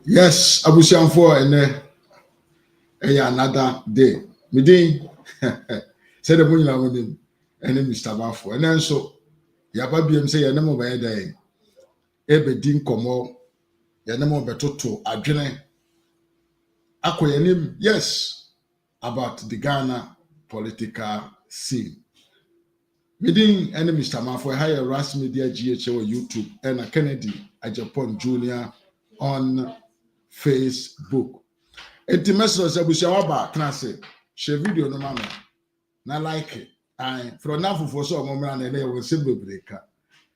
Yes, abusianfo ene another day. Midin say the money na wonim ene Mr. Bafo. Ene nso yaba biem say ene mo baye dey ebedi nkomo ene mo betoto adwene akoyenim yes about the Ghana political scene. Midin ene Mr. Bafo hire RAZ Media GH on YouTube and Kennedy Ajapon Jr. on Facebook. Enti message abusia waba class share video no mama na like it. I from now for so omomra na dey we simple breaker.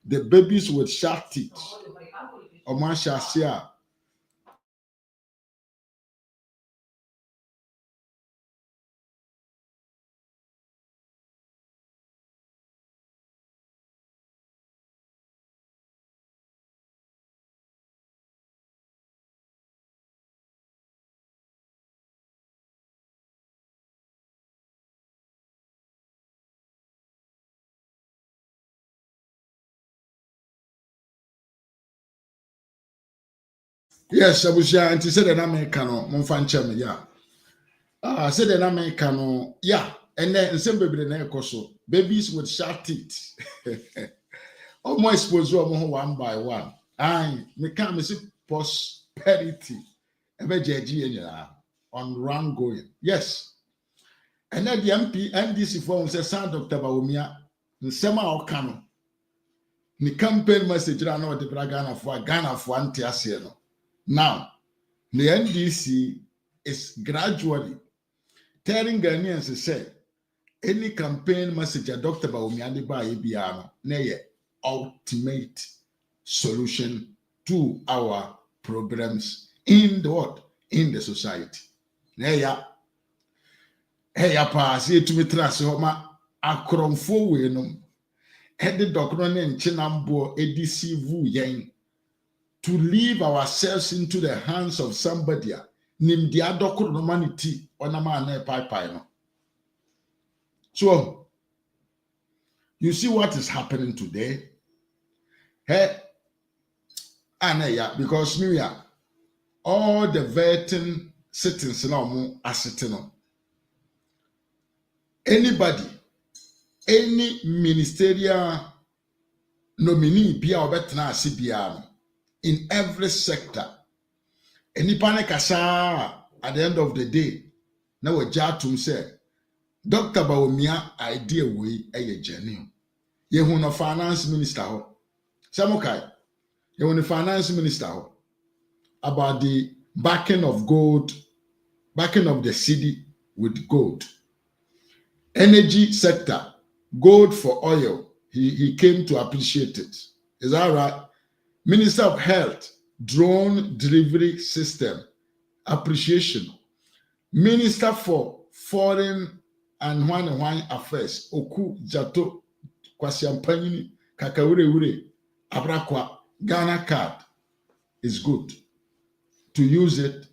The babies with sharp teeth. Omo shasia. Yes, abusia anti say the na me ka no momfa nche me ya. Say the na me ka no ya ene nsem bebre na ekoso. Babies with sharp teeth. Omo expose omo ho one by one. Me can me see prosperity. Ebe jeji enyira on run going. Yes. And then the MP NDC for say Dr. Bawumia nsema okano ni campaign message ra na de Ghana for anti ase no. Now the NDC is gradually telling Ghanaians to say any campaign message Dr. Bawumia de ba bia no na ye ultimate solution to our problems in the what? In the society. Na ya ya pa se etumi trase ho ma Akronfuo we no ede dokro ne nchinambo edeceive yen to leave ourselves into the hands of somebody nim dia dokro no manity onama na pai no. So you see what is happening today. Hey, because new year all the vetting sittings na omo asete no. Anybody, any ministerial nominee bia obetna asibia in every sector, any panic kasa at the end of the day, now we jatum say, Dr. Bawumia idea we a genuine. Ye who no finance minister ho. Samokai, ye who no finance minister ho about the backing of gold, backing of the city with gold. Energy sector, gold for oil. He came to appreciate it. Is that right? Minister of Health, drone delivery system, appreciation. Minister for Foreign and Wine Affairs, Oku Jato Kwasiampanyini Kakawure Abrakwa Ghana card is good to use it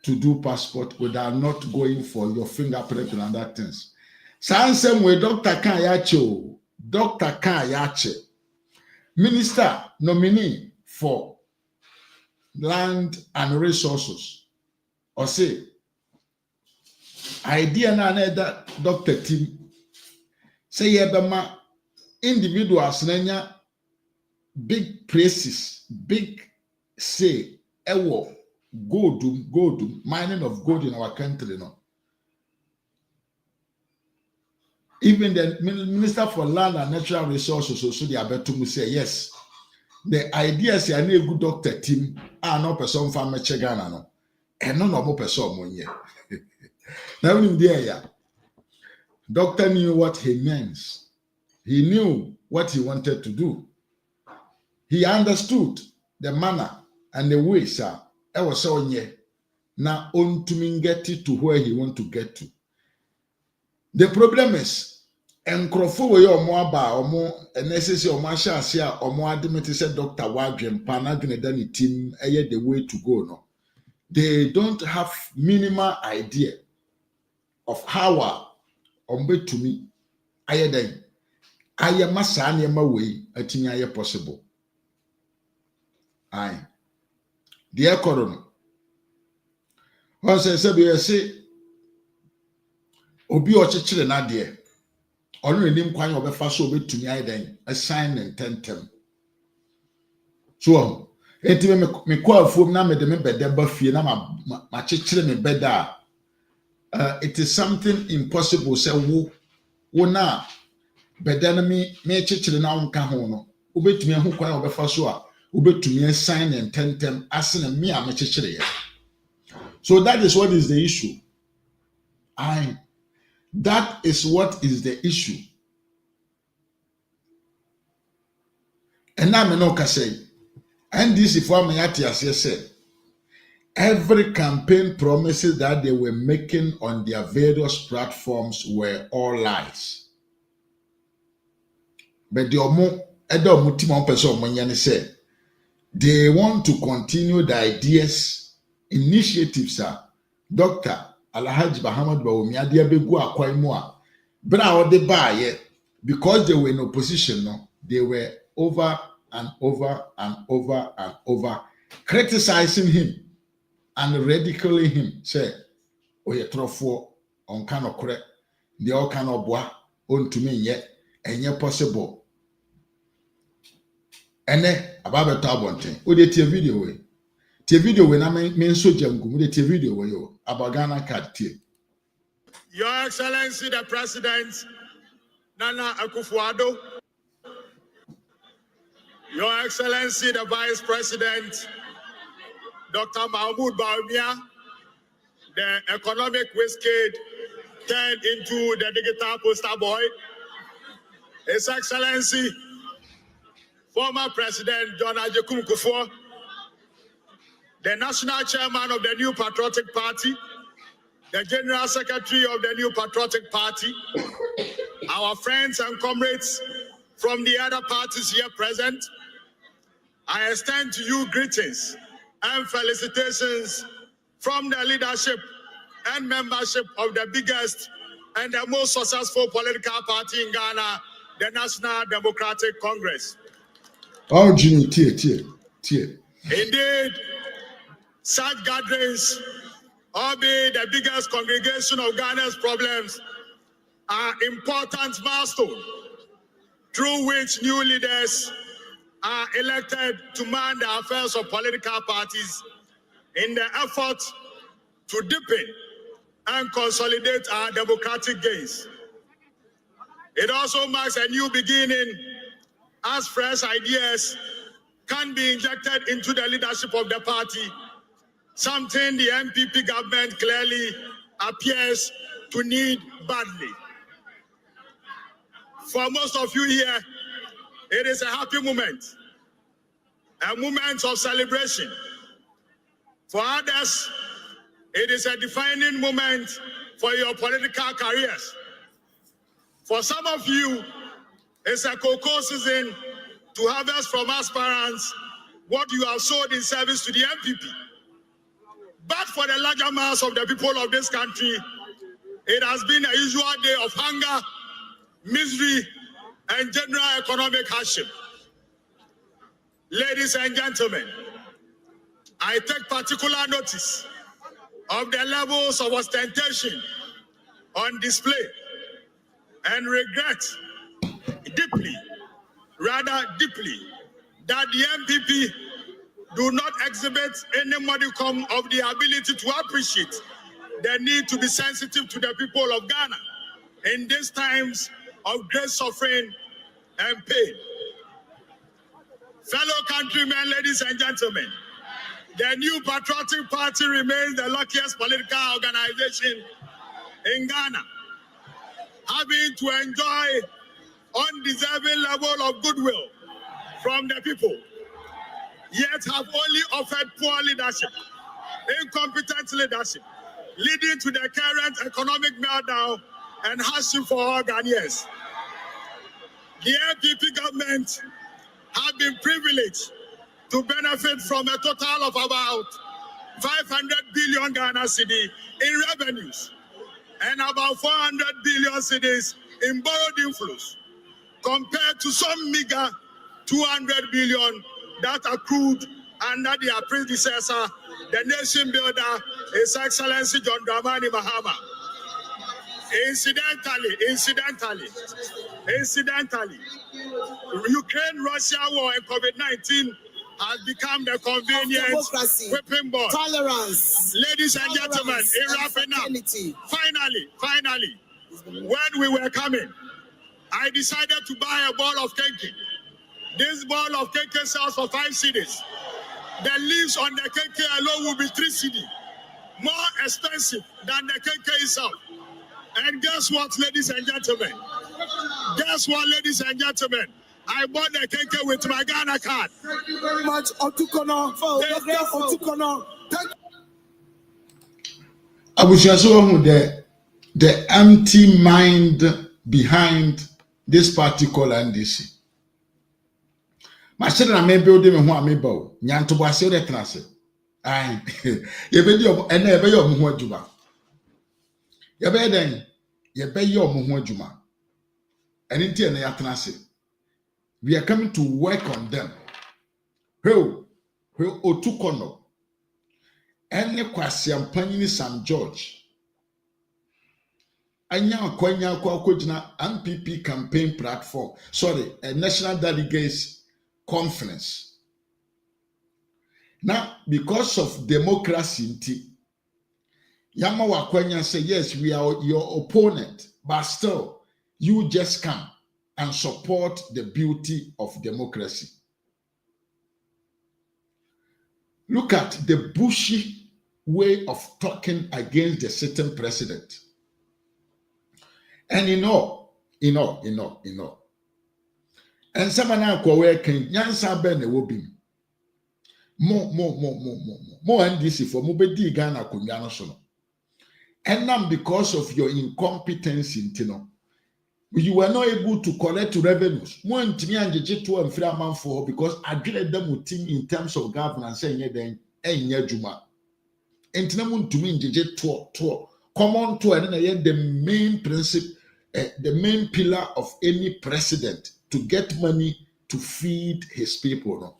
to do passport without not going for your fingerprint and other things. Sansem we Dr. Kanyache, Minister nominee for Land and Resources. Or say, idea na that Dr. Tim say yebema individuals nanya big places, big say ewo gold mining of gold in our country no. Even the Minister for Land and Natural Resources also the abetumu say yes. The idea is a good Dr. Tim no person from Ghana no. And no more person money. Now in there, Doctor knew what he means. He knew what he wanted to do. He understood the manner and the way, sir. I was so yeah. Now on to get it to where he want to get to. The problem is, Akronfuo we omo aba omo necessary omo ahase a omo admit say Dr. Wadwem panadwene da ne team the way to go no. They don't have minimal idea of how ombetumi ayeden aye masa ne ma we atimi aye possible. Aye. The economy. Once I said we say obi ochechire na de. Ono enim kwan obefa so obetumi aye den assign and tentem. So enti me call from na me de me bede ba fie na ma chechire me beda. It is something impossible say wo na beda na me chechire na wonka ho no obetumi ho kwan obefa so a obetumi assign and tentem asena me a me chechire ye. So that is what is the issue. That is what is the issue. And now me no ka say NDC for me at said every campaign promises that they were making on their various platforms were all lies. But the omo edo mutima person manyane said they want to continue the ideas, initiatives Dr. Alhaji Muhammad Bawumia de abegu akwai mu a bra o de baaye because they were in opposition no they were over and over and over and over criticizing him and ridiculing him. Say, oye trofo on kano kore, the all kano boa, on to me yet, and yet possible. And then about a tabonte, with the video way. The video when I mean so jam with the video way about Ghana cat tea. Your Excellency the President, Nana Akronfuo. Your Excellency the Vice President, Dr. Bawumia, the economic whiskey turned into the digital poster boy. His Excellency, former President John Akronfuo, the National Chairman of the New Patriotic Party, the General Secretary of the New Patriotic Party, our friends and comrades from the other parties here present, I extend to you greetings and felicitations from the leadership and membership of the biggest and the most successful political party in Ghana, the National Democratic Congress. Oh, Jimmy, tear. Indeed, such gatherings, albeit the biggest congregation of Ghana's problems, are important milestones through which new leaders are elected to man the affairs of political parties in the effort to deepen and consolidate our democratic gains. It also marks a new beginning as fresh ideas can be injected into the leadership of the party, something the MPP government clearly appears to need badly. For most of you here, it is a happy moment, a moment of celebration. For others, it is a defining moment for your political careers. For some of you, it's a cocoa season to harvest from aspirants what you have sowed in service to the MPP. But for the larger mass of the people of this country, it has been a usual day of hunger, misery, and general economic hardship. Ladies and gentlemen, I take particular notice of the levels of ostentation on display and regret rather deeply, that the MPP do not exhibit any modicum of the ability to appreciate the need to be sensitive to the people of Ghana in these times of great suffering and pain. Fellow countrymen, ladies and gentlemen, the New Patriotic Party remains the luckiest political organization in Ghana, having to enjoy undeserving level of goodwill from the people, yet have only offered poor leadership, incompetent leadership, leading to the current economic meltdown and hardship for all Ghanaians. The MPP government have been privileged to benefit from a total of about 500 billion Ghana cedi in revenues and about 400 billion cedis in borrowed inflows, compared to some meager 200 billion that accrued under their predecessor, the nation builder, His Excellency John Dramani Mahama. Incidentally, Ukraine-Russia war and COVID-19 has become the convenient whipping board. Tolerance. Ladies and gentlemen, in wrapping up, finally, when we were coming, I decided to buy a ball of kenke. This ball of kenke sells for 5 cedis. The leaves on the kenke alone will be 3 cedi. More expensive than the kenke itself. And guess what, ladies and gentlemen? I bought the kenke with my Ghana card. Thank you very much, Otukono. Otukono. I wish I saw the empty mind behind this party called NDC. My children may build them and want me bow. Nyanto was your transit. Aye, you be your and never your Muhajuma. You be then, you be your Muhajuma. And in Tia transit. We are coming to work on them. Who Otukono. Any question, Panini Sam George. Anya kwanya kwa kojina MPP campaign platform. Sorry, a national delegates conference. Now, because of democracy, Yama Wakwanya say, yes, we are your opponent, but still, you just come and support the beauty of democracy. Look at the bushy way of talking against the sitting president. And you know. And someone now go working, Yansa Ben will be more NDC for Mubedi Ghana Kunyano Sono. And now because of your incompetence in Tino, you were not able to collect revenues. More and me and Jitu and Freeman for because I dreaded them with team in terms of governance saying then Juma. And Tinamun to me Jitu come on to the main principle. The main pillar of any president to get money to feed his people. No,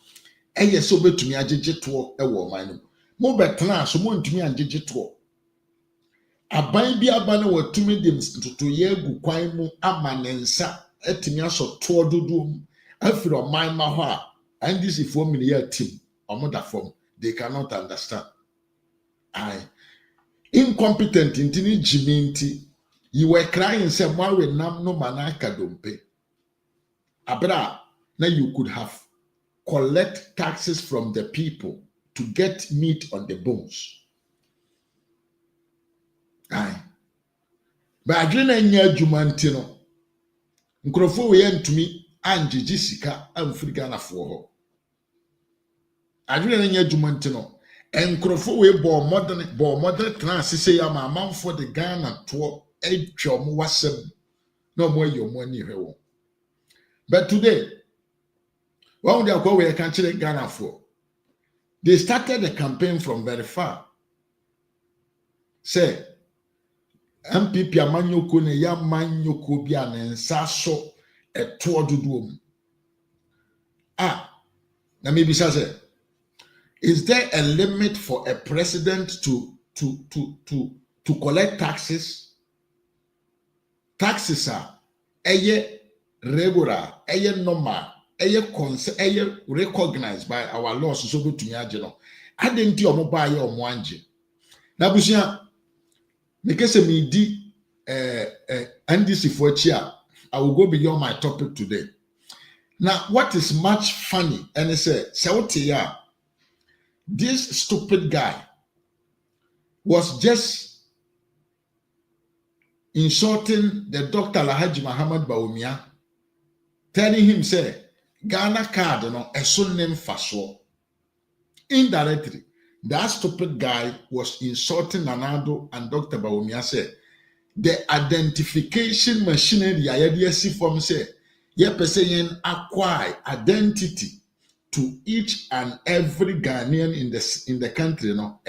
and yes, so to me, I did it to a woman. More better, so more to me and did it to a bind be a banner were 2 million to Yegu Quaimu, Amanensa, Etimias or Tuodum, Alfred my Maha, and this is 4 million team or mother form. They cannot understand. I incompetent in Jiminti. You were crying, say, why we nam no manaka dompe. Abra, now you could have collect taxes from the people to get meat on the bones. Aye. But I didn't know Jumantino. Nkrofo we to me and Jessica and Frigana for her. I didn't know Jumantino. And Nkrofo we bore modern trans say, I'm a man for the Ghana tour. No more your money. But today, what they are going to country Ghana for? They started the campaign from very far. Say, MPP Amanyoko ne ya manyoko bi anensaso eto oduduom. Na maybe say, is there a limit for a president to collect taxes? Taxes are regular, normal, recognized by our laws. So go to me, I didn't do buy your mwanje. Na busia, because me di NDC for chia, I will go beyond my topic today. Now, what is much funny, and it's this stupid guy was just insulting the Dr. Alhaji Muhammad Bawumia, telling him, say, Ghana card, no, a son name Faso. Indirectly, that stupid guy was insulting Nanado and Dr. Bawumia, say, the identification machinery, I see from say, saying acquire identity to each and every Ghanaian in the country, no,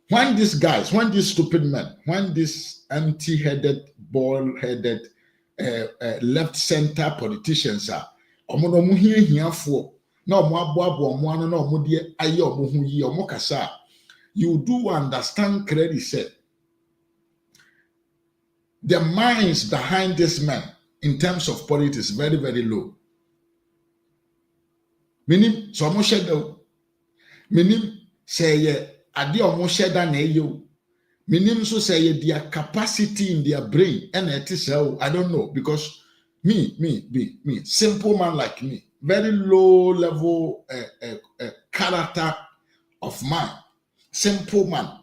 when these guys, when these stupid men, when these empty-headed, bald-headed left center politicians are omo no mo hiahiafo na omo aboabo omo ano na omo de aye omo hu yi omo kasa you do understand clearly say the minds behind this man in terms of politics very very low. Meaning so omo shedo meaning say ade omo sheda na eyo meaning so say their capacity in their brain and it is I don't know because me simple man like me very low level character of man, simple man,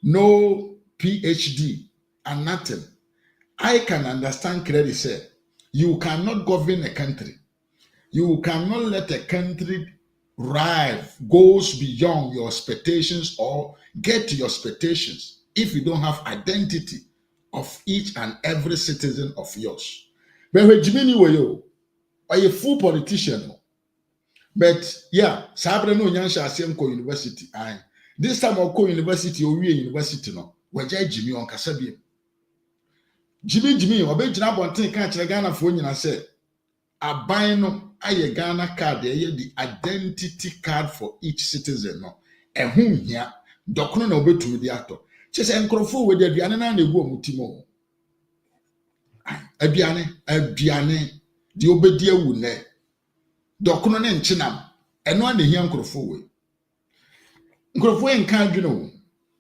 no PhD and nothing. I can understand clearly say you cannot govern a country, you cannot let a country rise goes beyond your expectations or get to your expectations if you don't have identity of each and every citizen of yours. But when Jimmy Wayo, are a full politician, but yeah, Sabre no Nyansha Asemko University. This time I'll call university or we university no. Where Jimmy on Kasabi. Jimmy, obey Janabon can't Ghana for you and say, a bino a Ghana card, the identity card for each citizen. No, and whom here, Doctor no be to the actor. Just Akronfuo with the Aduane na go mutimo. Aduane, the obedi ewu ne. Dokono ne nchinam. Eno ane hia Akronfuo we. Akronfuo enka adwene wo.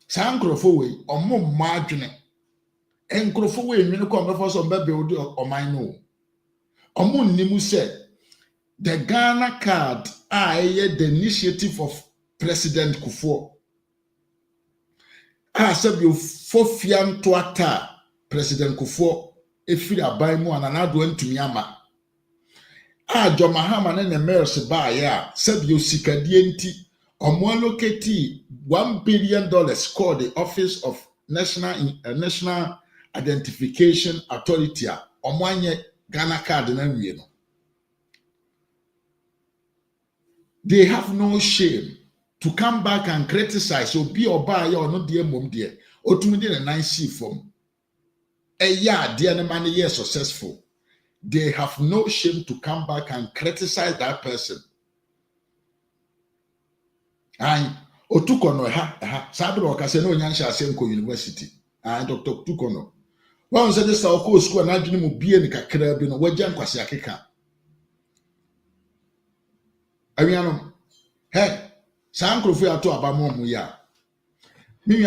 Sa Akronfuo we omo mma adwene. Akronfuo we nwene ko mbefo so mba build oman no. Omo nnimu se the Ghana card the initiative of President Kufuor. Said you fofian toata President Kufuor efiri aban mu ananado antumi ama John Mahama ne mayor se ba ya said you sikadie nti omo allocate $1 billion called the Office of National Identification Authority omo anye Ghana card na wie no. They have no shame to come back and criticize or be or buy or not dear mom dear or to me a nice form. Dear man, yes, successful. They have no shame to come back and criticize that person. Otukono Sabro Casino Yansha Senko University. Dr. Tukono. One said this our course school and I didn't be any crabino, Wajan Kwasiakika. Hey. Akronfuo ato abamo mu ya mimi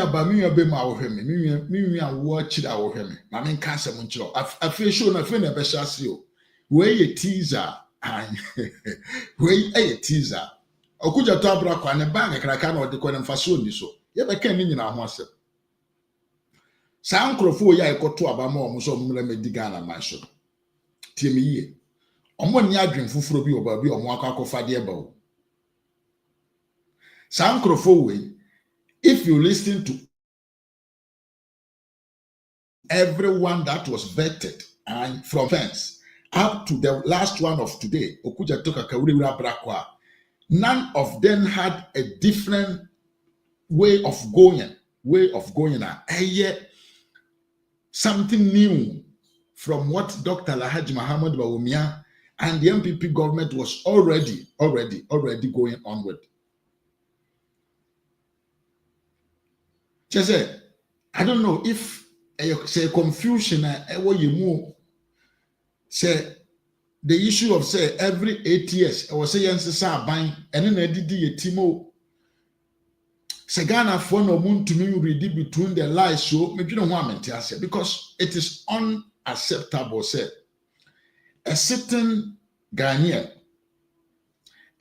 be ma wo hweme mimi awo chira wo hweme na men kanse mu nchiro afi show na afi na be shase o we ye teaser we ye teaser okuja to abra kwa ne bag kraka na odi ko ne mfaso ni so ye be kan ni nyina ho asem Akronfuo ya ekoto abamo mu so mmra medi Ghana man so tie mi ye omo ni adwen fufuro bi oba bi omo akwakofa de ba o Akronfuo, if you listen to everyone that was vetted and from fence up to the last one of today, Okuja Toka Kawuriwira Brakwa, none of them had a different way of going. Something new from what Dr. Alhaji Muhammad Bawumia and the MPP government was already going on with. Just say, I don't know if say confusion say the issue of say every 8 years or say yansa buying and then a timo say Ghana for no moon to me read between the lies so maybe don't want to say because it is unacceptable say a certain Ghanaian,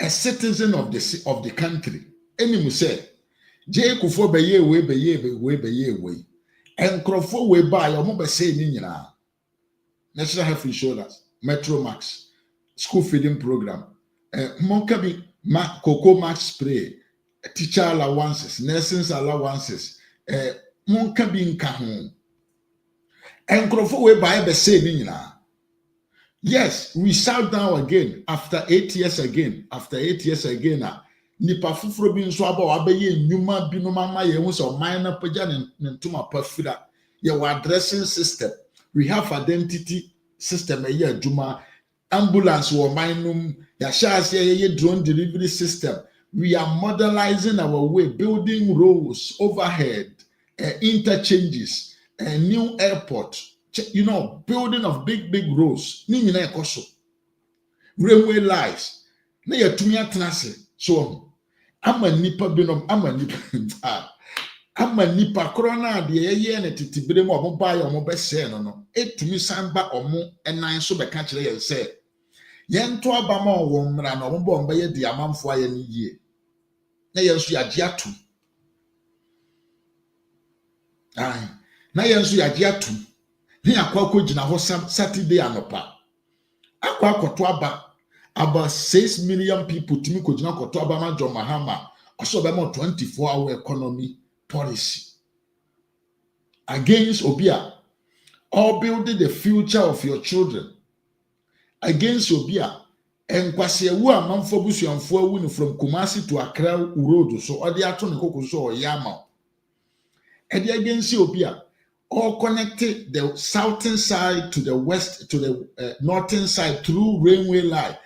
a citizen of the country, any say Kufuor beye we Akronfuo we buy omo be say ni nyina national health insurance, Metro Max, school feeding program, monkabi cocoa max spray, teacher allowances, nursing allowances, monkabi nka ho Akronfuo we buy be say ni nyina. Yes, we sat down again after 8 years again nipa fufuro bi nso aba wabeye nyuma bi no mama ye hu so man na pagya ne ntoma pafira ye wa addressing system, we have identity system a year juma ambulance or minum ya share drone delivery system. We are modernizing our way, building roads, overhead, interchanges, a new airport, building of big roads. Ni na ekoso. Railway lines. Na ya tumia tenase. So ama nipa binom ama nipa ama nipa corona de ye na titibire mu omo ba ya omo be se no etumi samba omo enan so be ka kire ye se yento aba ma owo mra na omo bo mbe ye di amamfo aye ni yie na ye nso yagye atu na ye nso yagye atu na yakwa ko gina ho Saturday anopa akwa akoto aba about 6 million people tumi ko gina akoto aba ma John Mahama also be more 24-hour economy policy against Obia, or building the future of your children against Obia. And kwase wu amanfo busuanfo awu from Kumasi to Accra road so odi ato ne kokko so yama and against Obia, all connected the southern side to the west to the northern side through railway line.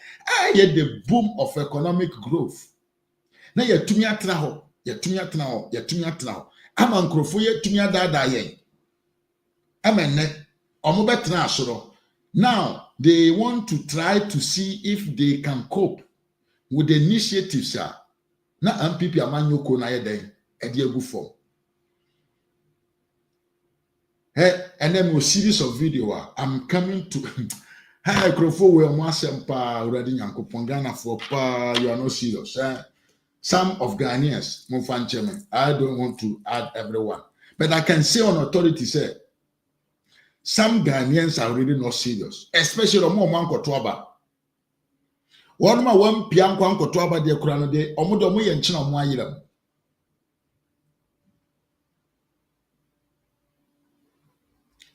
The boom of economic growth. Na yatumi atena ho ama nkrofo yatumi adada yen amenne omo betena asoro. Now they want to try to see if they can cope with the initiatives na MPP amanyoko na yeden ede agu form. And then a series of video I'm coming to hi Akronfuo we mo asempa already nyankopon Ghana for pa you are not serious. Some of Ghanaians, I don't want to add everyone, but I can say on authority, say some Ghanaians are really not serious, especially more man kotoaba. One ma one pian kwan kotoaba de kurano de omodo mo ye nchina mo ayiram.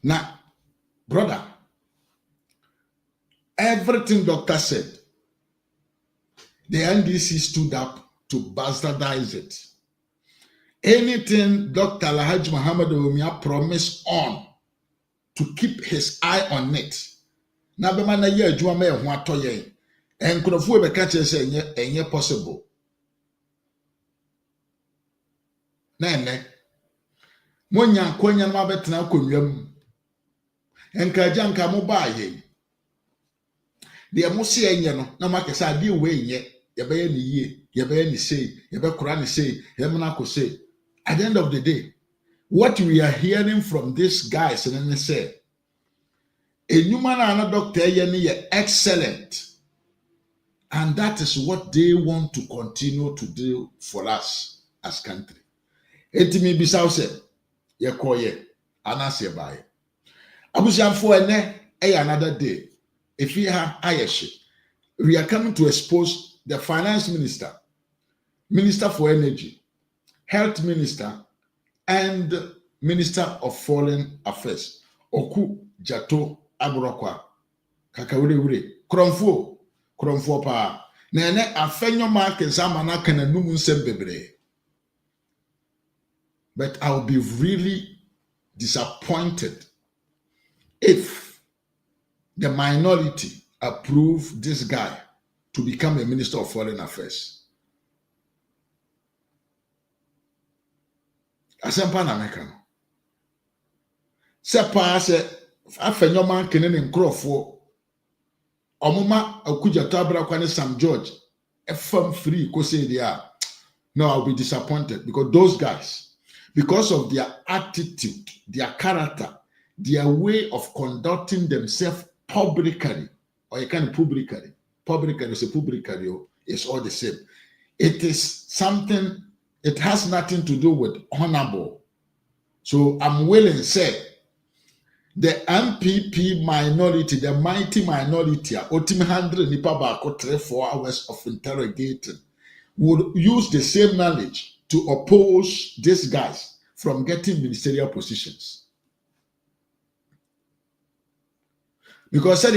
Now, brother, everything doctor said, the NDC stood up to bastardize it. Anything Dr. Alhaji Muhammad Bawumia promised on to keep his eye on it. Na be man na ye adwuma me ho atoye. Enkrofo be ka kire say enye possible. Na ene monya konya ma betena konwam. Enkaja nka mo ba ye. De mo se enye no na makesa ade we enye. Yebeye ni yie, yebeye ni say, yebe kura ni say, yemna ko say. At the end of the day, what we are hearing from these guys and they say, a human and a doctor ye excellent, and that is what they want to continue to do for us as country. Etimi bisaw say, ye koye, anase baye. Abusianfo ene another day. If we have ayeshi, we are coming to expose the finance minister, minister for energy, health minister, and minister of foreign affairs. Oku Jato Aburokwa Kakawure Akronfuo pa na ene afenyo mark nsamana kana numu nsem bebre. But I'll be really disappointed if the minority approve this guy to become a minister of foreign affairs. Asempa na meka. Se pa se afenyo man kene ne nkrofo omuma akujato abrakwa ne Sam George FM free ko say dia. No, I'll be disappointed because those guys, because of their attitude, their character, their way of conducting themselves publicly, or you can publicly it's all the same. It is something, it has nothing to do with honorable. So I'm willing to say the MPP minority, the mighty minority, ultimate 100 nipa ba 4 hours of interrogating, would use the same knowledge to oppose these guys from getting ministerial positions. Because said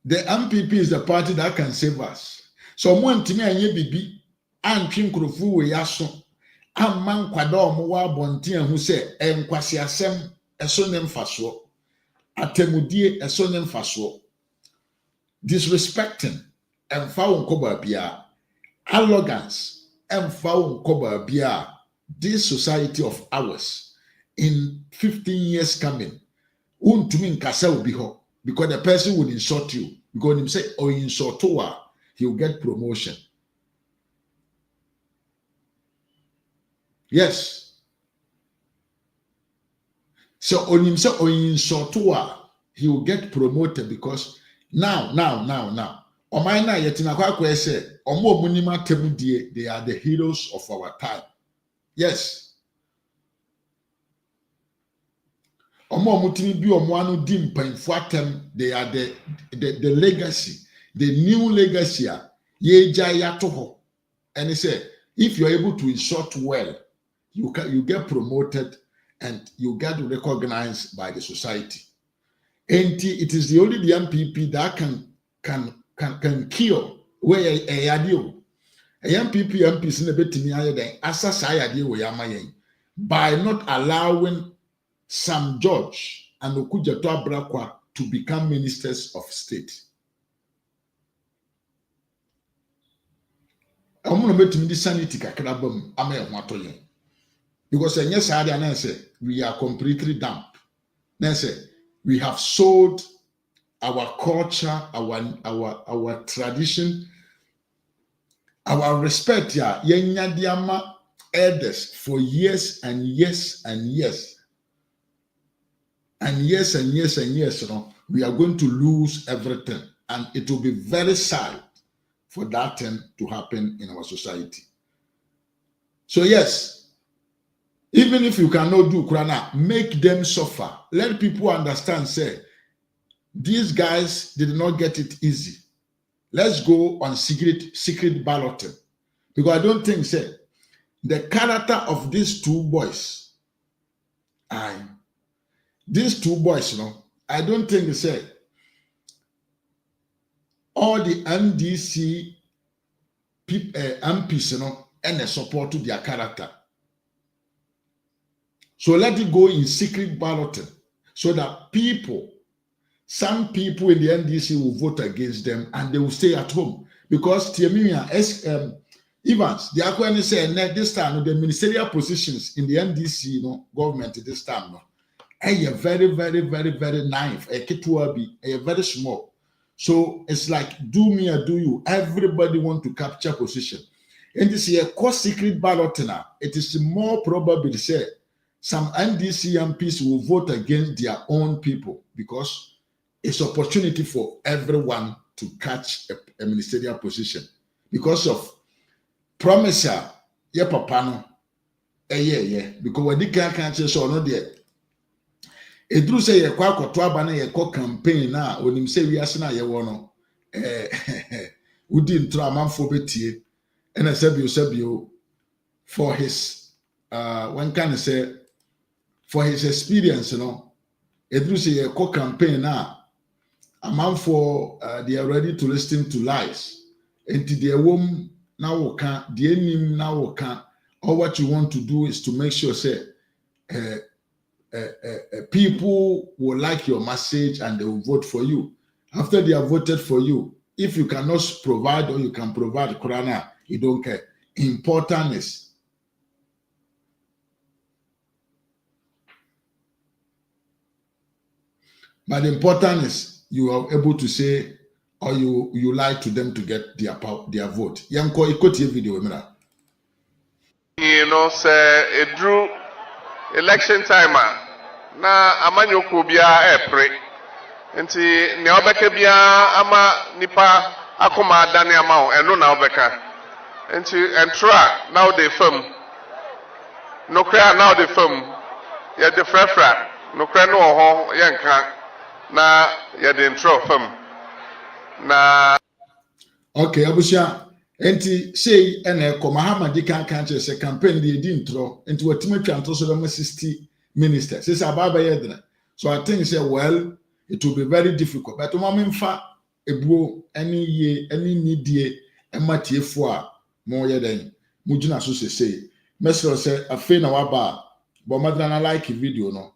the MPP is the party that can save us. So one to me anye bibi antwi nkrofo we yaso amman kwada omo wa bonten hu se enkwase asem eso ne mfaso atemudie esonye mfaso, disrespecting emfa wonkoba bia, arrogance emfa wonkoba bia. This society of ours in 15 years coming, untumi nkasa will be ho because the person will insult you because him say or insult you, he will get promotion. Yes. So on him say or insult you, he will get promoted because now. Omaina yetina kwa kwa say omo munima temudie, they are the heroes of our time. Yes. Omo mutimi bi omo anu di mpanfo atem, they are the legacy, the new legacy ye gya yato ho. And he said, if you are able to insult well, you get promoted and you get recognized by the society. And it is the only the MPP that can kill where a yadio. A MPP MPs in a bit then assassin idea we are by not allowing Sam George and Okujato Abrakwa to become ministers of state. I'm going to make sanity kakrabam ame watoye. Because yes, I say we are completely dumb. Say we have sold our culture, our tradition, our respect. Yeah, yenyadiama elders for years and years and years. And years and years and years, we are going to lose everything. And it will be very sad for that thing to happen in our society. So yes, even if you cannot do Qur'an, make them suffer. Let people understand, say, these guys did not get it easy. Let's go on secret balloting. Because I don't think, say, the character of these two boys, I don't think they say all the NDC MPs, and they support to their character. So let it go in secret balloting so that some people in the NDC will vote against them and they will stay at home. Because Tiamia Evans, they are going to say this time the ministerial positions in the NDC government this time very, very, very, very naive. Very small. So it's like do me or do you. Everybody want to capture position. And this is a secret balloting. It is more probable to say some NDC MPs will vote against their own people because it's opportunity for everyone to catch a ministerial position because of promise. Yeah, papa no. Yeah. Because when they can't say so, no there. Edru say ye kwa akoto aba na ye ko campaign na onim say wiase na ye wo no udi ntro amanfo betie ena sabio for his one can say for his experience Edru say ye ko campaign na amanfo they are ready to listen to lies enti de wom na wo ka de nim na wo ka all what you want to do is to make sure say people will like your message and they will vote for you. After they have voted for you, if you cannot provide or you can provide Qur'an, you don't care. Important is but the important is you are able to say or you lie to them to get their vote. Yanko ikoti video mira. Say it drew election timer. Na amanyoko bia epre nti ne obeka bia ama nipa akoma dane ama o eno na obeka nti entra now the film no kra now the film ye the frefra no kra no ho ye nka na ye the intro film na okay abusia enti say ene ko Muhammad kan say campaign the intro enti watimatwa nto so dem 60 minister says ababa yedna so I think say well it will be very difficult but momemfa ebuo any nidie ematiefo a mo yeden mujina so say mesro say afei na waba bo madra na like video no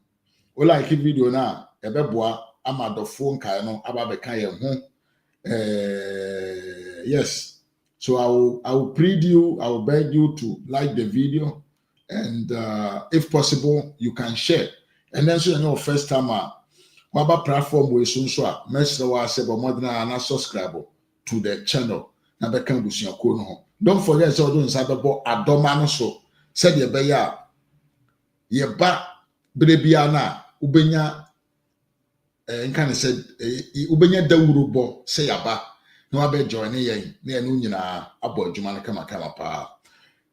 o like video na ebeboa amadofo nkae no aba beka ye ho. Yes, so I will plead you, I will beg you to like the video, and if possible you can share. And then so you know first time waba platform we so message was say more than subscribe to the channel na beka busuako no ho. Don't forget so do nsa bebo adoma no so said ye be ya ye ba brebia na ubenya kind of said ubenya dawurubo say yaba no abe join yen na enu nyina abo adwuma no kama pa.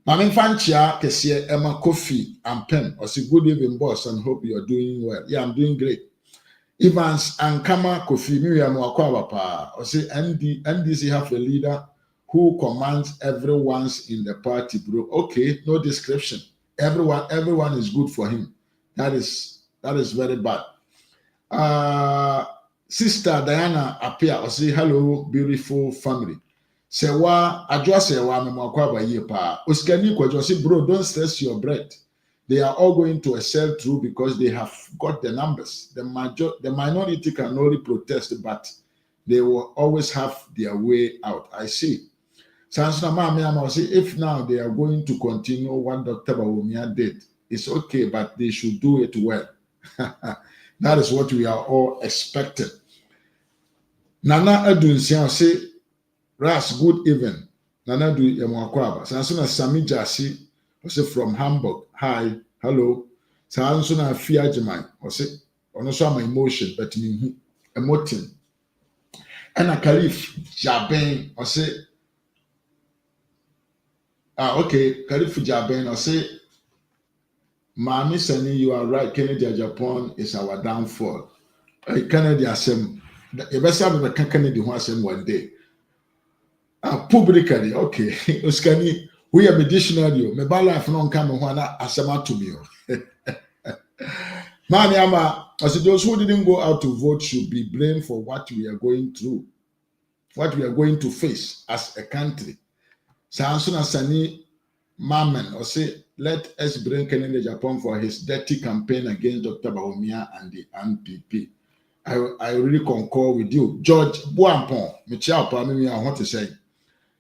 Mami Fanchia Kesie Emma Kofi and Pen or say good evening boss and hope you are doing well. Yeah, I'm doing great. Evans and Kama Kofi Miriam Wakwa pa or say NDC have a leader who commands everyone's in the party, bro. Okay, no description. Everyone is good for him. That is very bad. Sister Diana appear or say hello, beautiful family. Say wa adwa say wa memwakwa ba ye pa. Oskani kwajo say bro, don't stress your bread. They are all going to excel through because they have got the numbers. The minority can only protest, but they will always have their way out. I see. Sansuna Mama say if now they are going to continue what Dr. Bawumia did, it's okay, but they should do it well. That is what we are all expecting. Nana Adunsia say, Ras, good evening. Nana do Yamwakwaba. Sansuna Sami Jasi, say from Hamburg. Hi, hello. Sansuna Fia Jemai, or say, on also my emotion, but me emoting. And a Caliph Jaben, or say, okay, Caliph Jaben, or say, Mami Sani, you are right. Kennedy Japan is our downfall. Kennedy Assem, the best of the Kennedy Assem one day. Publicly, okay. Oskani, we are medicinal. Me ba life no come wana asema to me. Mami ama, as those who didn't go out to vote should be blamed for what we are going through, what we are going to face as a country. Sansuna Sani Mamen, or say, let us bring Kennedy Japan for his dirty campaign against Dr. Bawumia and the NPP. I really concur with you. George Boampon, Michelle Pamimi, I want to say.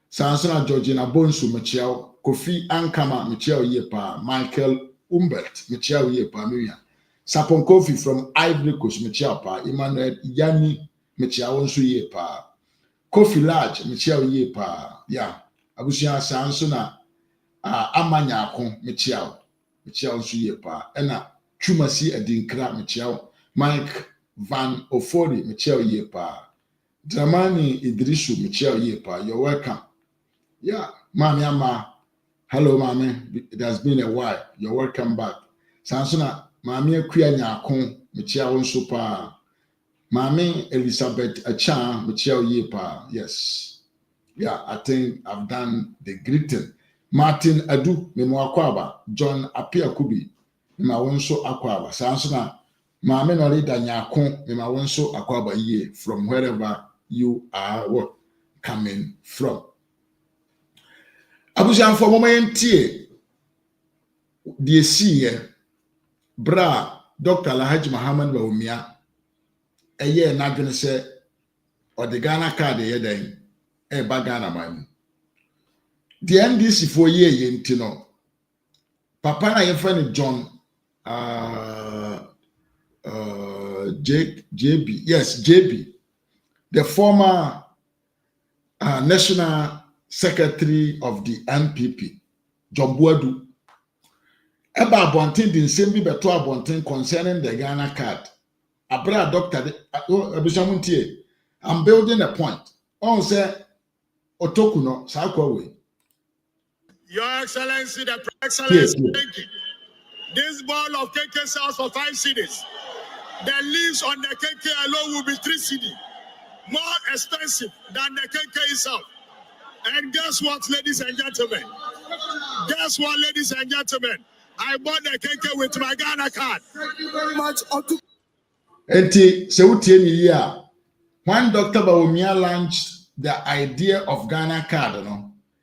Sansona Georgina Bonsu, Michelle, Kofi Ankama, Michelle Yepa, Michael Umbert, Michelle Yepa, Miriam. Sapon Kofi from Ivory Coast, Michelle Pa, Emmanuel Yani, Michelle Onsu Yepa. Kofi Large, Michelle Yepa, yeah. Abusia Sansona. Amanya akon Michelle Onsu Yepa. Ena Chumasi Adinkra, Michelle. Mike Van Ofori, Michelle Yepa. Dramani Idrisu, Michelle Yepa. You're welcome. Yeah, Mami Ama. Hello, Mami. It has been a while. You're welcome back. Sansona, Mami Kuya Nyakon, Michelle Onsu Pa. Mami Elizabeth Achan, Michelle Yepa. Yes. Yeah, I think I've done the greeting. Martin Adu, Memwakwaba. John Apia Kubi, Memawonso Akwaba. Sansona, Mami Norida Nyakon, Memawonso Akwaba Ye, from wherever you are coming from. Abujan for moment the see bra Dr. Alhaji Muhammad Bawumia a year not gonna say or the Ghana card the then a bagana man. The NDC for ye yentino. Papa na yefani John JB. Yes, JB. The former National Secretary of the NPP, John Buadu. Eba abontin the same be beto abontin concerning the Ghana card. Abra doctor, I'm building a point. On say Otokuno, Sakwawe. Your Excellency, the Excellency, thank you. This ball of KK sells for 5 cedis. The leaves on the KK alone will be 3 cedi. More expensive than the KK itself. And guess what, ladies and gentlemen? Guess what, ladies and gentlemen? I bought the KK with my Ghana card. Thank you very much. Enti Sewutieni year, when Dr. Bawumia launched the idea of Ghana card,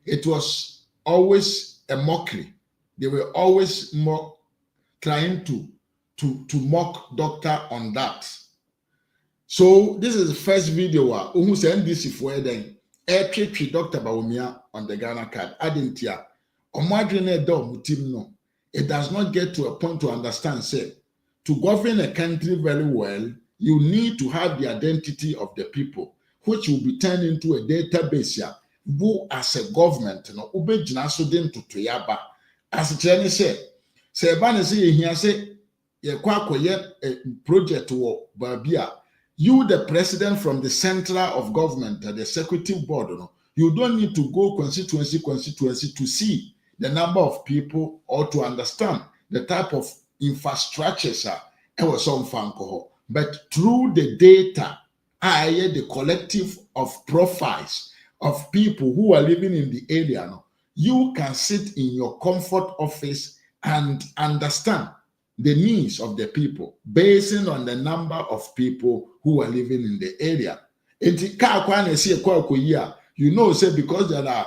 it was always a mockery. They were always trying to mock Doctor on that. So this is the first video who say NDC for then treat Dr. Bawumia on the Ghana card. I didn't hear. No. It does not get to a point to understand, say, to govern a country very well, you need to have the identity of the people, which will be turned into a database here, who as a government, you know, ube jinasudin to tuyaba. As a Chinese say ban say here say ye project wo babia. You, the president from the center of government, the executive board, you know, you don't need to go constituency to see the number of people or to understand the type of infrastructures but through the data, the collective of profiles of people who are living in the area, no, you can sit in your comfort office and understand the needs of the people based on the number of people who are living in the area. You know, say because there are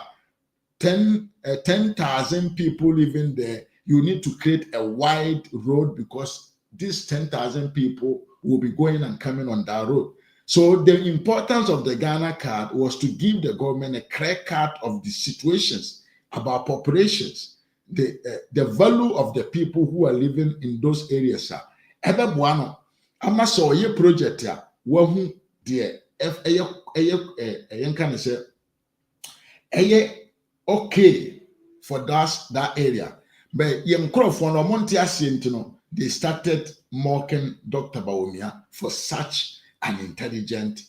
10,000 people living there, you need to create a wide road because these 10,000 people will be going and coming on that road. So the importance of the Ghana card was to give the government a clear cut of the situations about populations, the value of the people who are living in those areas. Ebebuano, ama so ye project ya, wahu de can say okay for that area. But young Crawford or Montia Sintino, they started mocking Dr. Bawumia for such an intelligent,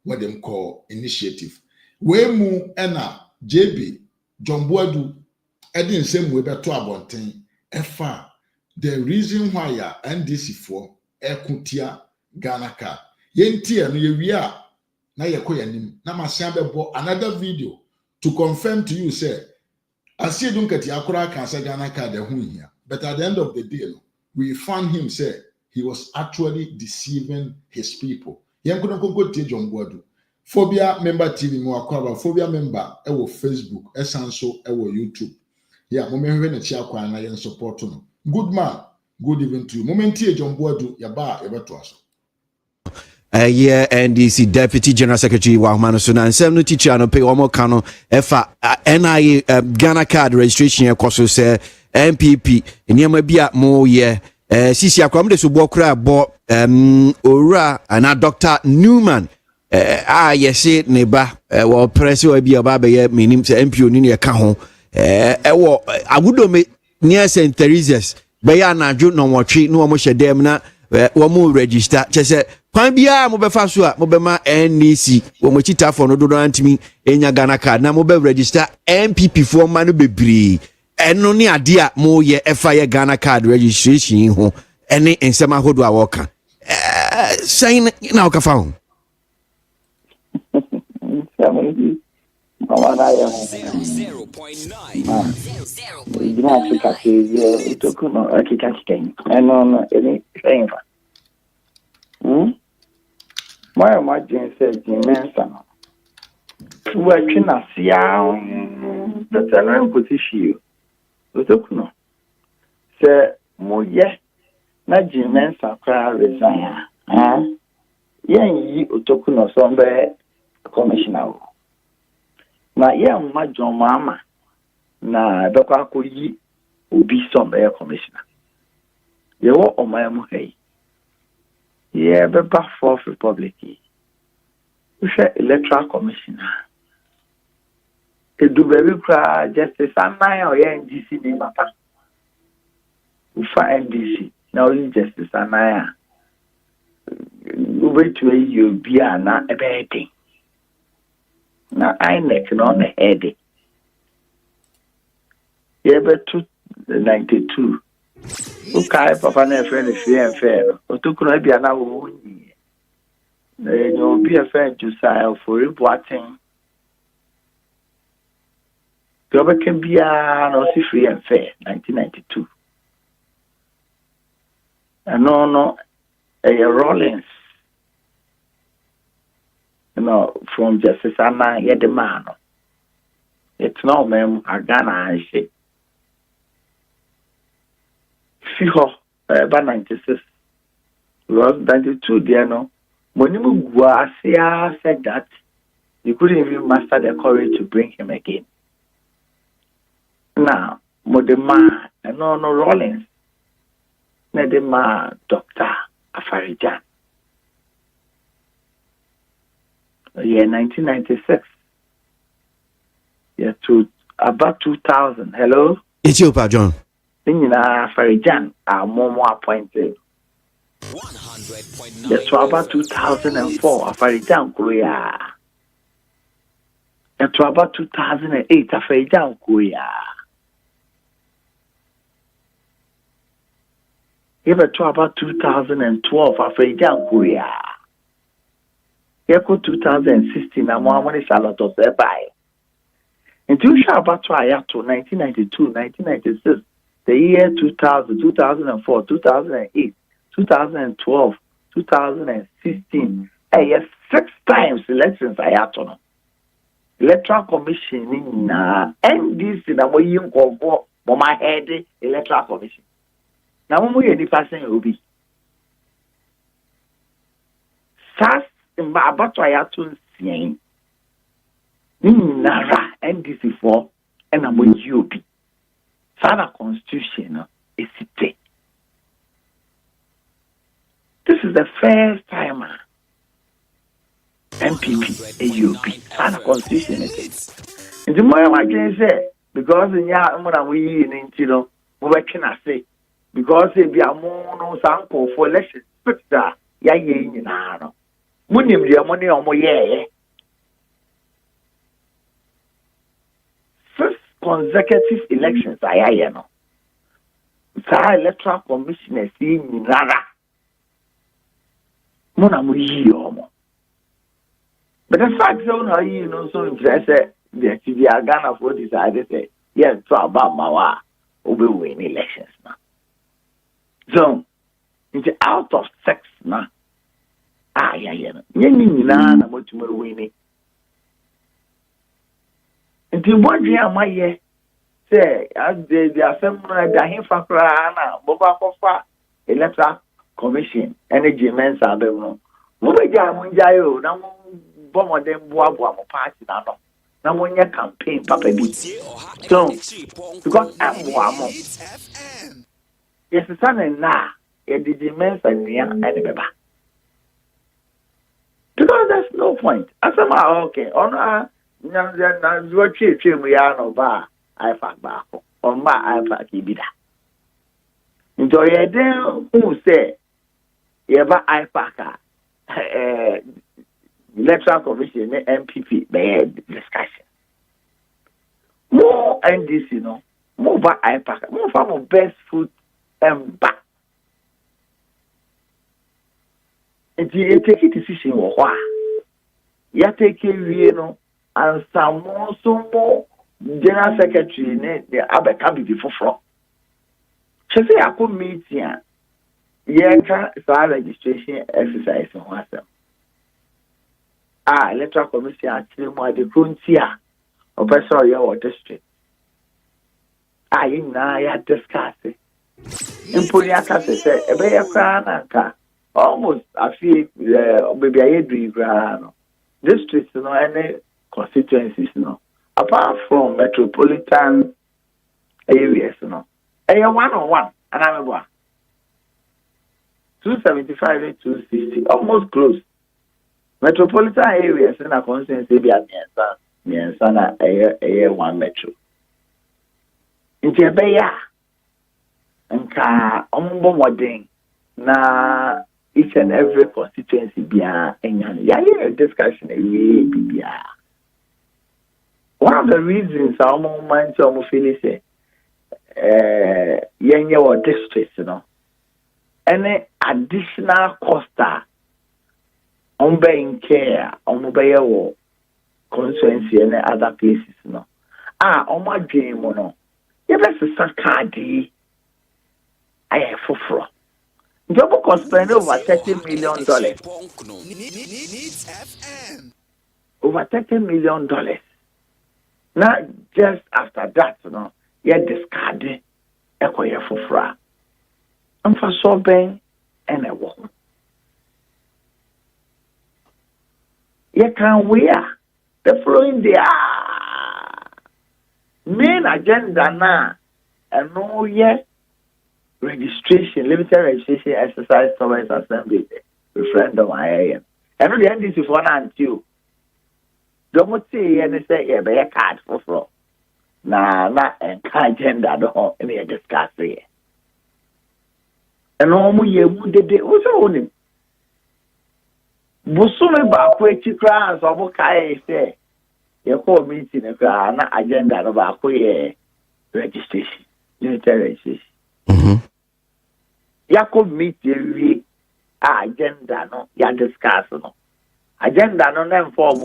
what they call initiative. Wemu ena JB John Boadu Edin same way beto abonten efa the reason why ya NDC for ekutia Ghana card. Yentia no yewia na yekoyanim na masia bebo another video to confirm to you say I see don't get Yakura cancer Ghana card here. But at the end of the day, we found him say he was actually deceiving his people. Yen couldn't go to John Boadu. Phobia member TV more phobia member ewo Facebook, esanso ewo YouTube. Yeah, moment when a chiakwa na yen support no. Good man, good evening to you. Momenti John Boadu yaba to us. NDC Deputy General Secretary Wahumano Suna and some teacher no pay omo kano efa NIA Ghana card registration ekoso say MPP enema bia mo ye sisi akwam de so bokra bo ora ana Dr. Newman yesi neba wo press we bia ba be ye minim say MP oni ne ka ho wo agudo me near St. Teresa's be ya na dwo no wotwe no mo hyedem na wo mo register chese kwan bia mo be fa so a mo be ma NDC wo mo chita for no do antimi enya Ghana card na mo be register MPP for ma no bebre eno ni ade a mo ye efa ye Ghana card registration ho ene ensema hodo a wo ka sign na o ka fa ho Mama na ya 0.9 my imagine said Jimensa. Working as young, that's a long position. Utokuno. Say, Moye, na Jimensa cry resign. Yen Utokuno somewhere commissioner. Na yen ma John Mama, na Dr. Koyi ubi somewhere commissioner. Ye wo omayamu hey. Yeah, but Fourth Republic. We say electoral commissioner. It do very cry justice and now NDC be matter. We find NDC now only justice and now. We wait to you be na a bad thing. Now I neck on the head. Yeah, but 92. Okay, Papa na friend is fair. Otukuno bia na wo nyi. No be a friend to say for reporting. Gobe can be no si free and fair 1992. And no Rollins. You know, from Justice Anna yet the man. It's no mem Agana and she. Fiho by 96 was 92 there no Monimu Guasia said that you couldn't even muster the courage to bring him again. Now, Modema and no Rollins, Nedema Dr. Afarijan. Year 1996. Yeah, to about 2000. Hello? It's you, Pa John. Afarijan are more appointed. Yeah, to about 2004, Afarijan Korea. Yeah, to about 2008, Afarijan Korea. Yeah, to about 2012, Afarijan Korea. Yeah, 2016, I'm one is a lot of that by. Until about 1992, 1996, the year 2000, 2004, 2008, 2012, 2016, yes, 6 times elections I had to. Electoral Commission in NDC, na mo yin go my head Electoral Commission. Now mo yedi person obi. SAS mba abato ayato nsien. Ni nara NDC for na mo yi obi. Sada constitution is it. This is the first time MPP AUP Sada constitution is. And the more I can say because in ya mo na we in intino mo be twena say because e bia mo no sanko for election picture ya ye nyina no munim dia mo ne omo ye first consecutive elections ayaye no sa electoral commissioners yi nyinara mo na mo yi omo but the fact that you know so say the Ghana for decided say yes to about mawa obe win elections now. So it's out of 6 now. Yeah. Nyini na mo tumo win. Nti bodwe amaye say as the assembly da himfa kra na boba kofa electoral commission energy men sabe no. Mo be ja mo njayo na mo bomo dem boabo am party na no. Na mo nya campaign papa bi. So because I'm boamo. Yes son na e did men sanya and beba. Because there's no point. Asama okay. Ona na zo twe mu ya no ba ifa ba ko. On ma ifa ki bi da. Nto ye den who say ye ba ifa ka electoral commission MPP be discussion. More NDC no, more ba iPack, more for best food and back. And you take a decision or why? You take a no and some more general secretary ne the Abe can be before from. She say I could meet here. Yeah, registration exercise on WhatsApp. Electoral commission actually more the frontier of your district. Ya discuss it. In Puriaka say, a bear cranaka almost a few maybe a year districts, no any constituencies, no. Apart from metropolitan areas, no. A 101, and I'm 275 and 260, almost close. Metropolitan areas in a constituency be at Miensana a 1 metro. In Jebeya and Ka Ombo Moding na each and every constituency be a discussion be. One of the reasons our mind to feel say your districts, you know, any additional cost in care, on constituency and other places, no. On my dream, no. You best Sakadi. I have for Job could spend over $30 million. Over $30 million. Now, just after that, you know, you discarded a coyer for fra. And for sobbing and a walk. you can wear the following day. Main agenda now, and no yet registration, limited registration exercise towards assembly referendum. I am. And the NDC for now until don't say any say yeah, be a card for floor. Na agenda don't any discuss here. And no more you would de also on him. Busume ba kwechi kra so bo kai say you call meeting na agenda no ba ko ye registration limited registration. Yakob meeting we agenda no ya discuss no agenda no na form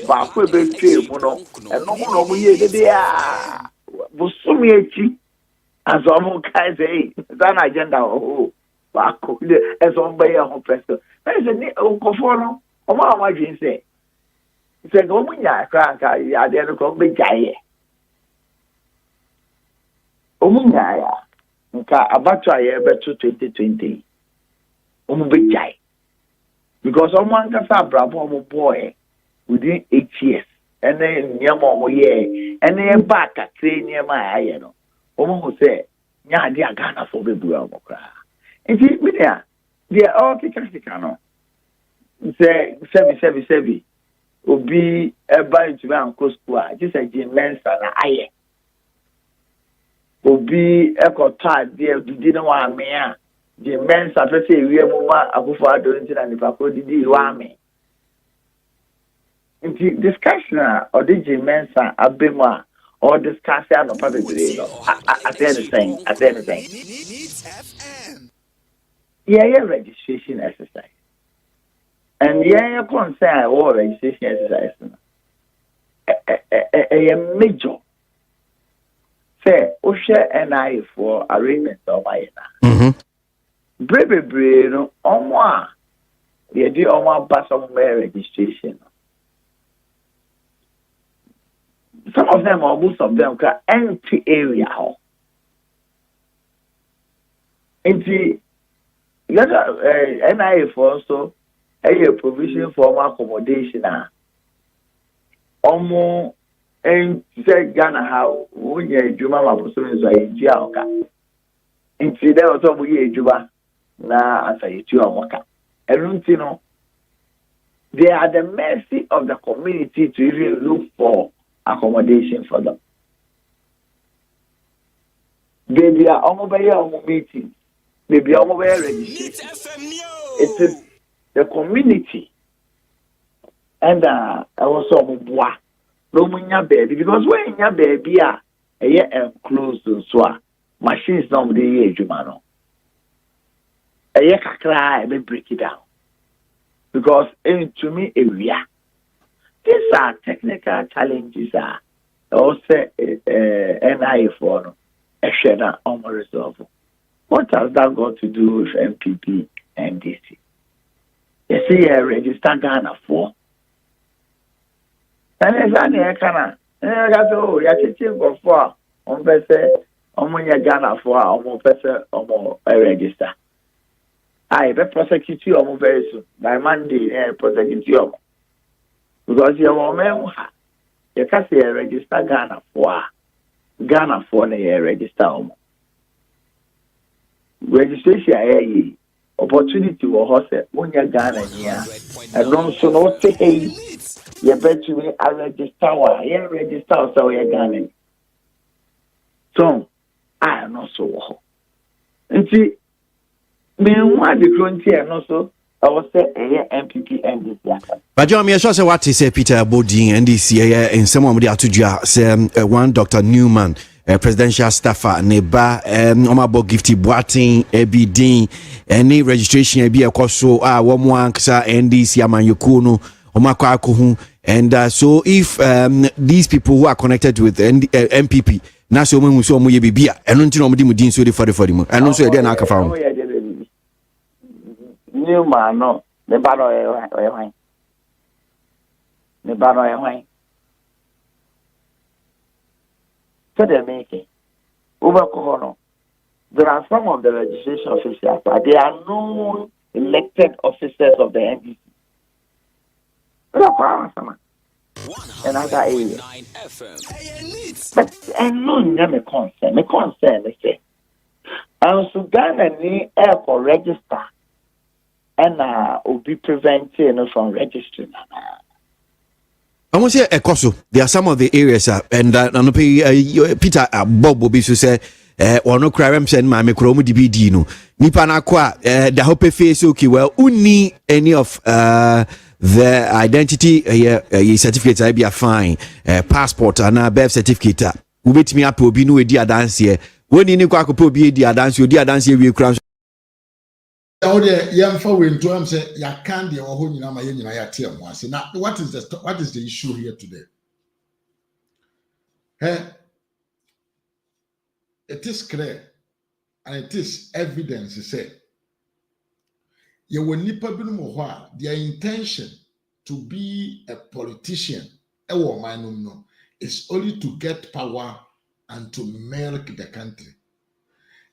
ba ko be twe mu no no mo ye de ya busume echi aso mo kai say that agenda ba ko de eso mba ye ho preso na se ni ko no o ma dwin say se go mu nya kra nka ya de no ko be jaye o mu nya ya nka abatwa ye be to 2020 o mu be jaye because someone can say bravo mo boy within 8 years and then nyama mo ye and then back a train nyama aye no o mo say nya de agana fo be bua mo kra enti me dia they all kika no say sebi obi eba into me anko school just a mensa na aye obi ekota de didi no wa me a the mensa pe say wi mu ma akufo ado nti na nipa ko didi wa me nti discussion or the mensa abema or discussion no probably no at anything yeah registration exercise and yeah concern or registration exercise a major say o share NI for arrangement of my brebe no omo a ye di omo ba some registration some of them or most of them can empty area empty NI for also a provision for accommodation omo and say Ghana how when you juma ma boso so ayi oka nti there also bu ye juma na asayi oka elunti no they are the mercy of the community to even look for accommodation for them. Baby are almost meeting. Baby are registration. It is the community and also bois. No munya baby because when your baby are a year enclosed so machines don't be jumano. A year cry and break it down. Because to me area. These are technical challenges also NI for a shadow on resolve. What has that got to do with MPP and DC? You see a register Ghana for. And it's an Ekana. And I got to you're teaching for on person on your Ghana for on person on a register. I will prosecute you on very soon. By Monday, prosecute you. Because you are you can say register Ghana for a register. Registration opportunity will host when you're Ghana here. And also not say you bet you me a register so you're Ghana. So I am not so. And see, me want the frontier and also I was say MPP NDC. But John, me sure say what is Peter Bodin NDC in some of the atujua say one Dr. Newman presidential staffer neba omabo gifty boating ebidin any registration e bi ekoso wo mo anksa NDC amanyoko no omakwa akohu and so if these people who are connected with MPP na so mu so mo ye bibia eno ntino mo di mudin so de for mu eno so e dey na aka fa ho Newman no the baro e hwan so they make it over Kohono. There are some of the registration officers, but they are known elected officers of the NDC. And other areas. But and no, my concern. My concern is say, and so Ghana need airport register, and will be prevented from registering. I want to say Ekoso. There are some of the areas, and Peter Bob will be to say, or no crime send my micromo DBD no. Nipa na kwa the hope face okay. Well, uni any of the identity certificates I be a fine passport and a birth certificate. We wait me up to be no idea dance here. When you kwa ko be idea dance, you idea dance here we crown. Now there, young for when to am say ya can the or who ma yen ya team once. Now, what is the issue here today? It is clear and it is evidence to say you will nipa binom ho their intention to be a politician is only to get power and to milk the country.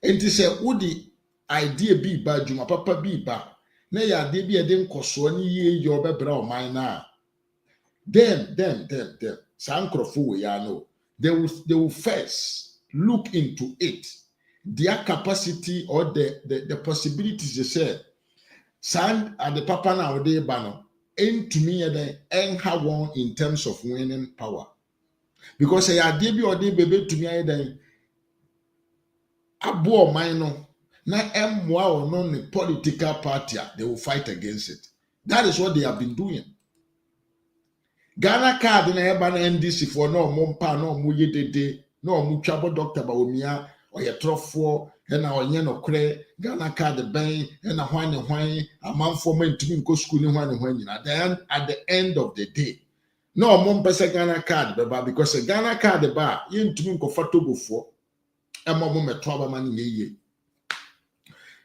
And it say would idea be ba juma papa be ba na ya de bi ede nkoso ni ye yo bebra o man na then sankrofo we ya no they will first look into it, their capacity or the possibilities they say sand at the papa na de ba no entumi eden en ha won in terms of winning power, because ya de bi o de bebe tumi eden abo man no na emwa or non political party, they will fight against it. That is what they have been doing. Ghana card na eba na ndc for no mompa no mu yedede no mu twabo Dr. Bawumia or ye trofo na onye no kre Ghana card ben na hwan amanfo ma ntumi nko school ni hwan nyina. Then at the end of the day no mompese Ghana card beba, because a Ghana card ba ye ntumi nko fatogofo emo mo meto aba man yeye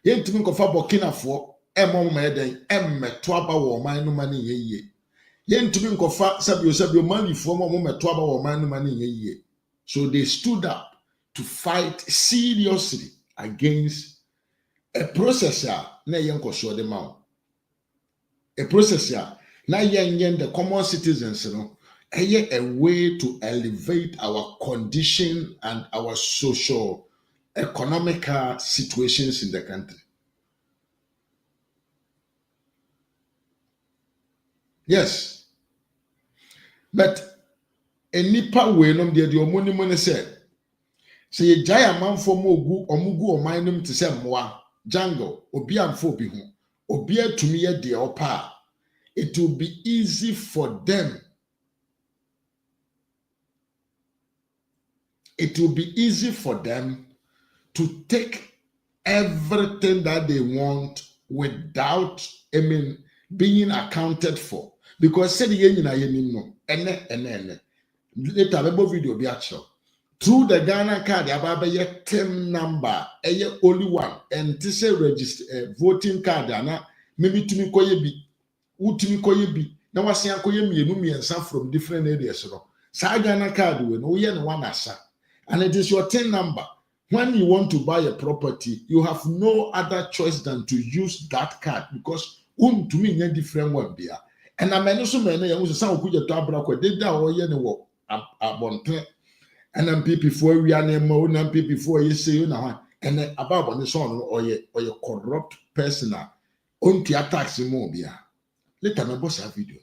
yentumi nkofa Burkina fo emo ma eden emmeto aba wo man no man yeye yentumi nkofa sabio mali fo mo meto aba wo man no man yeye. So they stood up to fight seriously against a processor na yenko so de ma a processor na yen the common citizens no a way to elevate our condition and our social economical situations in the country. Yes, but a nipa way no de omonimo said, say a giant man for mogu or minum to say moa jungle or be amfo bi ho obia tumi ye de opa. It will be easy for them. It will be easy for them to take everything that they want without being accounted for. Because said yen na yen no ene later we video be actual through the Ghana card ababa ye term number only one and to say register voting card na maybe tumi koye bi utumi koye bi na wasia koye miensa from different areas no sa Ghana card we no ye no one asa, and it is your term number. When you want to buy a property, you have no other choice than to use that card, because to me a different one there. And I mean so many you say kuja to abrakwa dey da o ye ne wo abonten and MPP for we are mo na MPP for you say you na and about the son or ye corrupt person on to tax mo bia. Later me boss a video.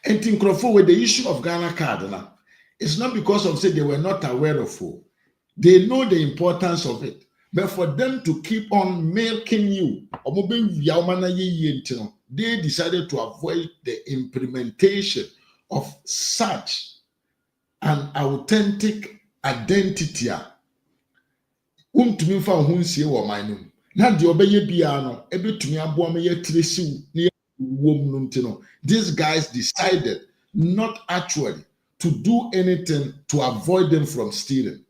And think with the issue of Ghana card now, it's not because of say they were not aware of it. They know the importance of it. But for them to keep on milking you, they decided to avoid the implementation of such an authentic identity. These guys decided not actually to do anything to avoid them from stealing.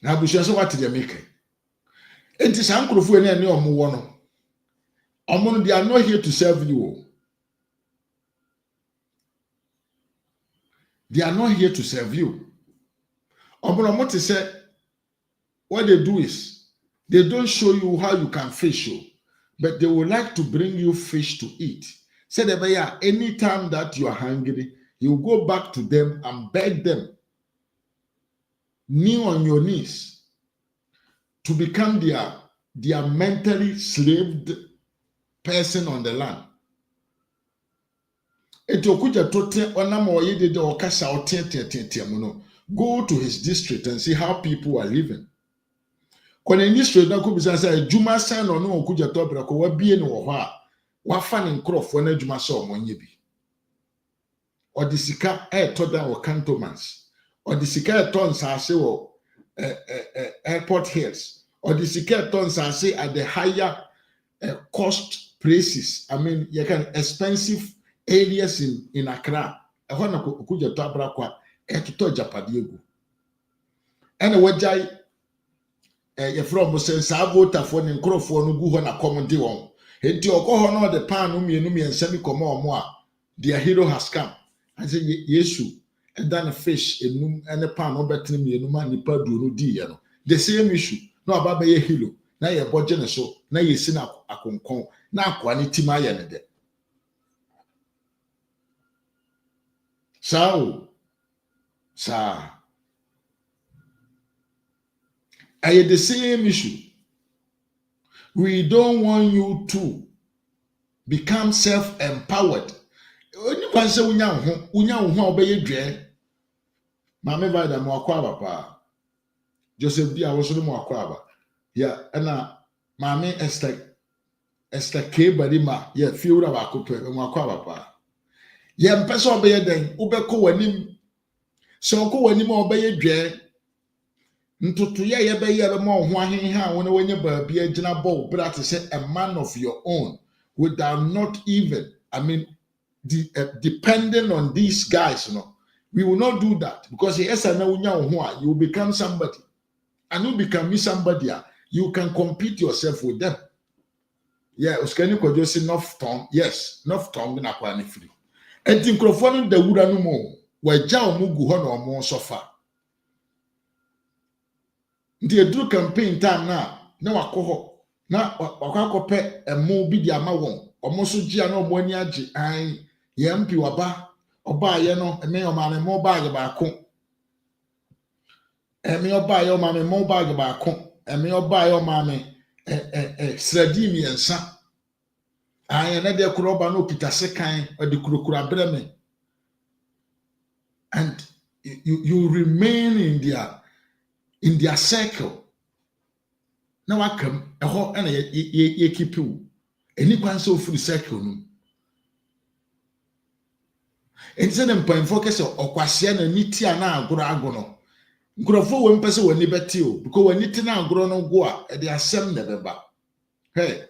Now, what did they make? And this Akronfuo and any omo they are not here to serve you. They are not here to serve you. Omo say what they do is they don't show you how you can fish you. but they would like to bring you fish to eat. Say that anytime that you are hungry, you go back to them and beg them, kneel on your knees, to become their mentally slaved person on the land. Go to his district and see how people are living. When in district na ko bisa say Juma san no no okuja to brako wa bie no wo ha wa fa ne nkrofo na Juma so omonye bi. Odisika to da wo cantonments. Odisika to nsase wo airport hills. Odisika to nsase at the higher cost places. I mean, you can expensive areas in Accra. Ehona na okuja to brako to japadiego. And wajai from Musensa voter for an crofo no go on a common day on. Enti okoho no the pan no mienu semi komo omo a their hero has come. I say Yesu and then a fish enum and a pan no better mienu ma nipa du no di no. The same issue. No ababa ye hero. Na ye boje ne so na ye si na akonkon na akwa ne tima ye ne de. Sa the same issue. We don't want you to become self-empowered. Anyone say unya obey dre. Mame by the Mwakwa pa. Joseph D. I was no Mwakwa. Yeah, and Mame Esther K. Badima. Yeah, few of our couple Mwakwa pa. Yeah, person obey then. Ubeko wanim. So ko wanim obey dre. Ntutu ya yebe yebe mo ho ahenha wona wenye baabi agina bo but say a man of your own without not even depending on these guys, we will not do that because yes na unya ho you will become somebody and you become somebody you can compete yourself with them. Yeah, uskani ko just enough tongue. Yes, enough tongue na kwa ni free enti nkrofo no da wura no mo waja omugu ho na omo sofa. The edru campaign time na wakoho na wakwakope emu bi di ama won omo so gia na omo ani age an ye mpi waba oba ye no eme o ma me mo bag ba ko eme oba ye o ma me mo bag ba ko eme oba ye o ma me sradi mi ensa an na de kuro oba no kita sekan o de kurokura breme and you remain in their circle. Now I come a whole and ye keep you. Any one so full circle. Instead of point focus or quasian and nitiana agono. Grofo when person when nibetio because when nitina agrono goa at the assembly never. Hey,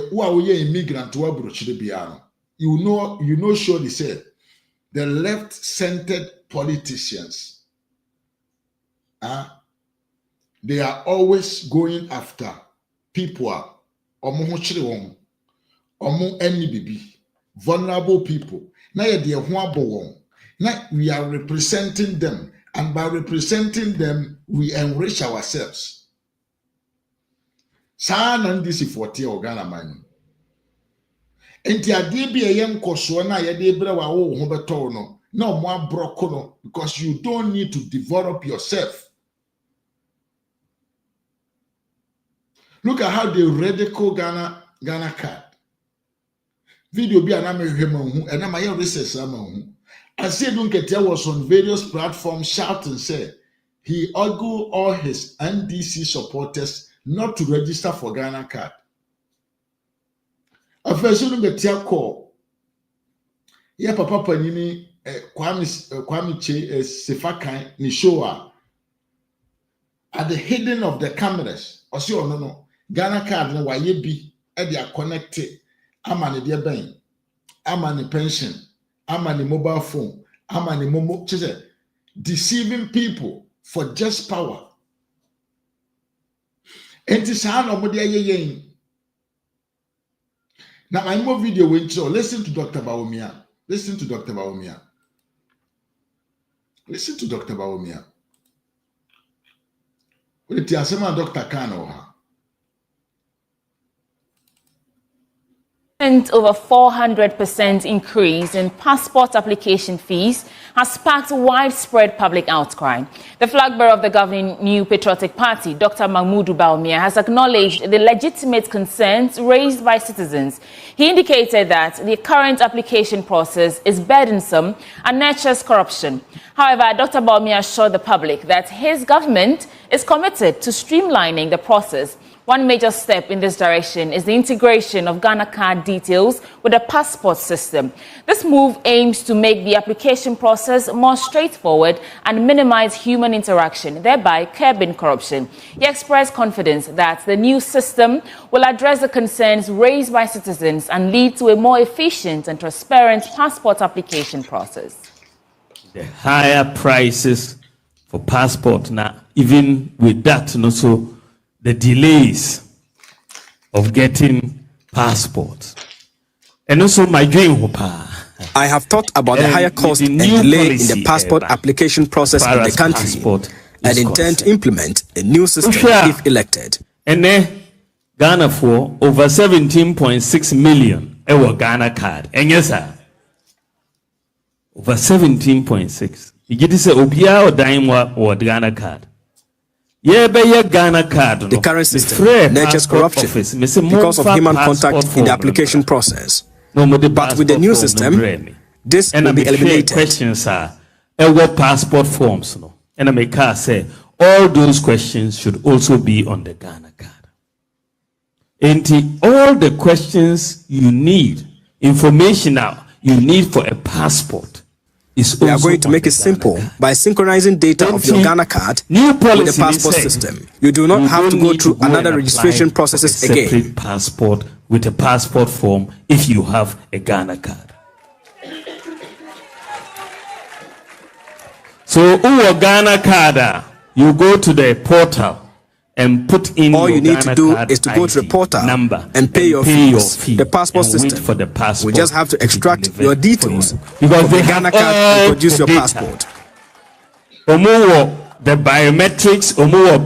who are we immigrant to Abrochilibiano? You know, surely said the left-centered politicians. They are always going after people vulnerable people. Now we are representing them, and by representing them, we enrich ourselves. San ndc 40 organa man. Enti ade bi eyem koso na ye de bre wa wo ho beto no na omo abroko no because you don't need to develop yourself. Look at how they ridicule Ghana card. Video be aname hwemahu and am I research amahu. I said Dunketia was on various platforms shouting said he urged all his NDC supporters not to register for Ghana card. After Dunketia call, yeah, Papa Panini Kwame Che Sefakai Nishoa at the hidden of the cameras. Or see, no. Ghana card no waye bi e dey connected amani dey ben amani pension amani mobile phone amani momo chese deceiving people for just power. Enti sa no mo dey yen na my more video we show. Listen to Dr. Bawumia. Listen to Dr. Bawumia. Listen to Dr. Bawumia. What the asema Dr. Kano ha. Over 400% increase in passport application fees has sparked widespread public outcry. The flag bearer of the governing New Patriotic Party, Dr. Bawumia, has acknowledged the legitimate concerns raised by citizens. He indicated that the current application process is burdensome and nurtures corruption. However, Dr. Bawumia assured the public that his government is committed to streamlining the process. One major step in this direction is the integration of Ghana card details with the passport system. This move aims to make the application process more straightforward and minimize human interaction, thereby curbing corruption. He expressed confidence that the new system will address the concerns raised by citizens and lead to a more efficient and transparent passport application process. The higher prices for passport now, even with that, so the delays of getting passports. And also my dream, I have thought about the higher cost and delay in the passport application process in the country and intend to implement a new system if elected. And then Ghana for over 17.6 million Ghana card. And yes, sir, over 17.6. You get to say Obia or Daimwa or Ghana card. The current system nurtures corruption because of human contact in the application process. But with the new system, this will be eliminated. Questions are what passport forms, and I make say all those questions should also be on the Ghana card. And all the questions you need, information now you need for a passport. We are going to make it simple by synchronizing data of your Ghana card with the passport system. You do not have to go through another registration processes again. Separate passport with a passport form if you have a Ghana card. So, Ghana card, you go to the portal and put in all you need to do is to go to the portal and pay your fees. The passport system for the passport. We just have to extract your details because the Ghana card and produce your passport. The biometrics,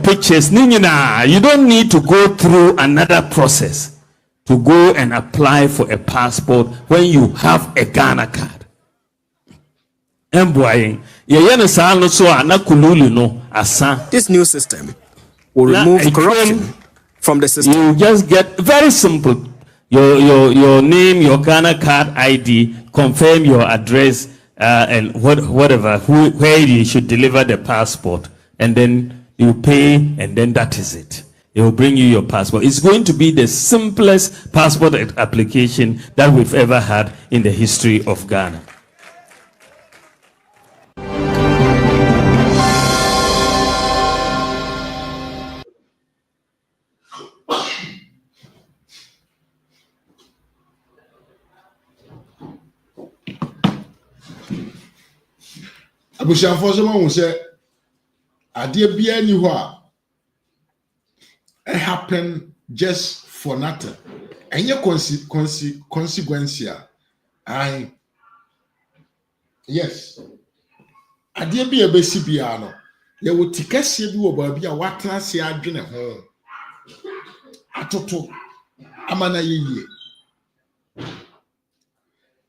pictures, you don't need to go through another process to go and apply for a passport when you have a Ghana card. This new system will remove corruption from the system. You just get very simple. Your name, your Ghana card ID, confirm your address, and whatever, where you should deliver the passport, and then you pay, and then that is it. It will bring you your passport. It's going to be the simplest passport application that we've ever had in the history of Ghana. abusuafo so mo say ade bia ni ho a it happen just for nothing enye consequence ai yes ade bia be si bia no ye wo tikase bi wo ba bia watena se adwene ho atoto amana yeye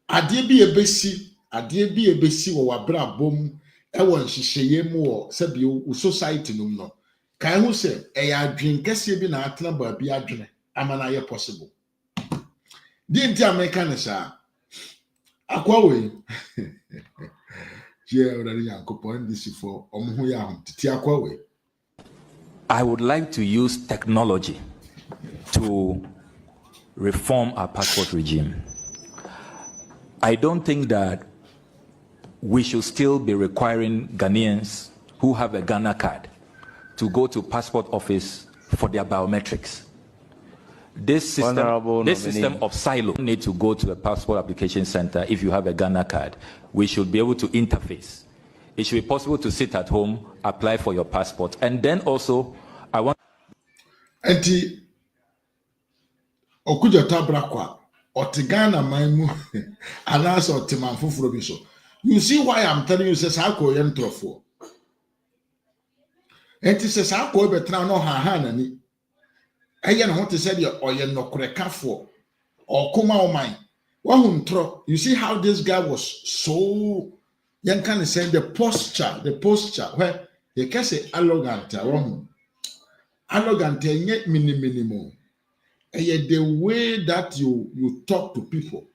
ade bia be si wo wabra bom e won hyehyeye mu wo sabi wo society num no kan hu se e ya adwen kase bi na atena ba bi adwene amana ye possible di nti America ne sha akwa we je orari yankopon ndc for omhu ya hom titi akwa we. I would like to use technology to reform our passport regime. I don't think that we should still be requiring Ghanaians who have a Ghana card to go to passport office for their biometrics. This system of silo need to go to a passport application center if you have a Ghana card. We should be able to interface. It should be possible to sit at home, apply for your passport, and then also I want. Enti okuja tabra kwa otigana maimu anasa otimanfufuro bi so. You see why I'm telling you says how ko yentrofo. Enti says how ko betra no ha na ni. Eye no ho te said ye oye nokorekafo. or kuma o mine. You see how this guy was so young, can say the posture where you can say arrogant, arrogant, yet minimum. And yet the way that you talk to people,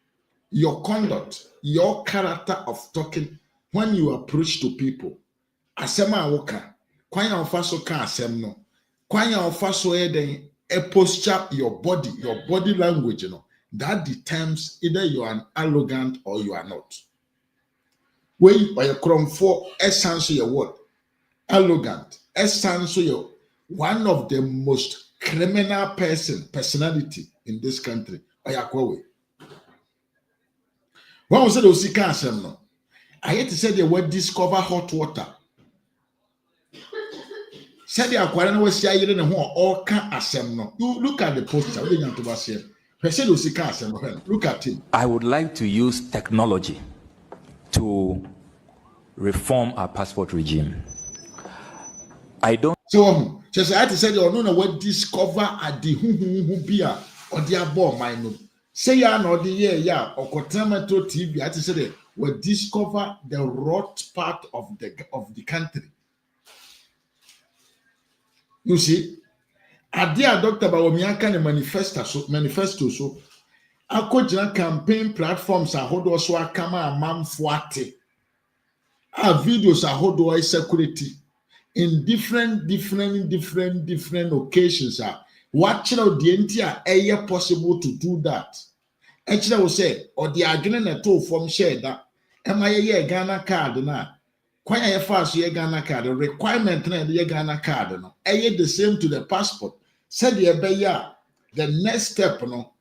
your conduct, your character of talking when you approach to people. Asema woka, kwanya ofaso ka asem no, kwanya ofaso eden a posture, your body language, that determines either you are an arrogant or you are not. When by Akronfuo, essence your word, arrogant, essence your one of the most criminal personality in this country. Oyakwawe. When we say those asem no, I hate to say the word discover hot water. Said the aquarium was saying all can asem no. You look at the poster. Look at him. I would like to use technology to reform our passport regime. I don't. So, just I had to say, you know what discover at the who beer or the abo mine. Say ya no the year or Kotramato TV. I had to say that we discover the rot part of the country. You see, a dear Dr. Bawumia can manifesto so. I could campaign platforms are hold also a kama mam fuate. Our videos are hold security in different occasions. Watching out the entire area possible to do that. Actually, I will say, or the agreement at all from share that. Am I a Ghana card now? Kwanya fast ye Ghana card, the requirement na the Ghana card no. The same to the passport. Said the next step no,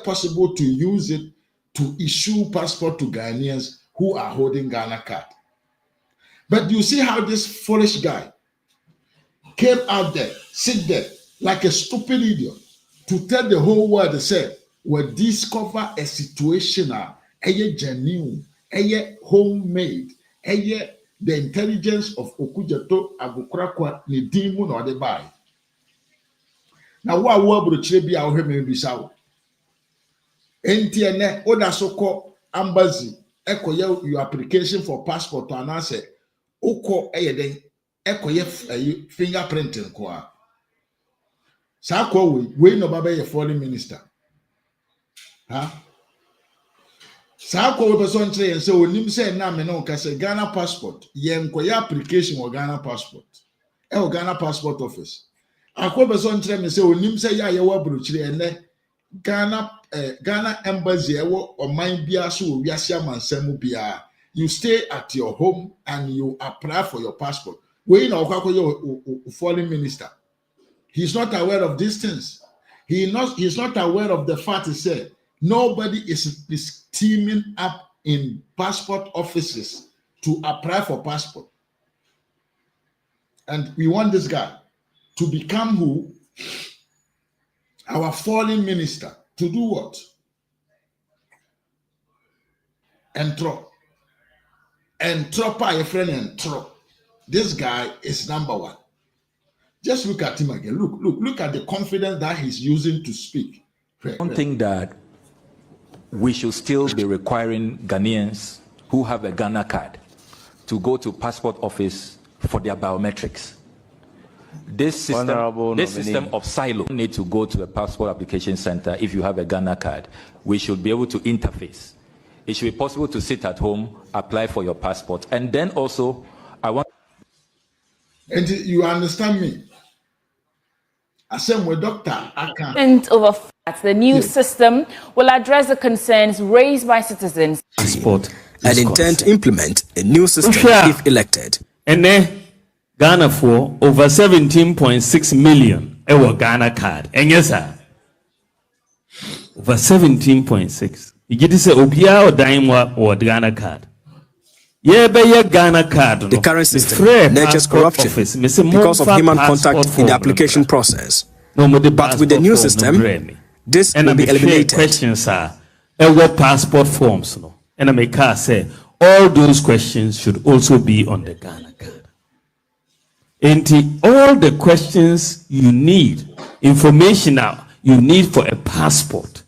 possible to use it to issue passport to Ghanaians who are holding Ghana card. But you see how this foolish guy came out there, sit there like a stupid idiot to tell the whole world, say, we discover a situation, genuine, homemade, the intelligence of Okujato Agukrakwa ni dimu no de buy. Now what brochire bi a wo hwe bi sawo. Enti ene oda soko embassy ekoye your application for passport to anase ukọ eyeden ekoye fingerprinting ko a. Sa ko we no baba ye foreign minister. Sako we person say and say onim say na me no ka say Ghana passport yen koya application or Ghana passport or Ghana passport office akwo person say me say onim say ya ye wa brochire ene Ghana embassy ewo oman bia so wiase amansam bia you stay at your home and you apply for your passport we na okwakoye foreign minister. He's not aware of these things. He's not aware of the fact he said nobody is teaming up in passport offices to apply for passport. And we want this guy to become who? Our foreign minister. To do what? Entro. Entropa, your friend, entro. This guy is number one. Just look at him again. Look at the confidence that he's using to speak. I don't think that we should still be requiring Ghanaians who have a Ghana card to go to passport office for their biometrics. This system of silo, you need to go to a passport application center if you have a Ghana card. We should be able to interface. It should be possible to sit at home, apply for your passport, and then also I want. And you understand me? I said, well, Doctor, I can. And over facts, the new system will address the concerns raised by citizens. Passport and intend to implement a new system if elected. And then Ghana for over 17.6 million ever Ghana card. And yes, sir, over 17.6. You get to say Obia or Daimwa or Ghana card. Yeah, but your Ghana card. The current system nurtures corruption because of human contact in the application process. But with the new system, this will be eliminated. Questions are what passport forms, no? And I make say all those questions should also be on the Ghana card. And all the questions you need, information now you need for a passport,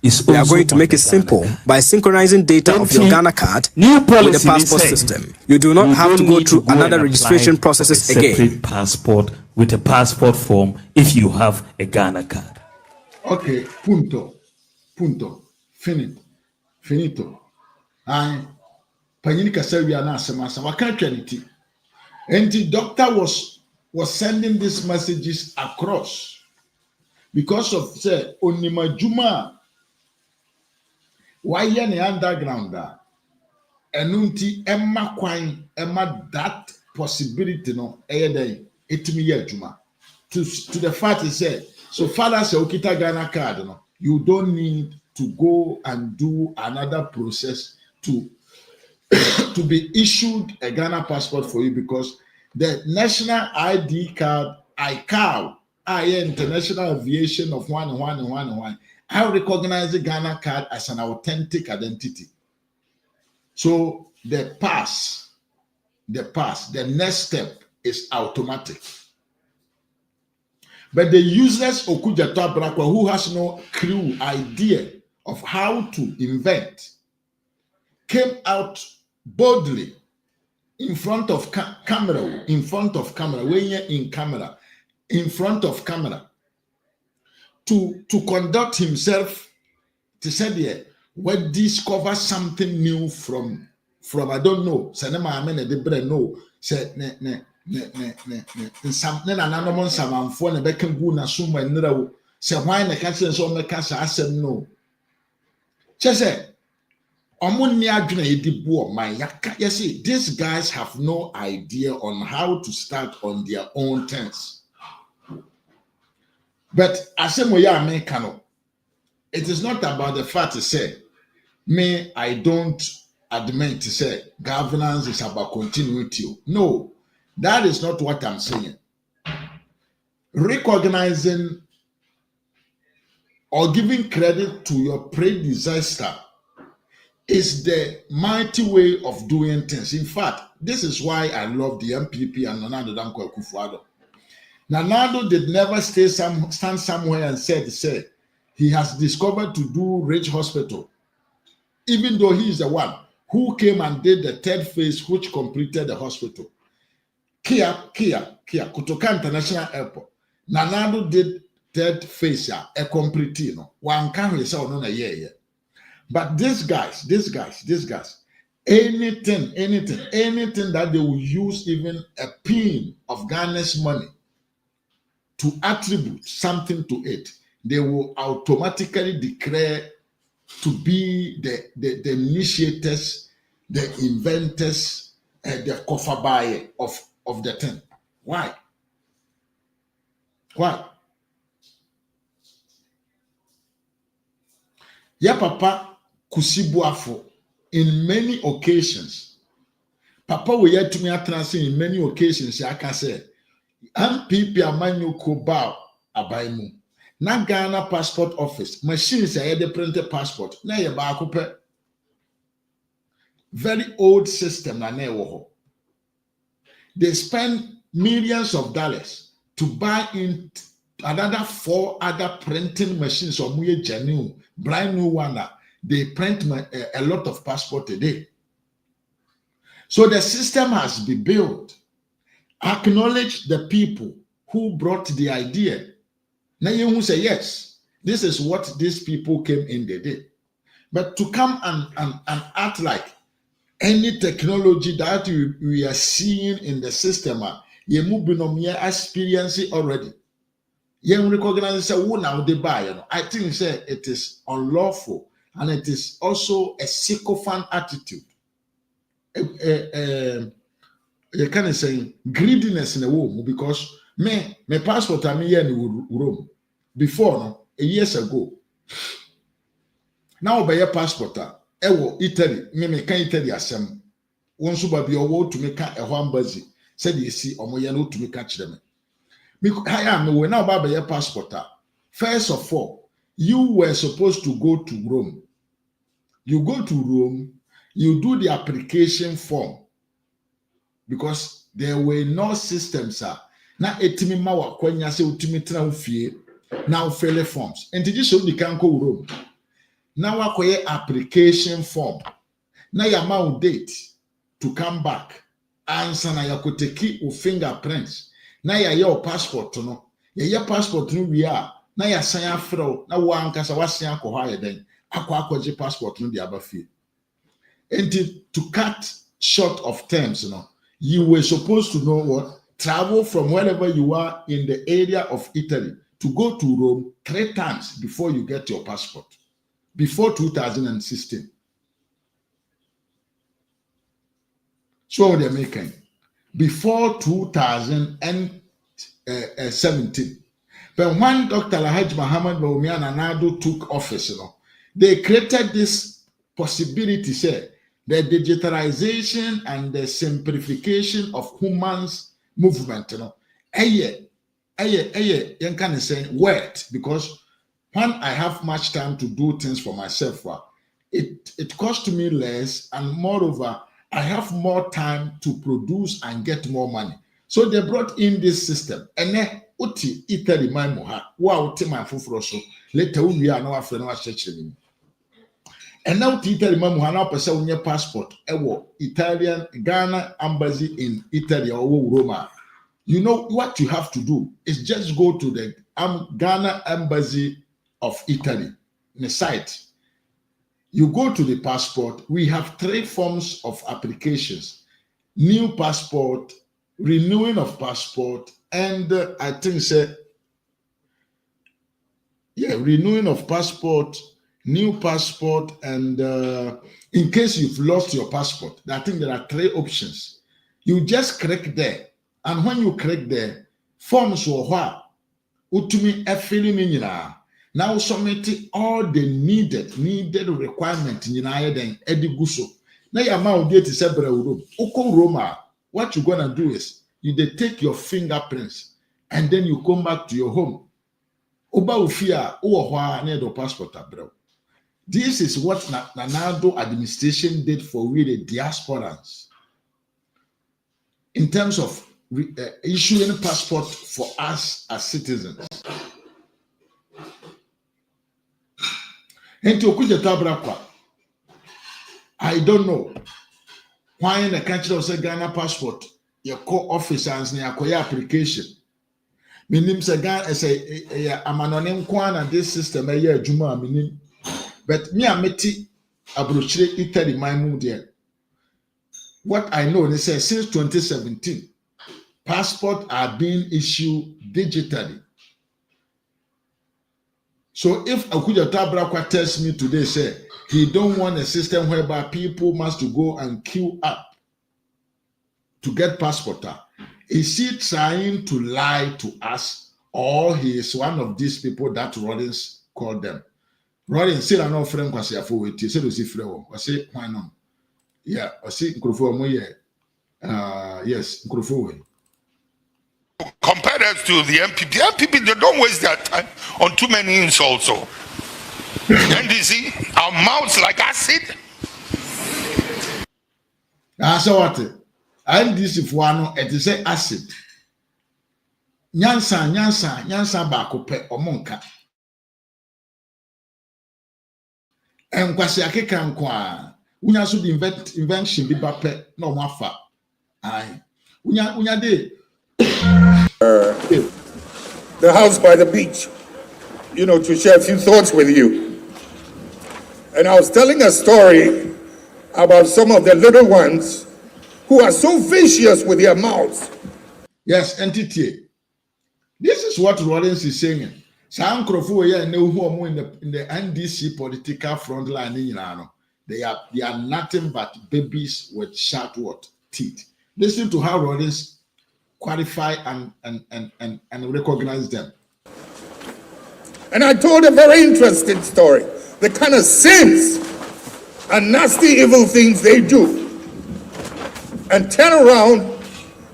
We are going to make it simple by synchronizing data of your Ghana card with the passport system. You do not have to go through another registration processes again. Separate passport with a passport form if you have a Ghana card. Okay, punto. Finito. I Panyini Kasawia na semasa wakantwaniti. And the doctor was sending these messages across because of say onima juma why any underground da enunti emma kwan emma that possibility no eyedai etimi ye juma to the fact is say so far as okita Ghana card no you don't need to go and do another process to be issued a Ghana passport for you because the national ID card, ICAO, International Aviation of one, I recognize the Ghana card as an authentic identity. So the next step is automatic. But the useless Okujato Abrakwa, who has no clue idea of how to invent, came out boldly in front of camera, when you're in front of camera, to conduct himself, to say, yeah, we discover something new from I don't know, say no man de bre no, say ne some ne anonymous some for ne bekan gu na so ma nra wo, say why ne ka say so make say asem no. Say you see, these guys have no idea on how to start on their own terms. But as it is not about the fact to say, me, I don't admit to say governance is about continuity. No, that is not what I'm saying. Recognizing or giving credit to your predecessor is the mighty way of doing things. In fact, this is why I love the MPP and Nana Akronfuo. Nana did never stand somewhere and say he has discovered to do Rich Hospital, even though he is the one who came and did the third phase, which completed the hospital. Kia, Kutoka International Airport. Nana did third phase, a complete, one can say on a year. But these guys, anything that they will use, even a pin of Ghana's money to attribute something to it, they will automatically declare to be the initiators, the inventors, the kofabaye of the thing. Why? Yeah, Papa Kusibuafo, in many occasions, Papa will yet to me attention in many occasions. I can say, MPP amanyo koba abaimu. Na Ghana passport office machines are the printed passport. Na ye ba akupe. Very old system na newo. They spend millions of dollars to buy in another 4 other printing machines or muye genuine brand new one. They print a lot of passport a day. So the system has been built. Acknowledge the people who brought the idea. Now you will say, yes, this is what these people came in the day. But to come and act like any technology that we are seeing in the system, you move experience it already. You recognize now they buy. I think it is unlawful. And it is also a sycophant attitude. You can say greediness in a womb because my passport I'm here in Rome before years ago. Now by your passport, Italy, me can Italy asem. Once you be award to make a one buzzy, said you see or moyano to make catch them. I am now by your passport. First of all, you were supposed to go to Rome. You go to Rome, you do the application form because there were no systems. Now, etimi mawa kwenya se utimi tra ufie now fill forms. And did you show the can go Rome? Now wakoye application form. Now your amount date to come back. Answer na ya kuteki u fingerprints. Now your passport to no. Your passport no we are. Now your sign afro. Now one kasa wasiya ko higher then. Akwa passport no di abafi. And to cut short of terms, you were supposed to know what? Travel from wherever you are in the area of Italy to go to Rome 3 times before you get your passport. Before 2016. So they're making. Before 2017. But when Dr. Lahaj Muhammad Bawumia Nanado took office, they created this possibility, say, the digitalization and the simplification of humans movement, you can say word, because when I have much time to do things for myself, it costs me less, and moreover, I have more time to produce and get more money. So they brought in this system, and then uti Italy my moha, wow, my fufroso, later we are no afraid no church. And now to Italy, Mamuhana person your passport. Italian Ghana embassy in Italy or Roma. You know what you have to do is just go to the Ghana embassy of Italy, the site. You go to the passport. We have 3 forms of applications: new passport, renewing of passport, and I think renewing of passport. New passport, and in case you've lost your passport, I think there are 3 options. You just click there, and when you click there, forms will what utumi filling in now submit all the needed requirement in then ediguso. Now your amount date is Rome. Oko Roma, what you're gonna do is you take your fingerprints and then you come back to your home. Oba ufia uwa near the passport bro. This is what Nanado administration did for we the diasporans in terms of issuing passport for us as citizens. I don't know why in the country of Ghana passport your co-officers near your application. Minim se Ghana say I'm anonym kwana this system a year juma minim. But me and Meti Abrochire Italy my mood there. What I know, they say since 2017, passports are being issued digitally. So if Akuja Tabrakwa tells me today, say he don't want a system whereby people must to go and queue up to get passport, is he trying to lie to us, or he is one of these people that Rollins called them? Rollins said, "I know friend was here for it." He said, "Was I say why not?" Yeah, I see Akronfuo mo yes, Akronfuo. Compare us to the MPP. The MPP, they don't waste their time on too many insults. So, NDC, our mouths like acid. So what? NDC for one, it is acid. Nyansa baako pe omonka. Enkwasi akeka nkwa. Unya so the invention bi ba pe na omo afa. Ai. Unya de the house by the beach, to share a few thoughts with you. And I was telling a story about some of the little ones who are so vicious with their mouths. Yes, entity. This is what Rollins is saying. Some Akronfuo in the NDC political front line, they are nothing but babies with sharp teeth. Listen to how Rollins qualify and recognize them. And I told a very interesting story. The kind of sins and nasty evil things they do, and turn around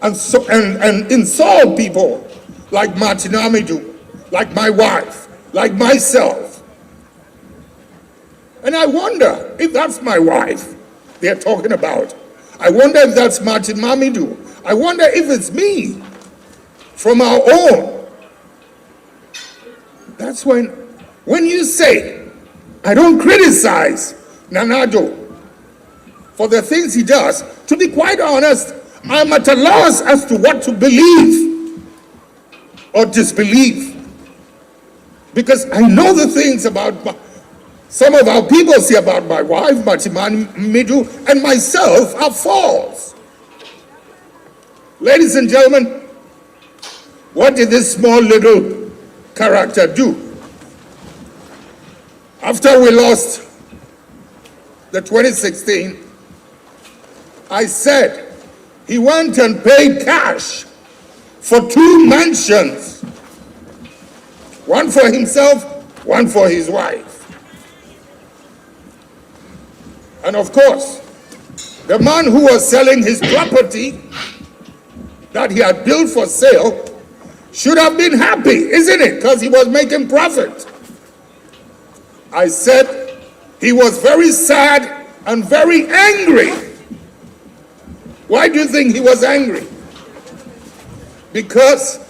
and insult people like Martin Amidou, like my wife, like myself. And I wonder if that's my wife they're talking about. I wonder if that's Martin Amidou. I wonder if it's me from our own. That's when you say I don't criticize Nanado for the things he does. To be quite honest, I'm at a loss as to what to believe or disbelieve. Because I know the things about some of our people say about my wife, Matiman Midu, and myself are false. Ladies and gentlemen, what did this small little character do? After we lost the 2016, I said he went and paid cash for 2 mansions, one for himself, one for his wife. And of course, the man who was selling his property that he had built for sale should have been happy, isn't it? Because he was making profit. I said he was very sad and very angry. Why do you think he was angry? Because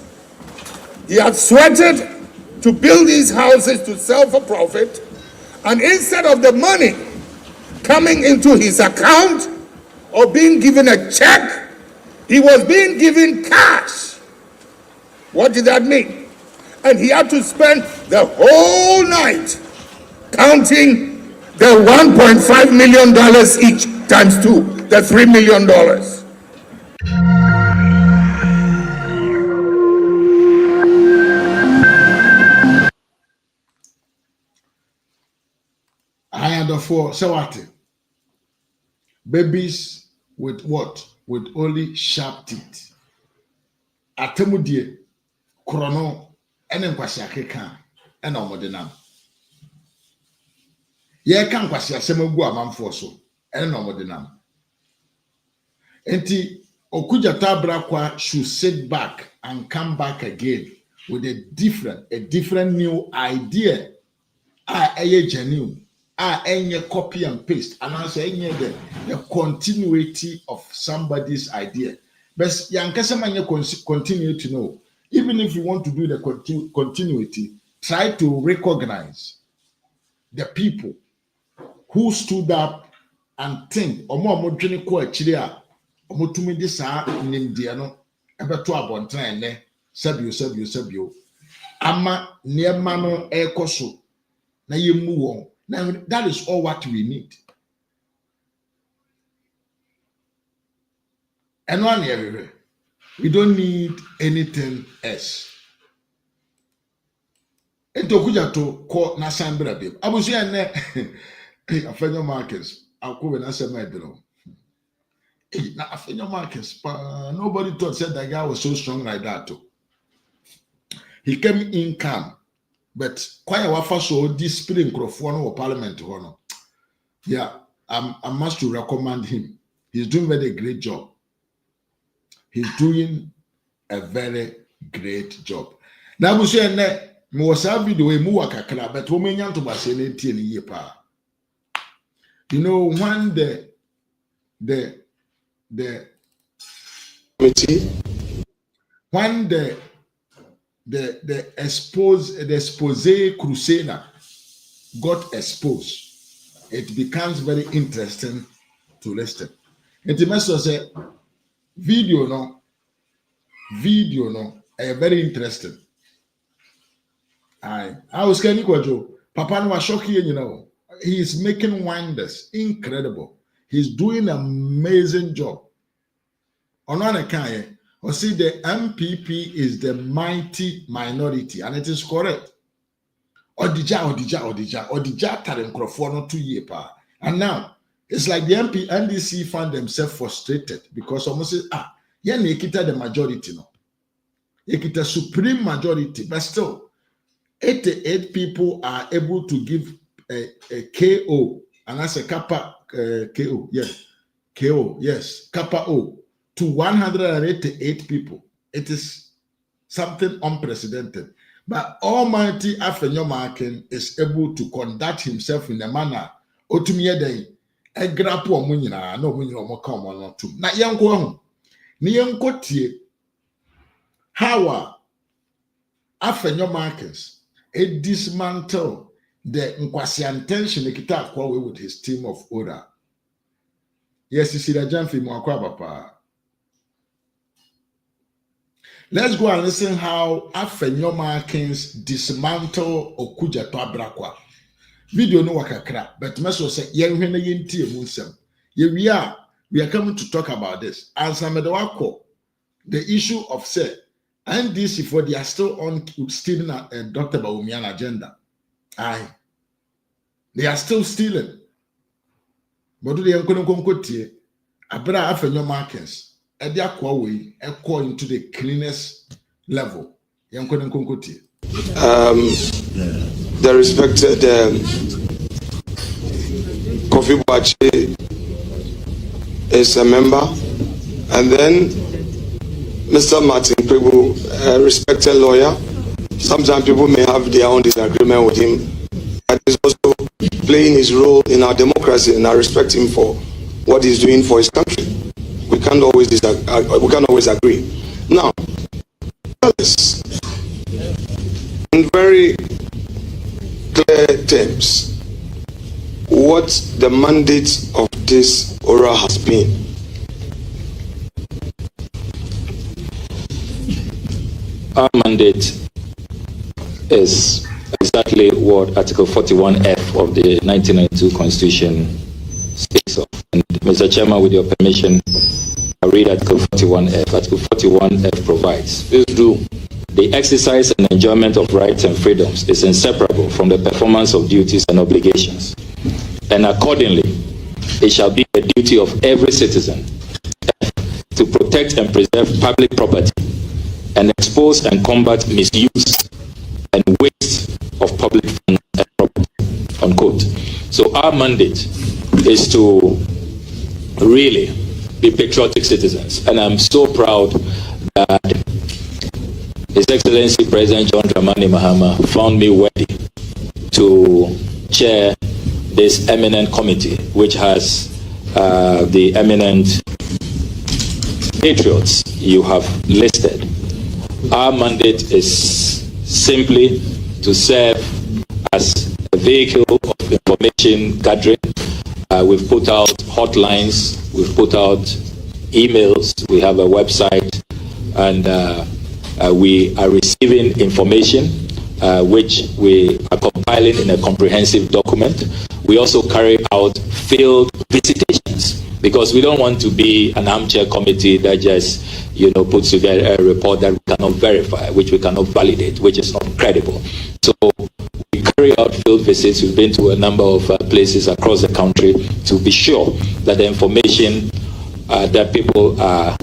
he had sweated to build these houses to sell for profit, and instead of the money coming into his account or being given a check, he was being given cash. What did that mean? And he had to spend the whole night counting the $1.5 million each times 2, the $3 million. I had for Sawati. Babies with what? With only sharp teeth. Atemudie, Chrono, and Kwasiakeka, and Omodinam. Ye can Kwasia Semegu amam for so, and Omodinam. Enti Okuja Tabrakwa should sit back and come back again with a different new idea. Genuine. Any copy and paste, and also any the continuity of somebody's idea. But Yankasama continue to know. Even if you want to do the continuity, try to recognize the people who stood up and think, Omo Modrini ko achiria, Omo tumi di sa nimdiano, ebeto abontra ne, sabio. Ama niemano ekoso, na yemu won. Now, that is all what we need. And one everywhere. We don't need anything else. And to kuja to call Nasambra babe. I was here ne Afenyo Marcus. I'll call Nasambra below. Now Afenyo Marcus. Nobody thought said that guy was so strong like that too. He came in calm. But quite a wafa so discipline Akronfuo or parliament honor. Yeah, I must to recommend him. He's doing very great job. He's doing a very great job. Now we say me was a video we move kakra, but we may to base in year pa. You know when the expose crusader got exposed, it becomes very interesting to listen. And the message say video no very interesting. I was getting Joe. Papa no shocking, you know. He is making wonders, incredible. He's doing an amazing job. On or see the MPP is the mighty minority, and it is correct. Odija taring Akronfuo no 2 years pa. And now it's like the NDC found themselves frustrated because almost say, yeah, Nikita the majority no. Nikita supreme majority, but still 88 people are able to give a KO, and that's a Kappa KO, yes. KO, yes, Kappa O. To 188 people. It is something unprecedented. But Almighty Afenyo Markin is able to conduct himself in a manner. Otumie day. Egrapo omunyina no munyina omoka omo no. Na yanko hu. Ni yanko tie. How Afenyo Markins dismantle the Nkwasi intention ekita akwa with his team of order. Yes, you see the Jamfi Mwakwa Papa. Let's go and listen how Afenyo Kings dismantle Okuja to Abrakwa. Video no wakakra, but Meso say yenhene yenti emunsem. We are coming to talk about this. As Namedawako, the issue of say NDC for they are still on stealing Dr. Bawumia agenda. Aye. They are still stealing. But do they unkotie abra Afenyo markings? And they are according to the cleanest level. The respected Kofi Boachi is a member, and then Mr. Martin Prebu, a respected lawyer. Sometimes people may have their own disagreement with him, but he's also playing his role in our democracy, and I respect him for what he's doing for his country. We can't always agree. Now, tell us in very clear terms what the mandate of this oral has been. Our mandate is exactly what Article 41F of the 1992 Constitution speaks of. And Mr. Chairman, with your permission, I read Article 41F. Article 41F provides, please do, the exercise and enjoyment of rights and freedoms is inseparable from the performance of duties and obligations. And accordingly, it shall be the duty of every citizen to protect and preserve public property and expose and combat misuse and waste of public funds and property, unquote. So our mandate is to really be patriotic citizens. And I'm so proud that His Excellency President John Dramani Mahama found me worthy to chair this eminent committee, which has the eminent patriots you have listed. Our mandate is simply to serve as a vehicle of information gathering. We've put out hotlines, we've put out emails, we have a website, and we are receiving information which we are compiling in a comprehensive document. We also carry out field visitations because we don't want to be an armchair committee that just, puts together a report that we cannot verify, which we cannot validate, which is not credible. So we carry out field visits. We've been to a number of places across the country to be sure that the information that people are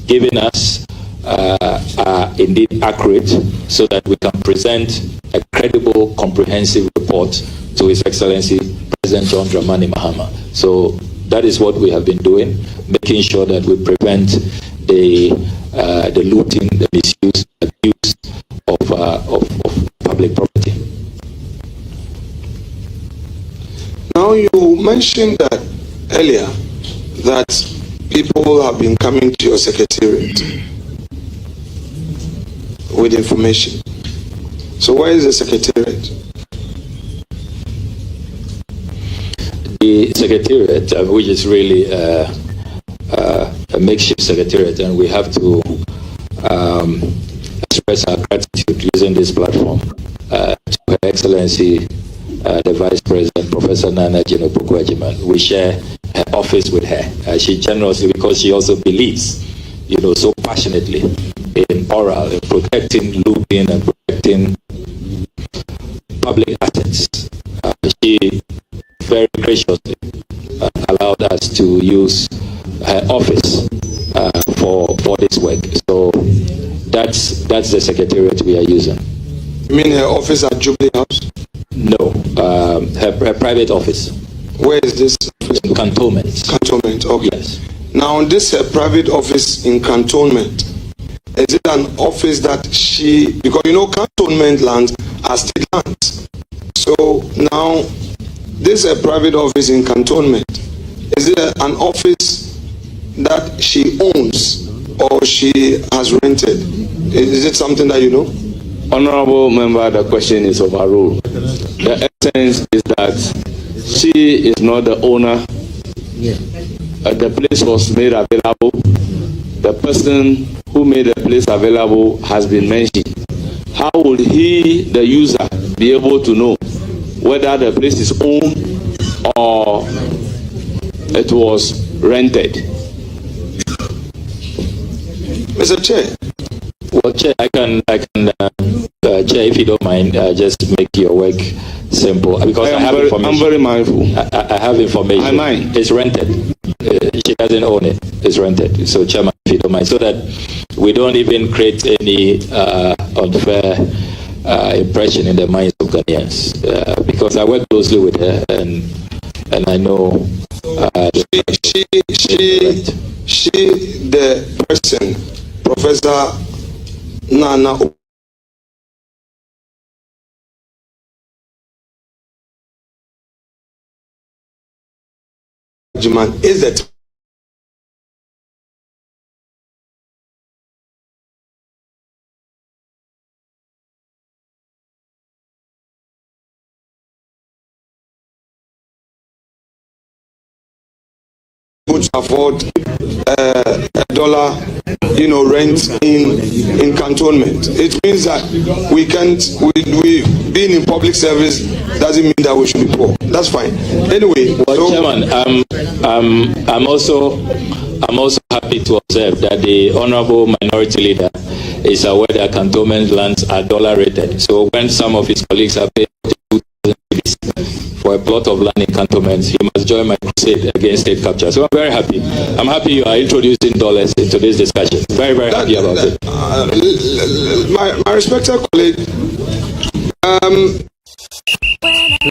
giving us are indeed accurate, so that we can present a credible, comprehensive report to His Excellency President John Dramani Mahama. So that is what we have been doing, making sure that we prevent the looting, the misuse, abuse of public property. Now you mentioned that earlier that people have been coming to your secretariat with information. So where is the secretariat? The secretariat, which is really a makeshift secretariat, and we have to express our gratitude using this platform to Her Excellency the Vice President, Professor Nana Jino-Poku-Agyemang. We share her office with her. She generously, because she also believes, so passionately in oral, in protecting looting and protecting public assets. She very graciously allowed us to use her office for this work. So that's the secretariat we are using. You mean her office at Jubilee House? No, her private office. Where is this? Cantonment. Cantonment, okay. Yes. Now, this private office in Cantonment, is it an office that she, because cantonment lands are state lands. So now, this private office in Cantonment, is it an office that she owns or she has rented? Is it something that you know? Honorable member, the question is overruled. The sense is that she is not the owner. The place was made available. The person who made the place available has been mentioned. How would he, the user, be able to know whether the place is owned or it was rented? Mr. Chair. Well, Chair, I can, Chair, if you don't mind, just make your work simple because I have information. I'm very mindful. I have information. I mind. It's rented. She doesn't own it. It's rented. So, Chairman, if you don't mind, so that we don't even create any unfair impression in the minds of Ghanaians, because I work closely with her and I know. She, the person, Professor Nana Jiman, is it? To afford $1, rent in cantonment. It means that we can't. We being in public service doesn't mean that we should be poor. That's fine. Anyway, well, Chairman, I'm also happy to observe that the honourable minority leader is aware that cantonment lands are dollar rated. So when some of his colleagues are paying for a plot of land in cantonments, he must join my crusade against state capture. So I'm very happy. I'm happy you are introducing dollars into this discussion. Very, very happy about it. My respected colleague,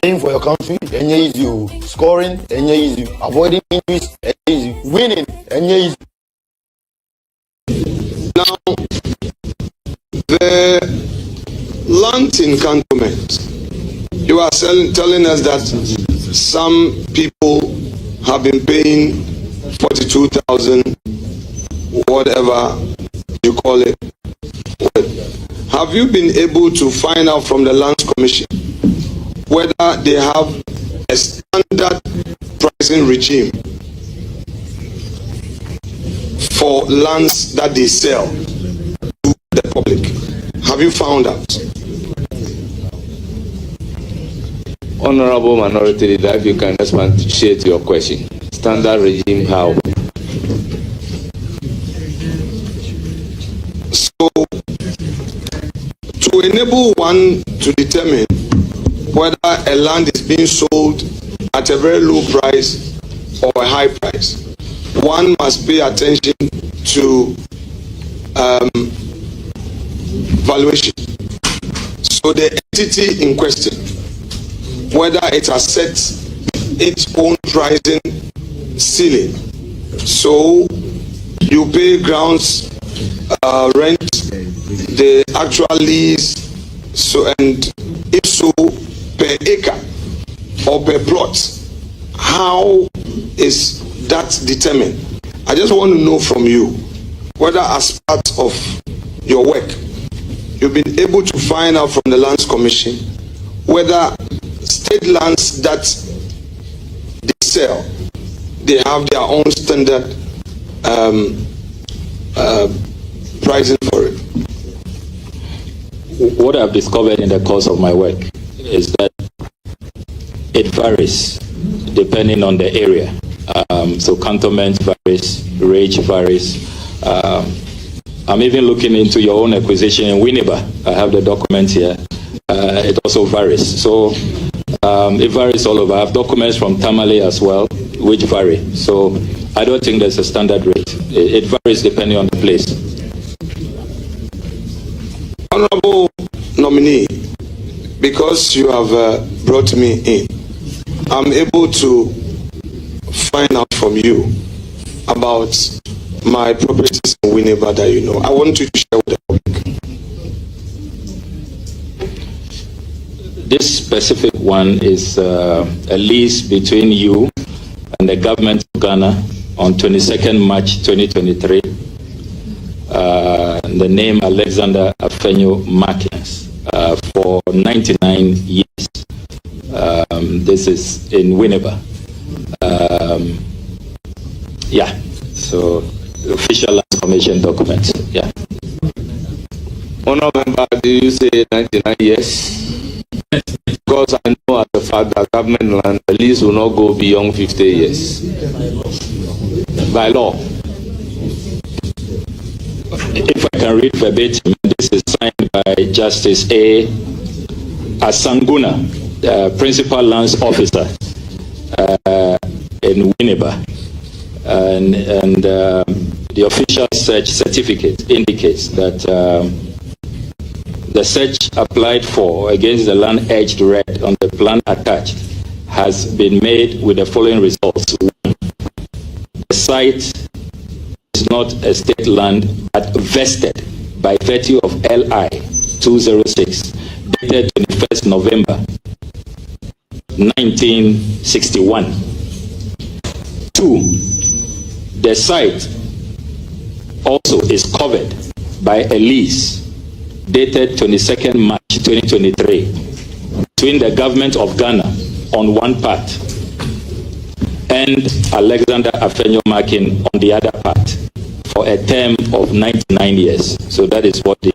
playing for your country, easy. Scoring, easy. Avoiding injuries, easy. Winning, easy. Now, the land in cantonment. You are telling us that some people have been paying 42,000, whatever you call it. Have you been able to find out from the Lands Commission whether they have a standard pricing regime for lands that they sell to the public? Have you found out? Honorable Minority Leader, if you can expatiate your question. Standard regime, how? So, to enable one to determine whether a land is being sold at a very low price or a high price, one must pay attention to valuation. So the entity in question, whether it has set its own pricing ceiling. So you pay grounds, rent, the actual lease, so and if so per acre or per plot. How is that determined? I just want to know from you whether as part of your work you've been able to find out from the Lands Commission whether state lands that they sell, they have their own standard pricing for it. What I've discovered in the course of my work is that it varies depending on the area. So cantonment varies, range varies. I'm even looking into your own acquisition in Winneba. I have the documents here. It also varies. So it varies all over. I have documents from Tamale as well, which vary. So I don't think there's a standard rate. It varies depending on the place. Honorable nominee, because you have brought me in, I'm able to find out from you about my properties in Winneba that you know. I want you to share with the public. This specific one is a lease between you and the government of Ghana on 22nd March 2023. The name Alexander Afenyo Martins for 99 years. This is in Winneba. Yeah, so the official land commission document. Yeah. Honorable member, do you say 99 years? Because I know as a fact that government land, the lease will not go beyond 50 years. By law. If I can read verbatim, this is signed by Justice A. Asanguna, Principal Lands Officer in Winneba. And the official search certificate indicates that the search applied for against the land edged red on the plan attached has been made with the following results. One, the site is not a state land but vested by virtue of LI 206 dated 21st November 1961. Two, the site also is covered by a lease dated 22nd March 2023 between the government of Ghana on one part and Alexander Afenyo Markin on the other part for a term of 99 years. So that is what the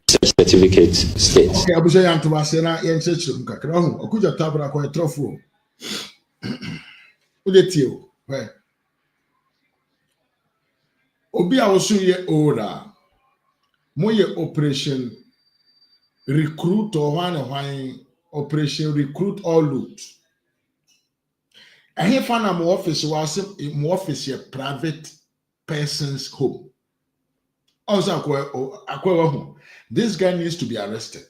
search certificate states. Okay, Abuja Yantubasena Yenchechum Kakrahu, Okuja Tabra Koetrofu. Udetio, where Obi Awosuye Ora. Moye operation recruit or one operation recruit or loot. I have found a more office was more office a private person's home. Also, this guy needs to be arrested.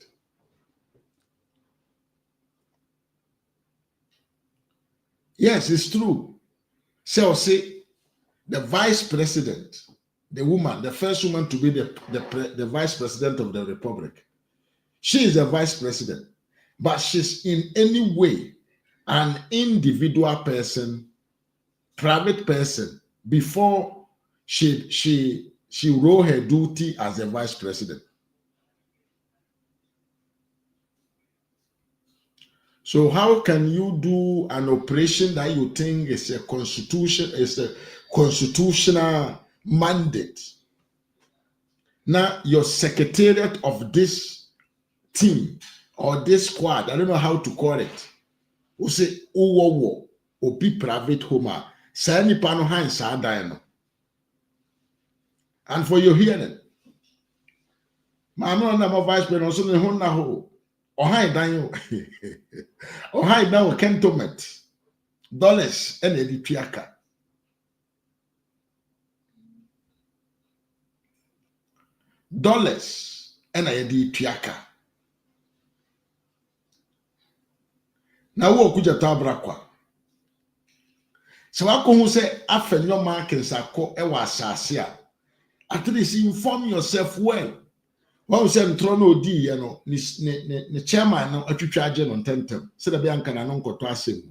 Yes, it's true. So say the vice president, the woman, the first woman to be the vice president of the republic. She is the vice president, but she's in any way an individual person, private person, before she wrote her duty as a vice president. So how can you do an operation that you think is a constitutional mandate? Now your secretariat of this team or this squad, I don't know how to call it, will say or be private home. Sani pano hand sadino. And for your hearing, Mano number vice president also the home ho or hide down or hide down cantonment dollars and a piaka. Dollars and a piaka. Now what could you tabrakwa? So I can say after your markets are called ewa sasia. At least inform yourself well. When we say Trono D, you know, the chairman no atwitwa on tentem. Say the bianca na non koto asem.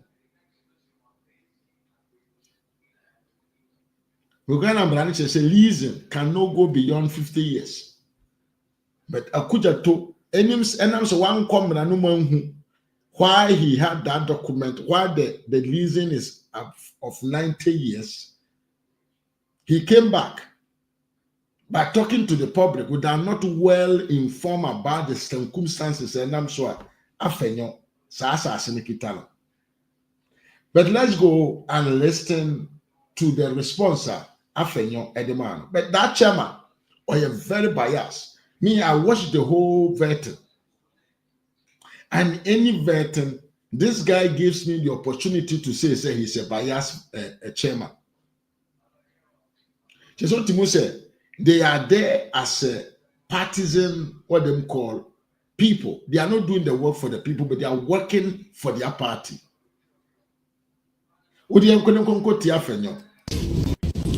We're going to say leasing cannot go beyond 50 years. But akuja to enams one come na no man why he had that document, why the leasing is of 90 years. He came back by talking to the public who are not well informed about the circumstances and I'm sure afenyo sasa asemikitano. But let's go and listen to the response afenyo edemano. But that chairman was very biased. Me, I watched the whole vetting. And any vetting, this guy gives me the opportunity to say he's a biased chairman. Just what Timo said. They are there as a partisan, what they call people. They are not doing the work for the people, but they are working for their party.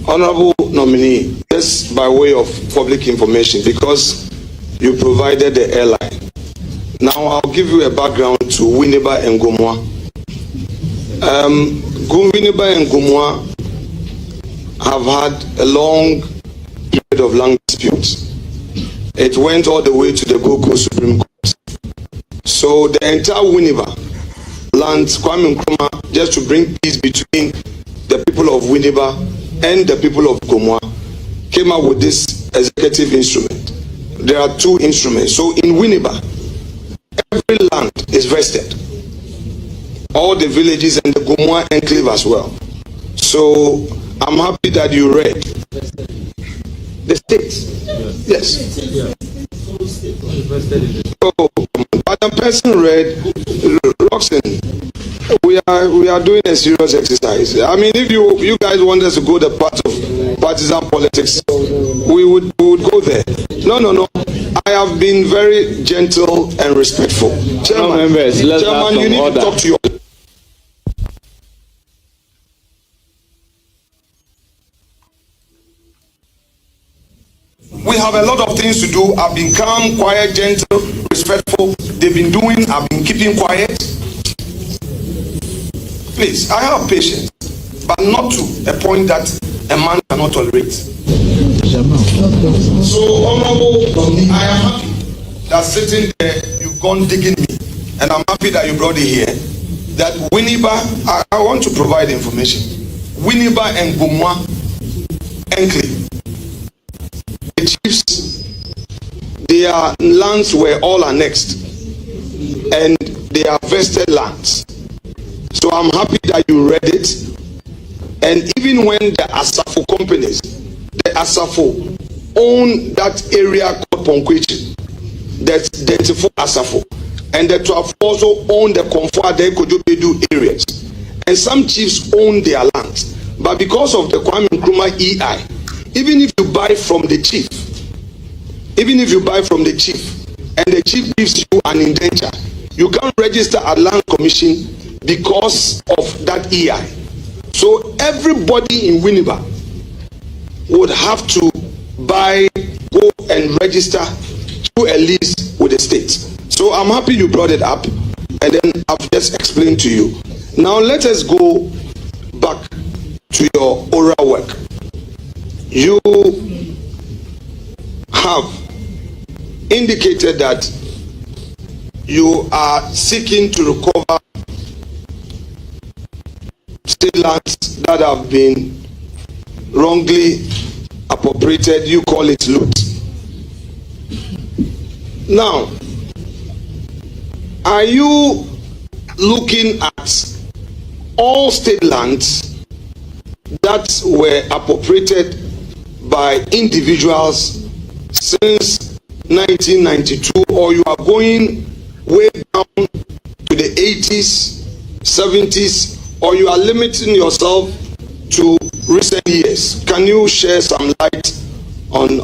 Honorable nominee, just by way of public information, because you provided the airline. Now I'll give you a background to Winneba and Gomwa. Winneba and Gomwa have had a long period of land disputes. It went all the way to the Gold Coast Supreme Court. So the entire Winneba lands, Kwame Nkrumah, just to bring peace between the people of Winneba and the people of Gomoa, came up with this executive instrument. There are two instruments. So in Winneba, every land is vested. All the villages and the Gomoa enclave as well. So I'm happy that you read the states. Yes. So, but the person read Roxanne. We are doing a serious exercise. I mean, if you guys want us to go the path of partisan politics, we would go there. No. I have been very gentle and respectful. Chairman, you need to talk to your. We have a lot of things to do. I've been calm, quiet, gentle, respectful. They've been doing, I've been keeping quiet. Please, I have patience, but not to a point that a man cannot tolerate. So, Honorable, I am happy that sitting there, you've gone digging me, and I'm happy that you brought it here. That Winneba, I want to provide information. Winneba and Gomoa enclave. The chiefs, their lands were all annexed and they are vested lands. So I'm happy that you read it. And even when the Asafo companies, the Asafo own that area called Ponkwechi, that's 34 Asafo, and the 12 also own the Komfo Ade Kojobedu areas. And some chiefs own their lands. But because of the Kwame Nkrumah EI, even if you buy from the chief, and the chief gives you an indenture, you can't register at Land Commission because of that EI. So everybody in Winneba would have to go and register through a lease with the state. So I'm happy you brought it up, and then I've just explained to you. Now let us go back to your oral work. You have indicated that you are seeking to recover state lands that have been wrongly appropriated. You call it loot. Now, are you looking at all state lands that were appropriated by individuals since 1992, or you are going way down to the 80s, 70s, or you are limiting yourself to recent years? Can you share some light on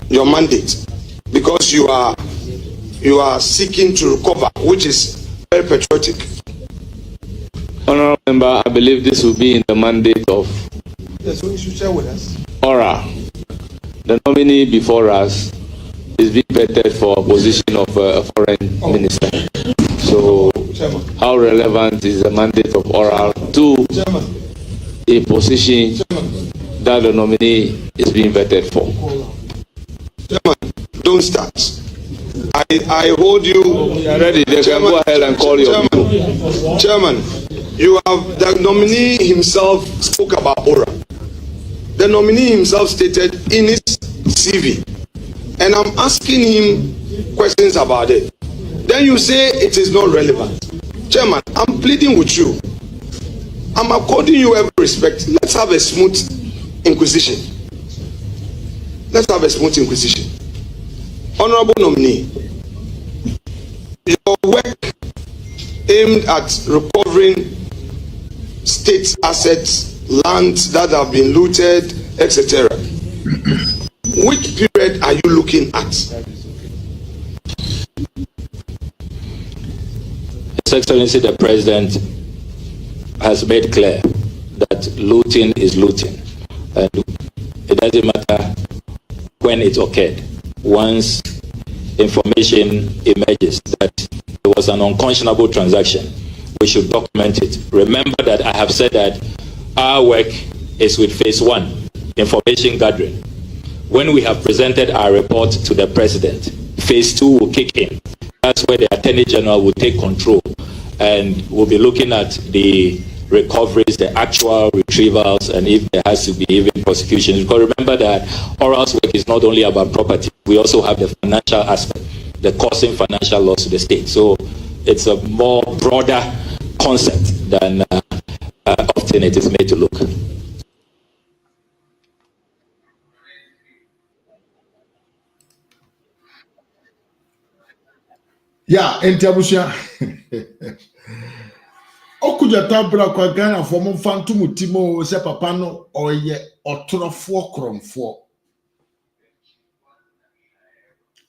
your mandate? Because you are seeking to recover, which is very patriotic. Honorable Member, I believe this will be in the mandate of you should share with us. Ora. The nominee before us is being vetted for a position of a foreign minister. So, how relevant is the mandate of Ora to a position that the nominee is being vetted for? Chairman, don't start. I hold you. We are ready. They can go ahead and call your people. Chairman, you have the nominee himself spoke about Ora. The nominee himself stated in his CV, and I'm asking him questions about it. Then you say it is not relevant. Chairman, I'm pleading with you. I'm according you every respect. Let's have a smooth inquisition. Let's have a smooth inquisition. Honorable nominee, your work aimed at recovering state assets, lands that have been looted, etc. Which period are you looking at? His Excellency the President has made clear that looting is looting, and it doesn't matter when it occurred. Once information emerges that it was an unconscionable transaction, we should document it. Remember that I have said that our work is with phase 1, information gathering. When we have presented our report to the President, phase 2 will kick in. That's where the Attorney General will take control and we'll be looking at the recoveries, the actual retrievals, and if there has to be even prosecution. Because remember that orals work is not only about property. We also have the financial aspect, the causing financial loss to the state. So it's a more broader concept than often it is made to look. Yeah, entabusia. Okujata bra kwa Ghana for mo fantu mutimo se papa no oye otorofo kromfo.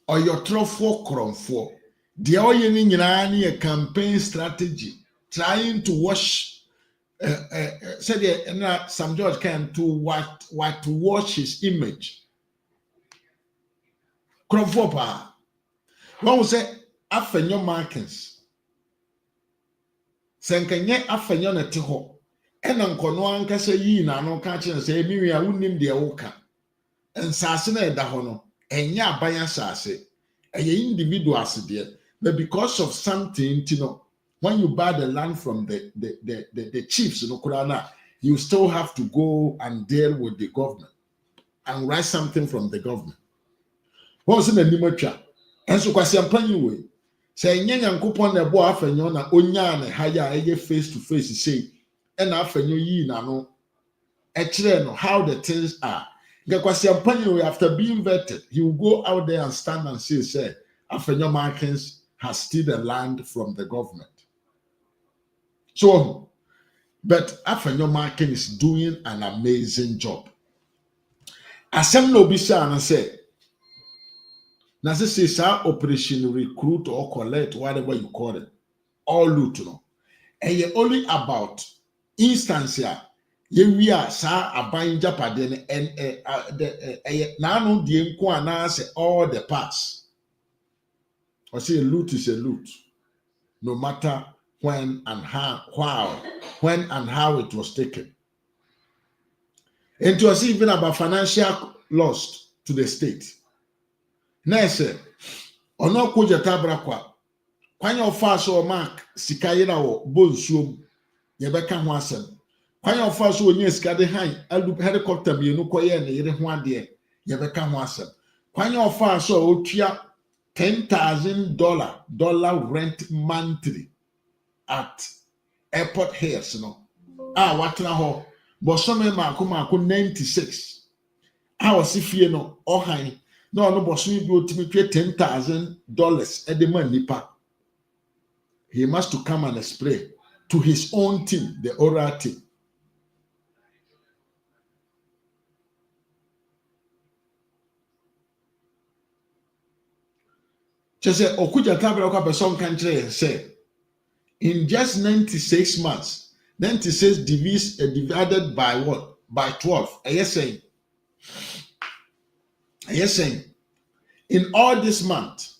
Oye otorofo kromfo. The oye ni nyina na a campaign strategy trying to wash said some George can to what to wash his image. Kromfo pa. One will say afenyo markings. Senkenye afenyo na te ho ena nkono ankasa yi na no ka kire se emiwi a wunnim de woka ensase na eda ho no enya abanya sase eye individuals de but because of something when you buy the land from the chiefs no kurana you still have to go and deal with the government and write something from the government what's in the nimatwa enso kwase ampanyi we say nyanya nkopon na bo afenyo na onya na haya eye face to face say and afenyo yi na no e kire no how the things are gakwase ampanyi after being vetted he will go out there and stand and say afenyo markings has steal the land from the government. So but afenyo marking is doing an amazing job. Asem no bi say and say now, this is our operation recruit or collect, whatever you call it, all loot, and you're only about instance here. We are sa abaying Japan and now the inquana say all the parts. I say loot is a loot, no matter when and how it was taken. And to us even about financial loss to the state. Nese ono kuja tabra kwanya ofa so mark sikayira wo bonsuom ye beka ho asem kwanya ofa so onye sikade han alu helicopter bienu koye ne yire ho ade ye beka ho asem kwanya ofa so otua $10,000 rent monthly at airport hills no watna ho bosome mako 96 wasifie no ohan no boss me go to me pay $10,000 at the man nipa. He must to come and spray to his own team, the oral team. Just say okuja tabra kwa person country say in just 96 months, 96 divided by what? By 12. Are you saying? In all this month,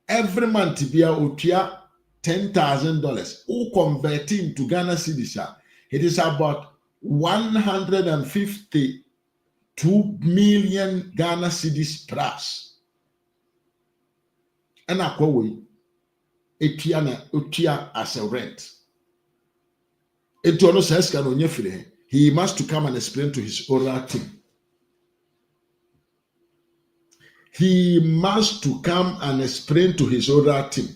every month be a utia $10,000. Who converting to Ghana cedis? It is about 152 million Ghana cedis plus. And a kowe utia as a rent. He must to come and explain to his oral team. He must to come and explain to his oral team.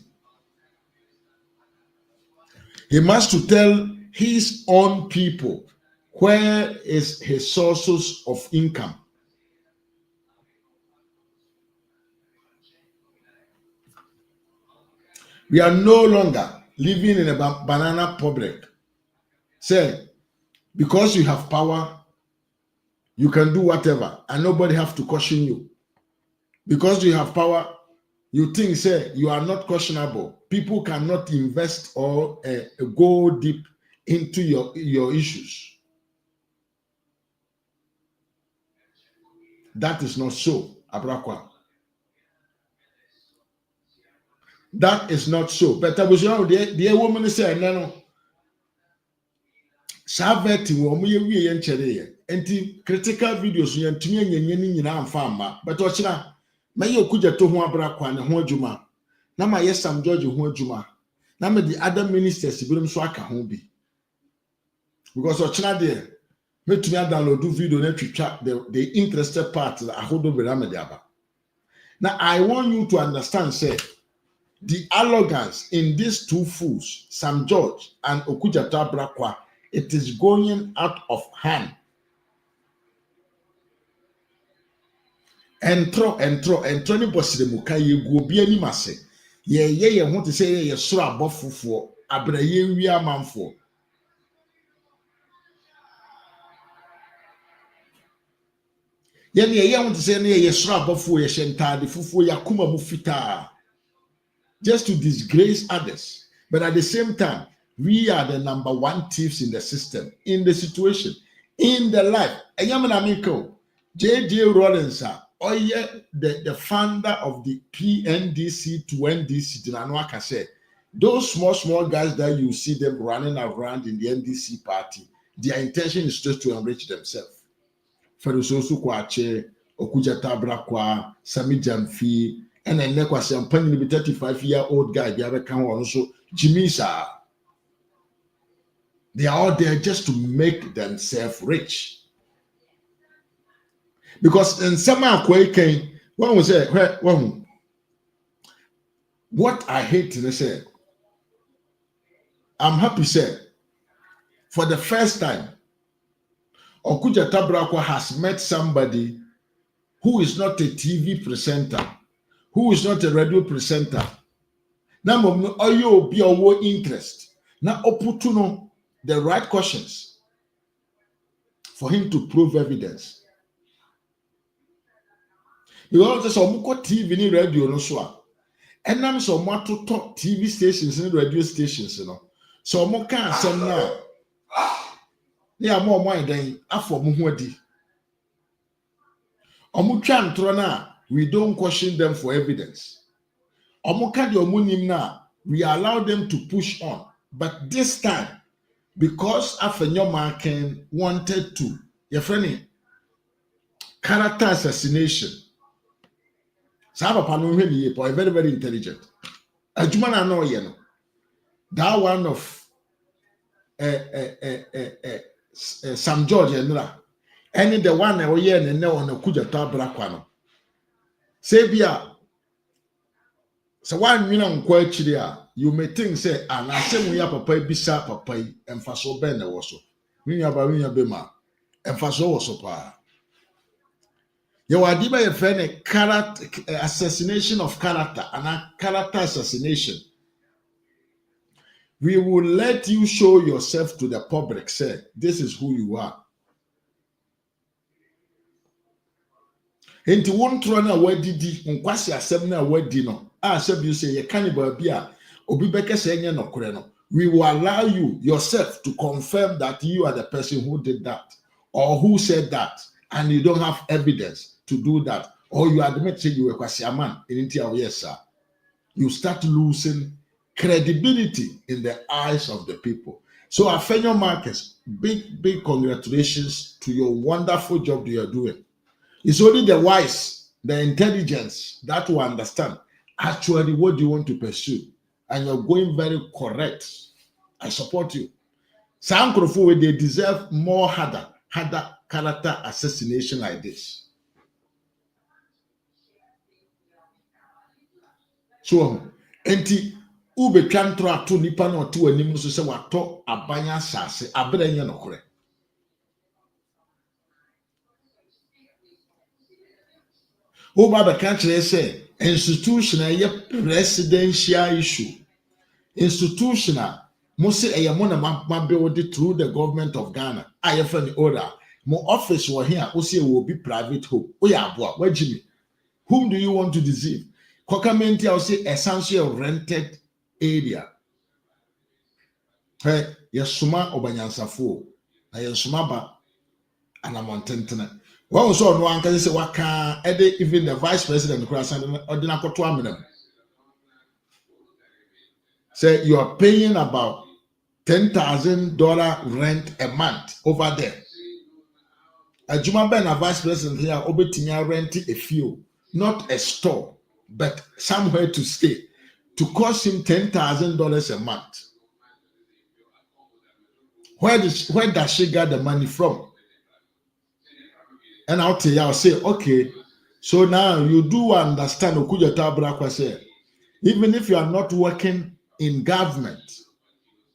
He must to tell his own people where is his sources of income. We are no longer living in a banana public. Say, because you have power, you can do whatever, and nobody have to caution you. Because you have power, you think, say, you are not questionable. People cannot invest or go deep into your issues. That is not so, Abrakwa. That is not so. But I was young, the woman said, no. Saveti we enti critical videos yantumi nyenye nyina amfa amma but ochira maye okuja to ho abra kwa ne ho adwuma na ma yes Sam George ho adwuma Now me the other ministers be them so aka ho bi. Because ochina there me to me download do video na twitwa the interested part that ahodo be me aba. Now I want you to understand say the arrogance in these two fools, Sam George and Okujata Brakwa, it is going out of hand. Entro ni bosi de muka ye go bi ani mase. Ye want to say ye soro abofofo, abra ye wi amanfo. Ye want to say ye soro abofo ye shentade fufuo yakuma mu fita. Just to disgrace others. But at the same time, we are the number one thieves in the system, in the situation, in the life. J.J. Rollins, the founder of the ndc.Dr. Those small guys that you see them running around in the NDC party, their intention is just to enrich themselves. Ferusosu Kwache, Okujata Brakwa, Sami Jamfi, and then Nekwa a 35-year-old guy, the other can also Jimmy Sa. They are all there just to make themselves rich. Because in some quaking, one was say, what I hate to say, I'm happy say, for the first time, Okuja Tabrakwa has met somebody who is not a TV presenter, who is not a radio presenter. Now, are you be your interest? Now, opportune the right questions for him to prove evidence. Because there's some TV ni radio no so, and I'm so much to talk TV stations and radio stations, you know. So mo can say now. Yeah, more mind than after muhudi. Omutwan trona, we don't question them for evidence. Omukadi omunim na, we allow them to push on. But this time, because Afenyomaken wanted to, your friend, character assassination. Saba panuheni yepo, very, very intelligent. Ajumana no yeno. That one of Sam George and the one that we and no on a Kujata Braquano. Sabia. So one million quachilia, you may think say, and I say we have a pay bisa papa and faso bene also. We have a bema and faso also pa. You are diba a friend character assassination of character and a character assassination. We will let you show yourself to the public. Say, this is who you are. Enti won tro na wadidi nkwasi asem na wadi no asem you say ye cannibal bia obi beke say enye nokore no. We will allow you yourself to confirm that you are the person who did that or who said that, and you don't have evidence to do that, or you admit say you were kwasi aman enti yes sir. You start losing credibility in the eyes of the people. So Afenyo Marcus, big congratulations to your wonderful job that you are doing. It's only the wise, the intelligence that will understand actually what you want to pursue. And you're going very correct. I support you. Some Akronfuo, they deserve more harder character assassination like this. So, enti ube kantro atu nipa na otu anim so se wato abanya sase abranya nokore. Oba the country say institutional ye presidential issue. Institutional must say a mona build through the government of Ghana. I have an order. More office were here, will be private home. Where Jimmy? Whom do you want to deceive? Kokamenti, I'll say essential rented area. Hey, Yasuma Obanyansafu, Yasuma ba and a mountain. One was on one can say, what can even the vice president cross and ordinary say you are paying about $10,000 rent a month over there. A Juma Ben, a vice president here, Obetinia renting a few, not a store, but somewhere to stay. to cost him $10,000 a month. Where does she get the money from? And I'll say, okay, so now you do understand Okuja Tabrakwa say, even if you are not working in government,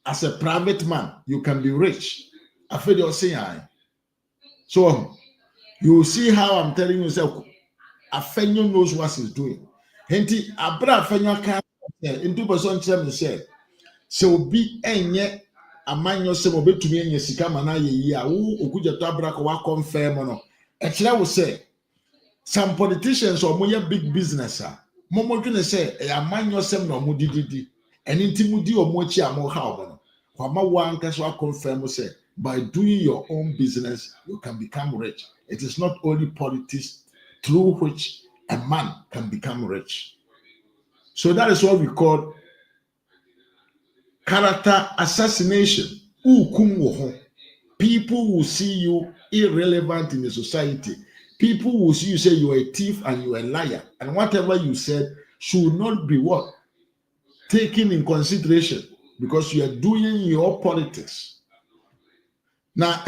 as a private man, you can be rich. I feel you're saying. So you see how I'm telling you, Afenyo knows what he's doing. Henti abra Afenyo can into person tell say, so be enye amanyo se mo betumi enye sika mana ye yi a wo Okuja Tabrakwa wa confirm no. Ekira will say some politicians or more big business momo dwene say e amanyo sem na mo dididi eni ntimudi o mo chi amo ha omo kwama wan kaso confirm say by doing your own business you can become rich. It is not only politics through which a man can become rich. So that is what we call character assassination. People will see you irrelevant in the society. People will see you say you are a thief and you are a liar, and whatever you said should not be what taken in consideration because you are doing your politics. Now,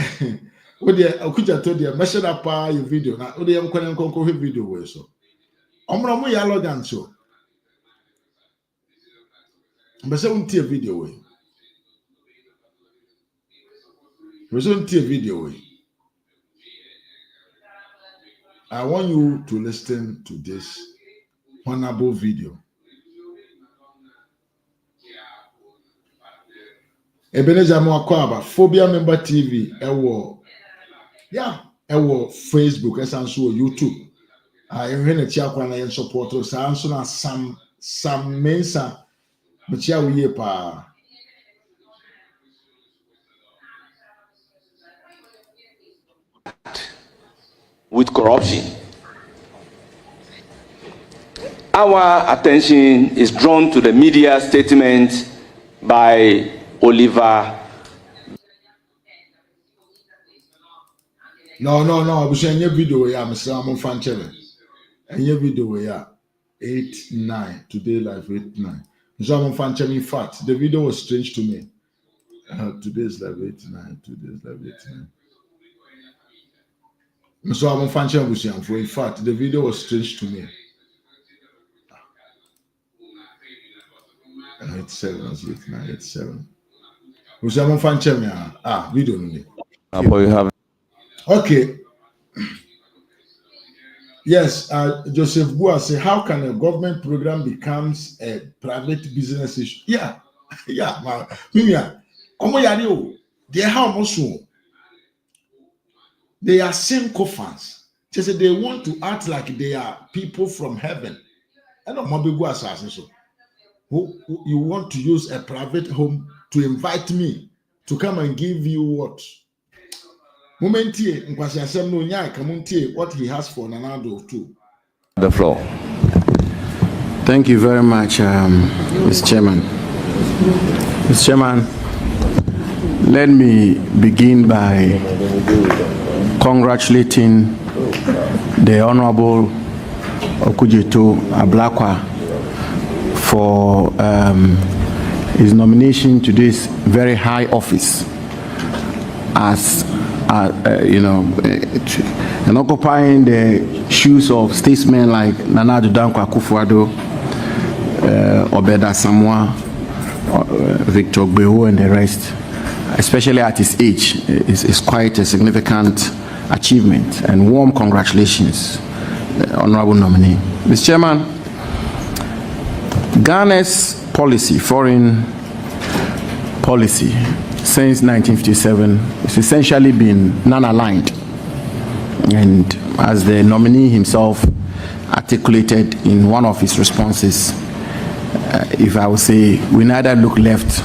what the Okuja told you, measure up your video. Now, what the Amkwan video was so. Omramu yalogan so. But say unti video way. Unti video way. I want you to listen to this honorable video. Ebenezer Mwakwaba, Phobia Member TV, ewo Facebook, esanso YouTube. Even a chiakwana yen support us, so na some mensa, but ya we pa. With corruption. Our attention is drawn to the media statement by Oliver. No. I was saying video ya, Mr. Amon Fanchele. And your video ya 8-9 today live 8-9. Mr. Amon Fanchele, in fact, the video was strange to me. Today's live 8-9. Today's live 8-9. Mr. Amon Fanchele was saying, in fact, the video was strange to me. 8-7. Mr. Amon Fanchele, video no. Okay. Yes, Joseph Bua say, how can a government program becomes a private business issue? Yeah, they are same co-fans. They say they want to act like they are people from heaven. I don't know so. Who you want to use a private home to invite me to come and give you what? What he has for Nanado too. The floor. Thank you very much, Mr. Chairman. Mr. Chairman, let me begin by congratulating the Honorable Okujeto Ablakwa for his nomination to this very high office as and occupying the shoes of statesmen like Nana Addo Dankwa Akufo-Addo, Obeda Samoa, Victor Gbeho, and the rest, especially at his age, is quite a significant achievement. And warm congratulations, honorable nominee. Mr. Chairman, Ghana's policy, foreign policy, since 1957, it's essentially been non-aligned. And as the nominee himself articulated in one of his responses, if I would say, we neither look left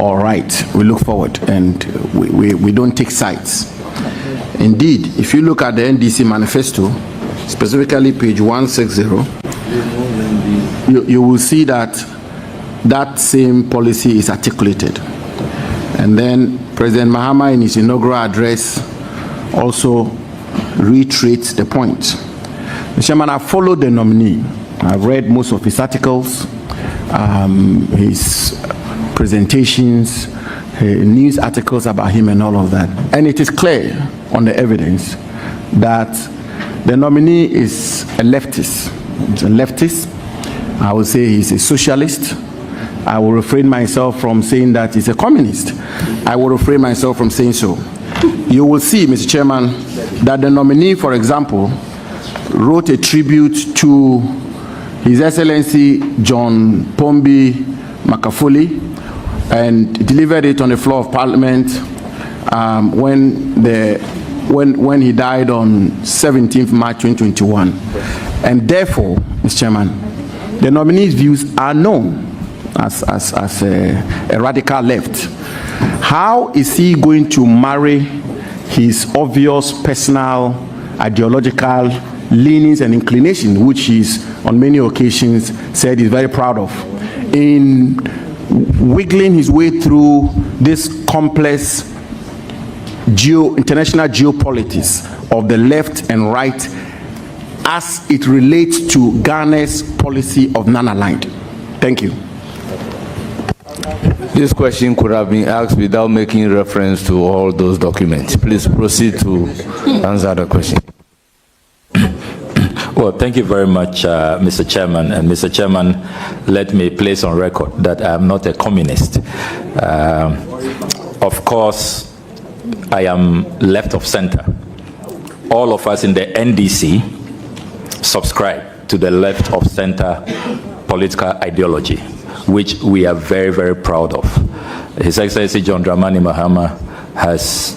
or right, we look forward, and we don't take sides. Indeed, if you look at the NDC manifesto, specifically page 160, you will see that that same policy is articulated. And then President Mahama in his inaugural address also reiterates the point. Mr. Chairman, I followed the nominee. I've read most of his articles. his presentations, news articles about him and all of that. And it is clear on the evidence that the nominee is a leftist. He's a leftist. I would say he's a socialist. I will refrain myself from saying that he's a communist. I will refrain myself from saying so. You will see, Mr. Chairman, that the nominee, for example, wrote a tribute to His Excellency John Pombi Makafuli and delivered it on the floor of Parliament when he died on 17th March 2021. And therefore, Mr. Chairman, the nominee's views are known as a radical left. How is he going to marry his obvious personal ideological leanings and inclination, which he's on many occasions said he's very proud of, in wiggling his way through this complex international geopolitics of the left and right as it relates to Ghana's policy of non-aligned? Thank you. This question could have been asked without making reference to all those documents. Please proceed to answer the question. Well, thank you very much, Mr. Chairman. And Mr. Chairman, let me place on record that I am not a communist. Of course, I am left of center. All of us in the NDC subscribe to the left of center political ideology, which we are very, very proud of. His Excellency John Dramani Mahama has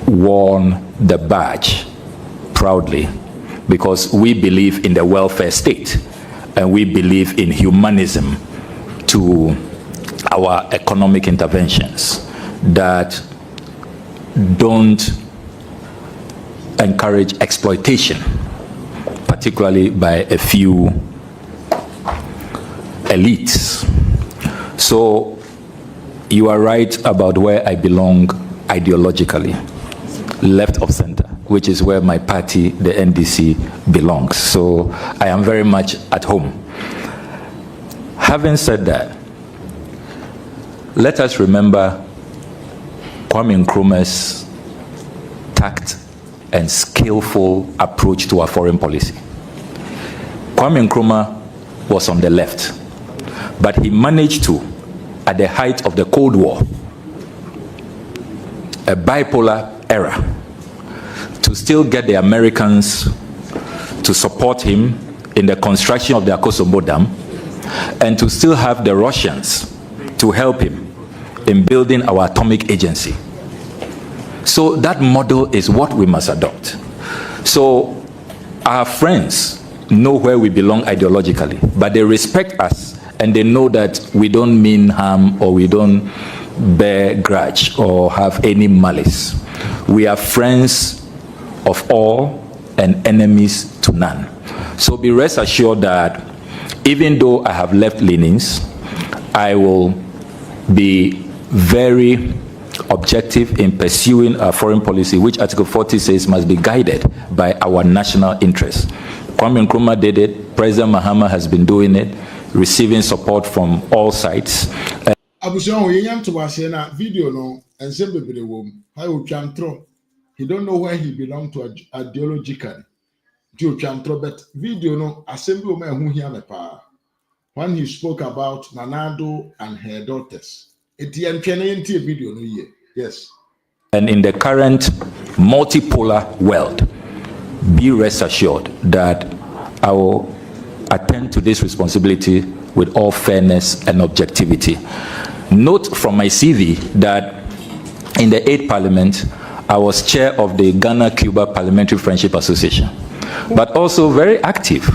worn the badge proudly because we believe in the welfare state and we believe in humanism to our economic interventions that don't encourage exploitation, particularly by a few elites. So you are right about where I belong ideologically, left of center, which is where my party, the NDC, belongs. So I am very much at home. Having said that, let us remember Kwame Nkrumah's tact and skillful approach to our foreign policy. Kwame Nkrumah was on the left, but he managed to, at the height of the Cold War, a bipolar era, to still get the Americans to support him in the construction of the Akosombo Dam, and to still have the Russians to help him in building our atomic agency. So that model is what we must adopt. So our friends know where we belong ideologically, but they respect us and they know that we don't mean harm or we don't bear grudge or have any malice. We are friends of all and enemies to none. So be rest assured that even though I have left leanings, I will be very objective in pursuing our foreign policy, which Article 40 says must be guided by our national interests. Kwame Nkrumah did it, President Mahama has been doing it, receiving support from all sides. Video no and he don't know where he belongs to ideologically. But video no assembly when he spoke about Nanado and her daughters. Video no year. Yes. And in the current multipolar world, be rest assured that I will attend to this responsibility with all fairness and objectivity. Note from my CV that in the 8th Parliament, I was chair of the Ghana-Cuba Parliamentary Friendship Association, but also very active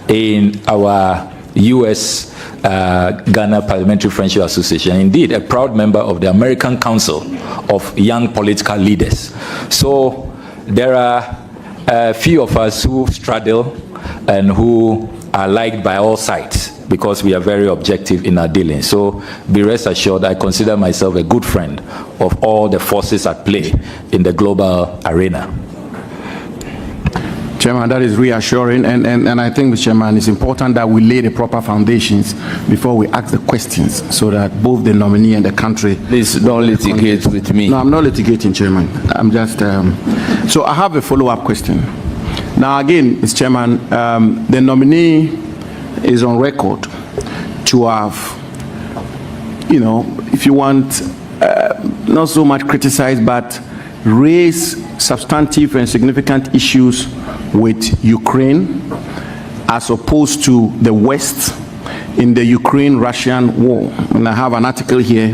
in our U.S. Ghana Parliamentary Friendship Association. Indeed, a proud member of the American Council of Young Political Leaders. So there are a few of us who straddle and who are liked by all sides because we are very objective in our dealings. So be rest assured, I consider myself a good friend of all the forces at play in the global arena. Chairman, that is reassuring, and I think, Mr. Chairman, it's important that we lay the proper foundations before we ask the questions, so that both the nominee and the country. Please don't litigate with me. No, I'm not litigating, Chairman. I'm just. So I have a follow-up question. Now, again, Mr. Chairman, the nominee is on record to have, you know, if you want, not so much criticize, but raise substantive and significant issues with Ukraine as opposed to the West in the Ukraine-Russian war. And I have an article here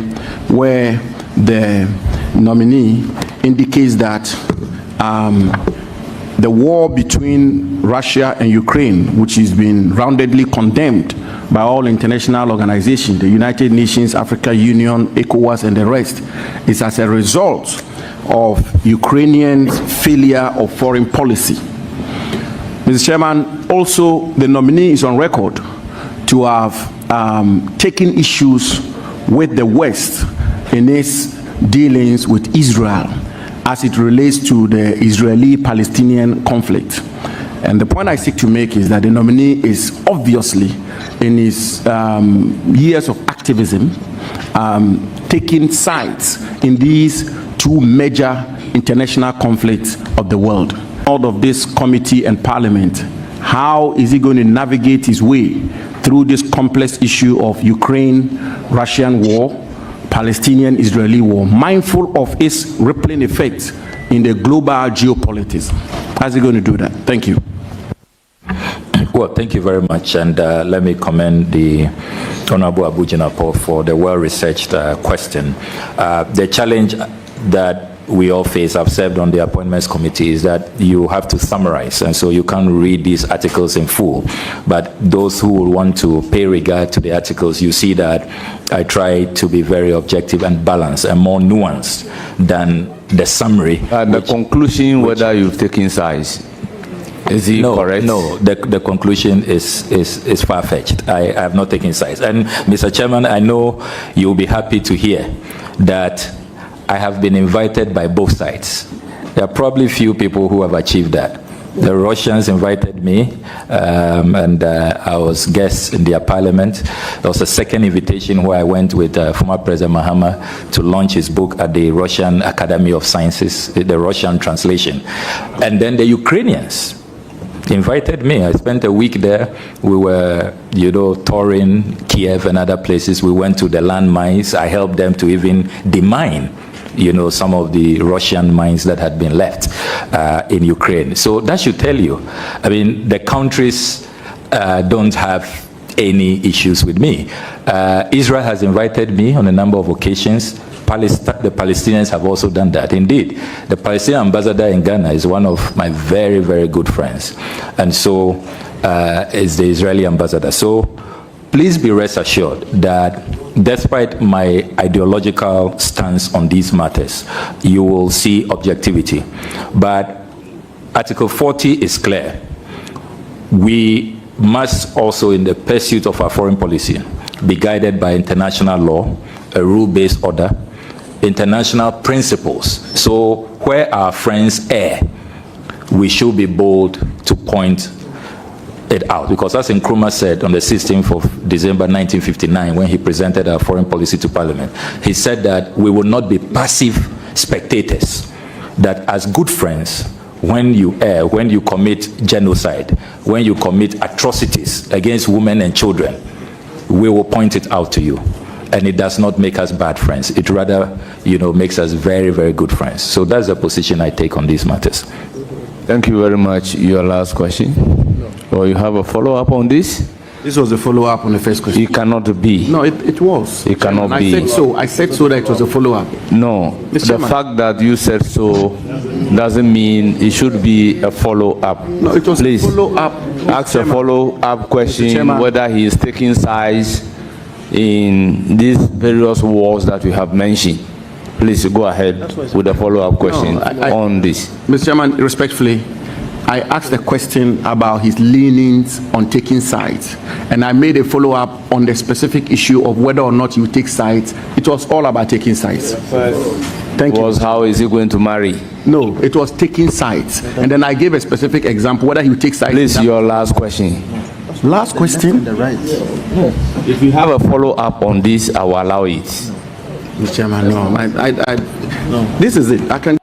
where the nominee indicates that the war between Russia and Ukraine, which has been roundedly condemned by all international organizations, the United Nations, African Union, ECOWAS, and the rest, is as a result of Ukrainian failure of foreign policy. Mr. Chairman, also the nominee is on record to have taken issues with the West in its dealings with Israel as it relates to the Israeli-Palestinian conflict. And the point I seek to make is that the nominee is obviously, in his years of activism, taking sides in these two major international conflicts of the world. Out of this committee and parliament, how is he going to navigate his way through this complex issue of Ukraine-Russian war, Palestinian-Israeli war, mindful of its rippling effects in the global geopolitics? How's he going to do that? Thank you. Well, thank you very much, and let me commend the Honorable Abu-Jinapor for the well-researched question. The challenge that we all face, I've served on the appointments committee, is that you have to summarize, and so you can't read these articles in full. But those who will want to pay regard to the articles, you see that I try to be very objective and balanced and more nuanced than the summary. The conclusion, whether you've taken sides, is it correct? No, the conclusion is far-fetched. I have not taken sides. And Mr. Chairman, I know you'll be happy to hear that I have been invited by both sides. There are probably few people who have achieved that. The Russians invited me, and I was guest in their parliament. There was a second invitation where I went with former President Mahama to launch his book at the Russian Academy of Sciences, the Russian translation. And then the Ukrainians invited me. I spent a week there. We were, touring Kiev and other places. We went to the landmines. I helped them to even demine some of the Russian mines that had been left in Ukraine. So that should tell you, I mean, the countries don't have any issues with me. Israel has invited me on a number of occasions. The Palestinians have also done that. Indeed, the Palestinian ambassador in Ghana is one of my very, very good friends. And so is the Israeli ambassador. So please be rest assured that despite my ideological stance on these matters, you will see objectivity. But Article 40 is clear. We must also, in the pursuit of our foreign policy, be guided by international law, a rule-based order, international principles. So where our friends err, we should be bold to point it out, because as Nkrumah said on the 16th of December 1959 when he presented our foreign policy to Parliament, he said that we will not be passive spectators, that as good friends, when you err, when you commit genocide, when you commit atrocities against women and children, we will point it out to you. And it does not make us bad friends. It rather, makes us very, very good friends. So that's the position I take on these matters. Thank you very much. Your last question? Or you have a follow-up on this? This was a follow-up on the first question. It cannot be. No, it was. It cannot be. I said so that it was a follow-up. No, the fact that you said so doesn't mean it should be a follow-up. No, it was a follow-up. Ask a follow-up question whether he is taking sides in these various wars that we have mentioned. Please go ahead with the follow-up question on this. Mr. Chairman, respectfully, I asked a question about his leanings on taking sides, and I made a follow-up on the specific issue of whether or not you take sides. It was all about taking sides. Thank you. How is he going to marry? No, it was taking sides. And then I gave a specific example, whether he take sides. Please, your last question. Last question? If you have a follow-up on this, I will allow it. Mr. Chairman, no. This is it. I can...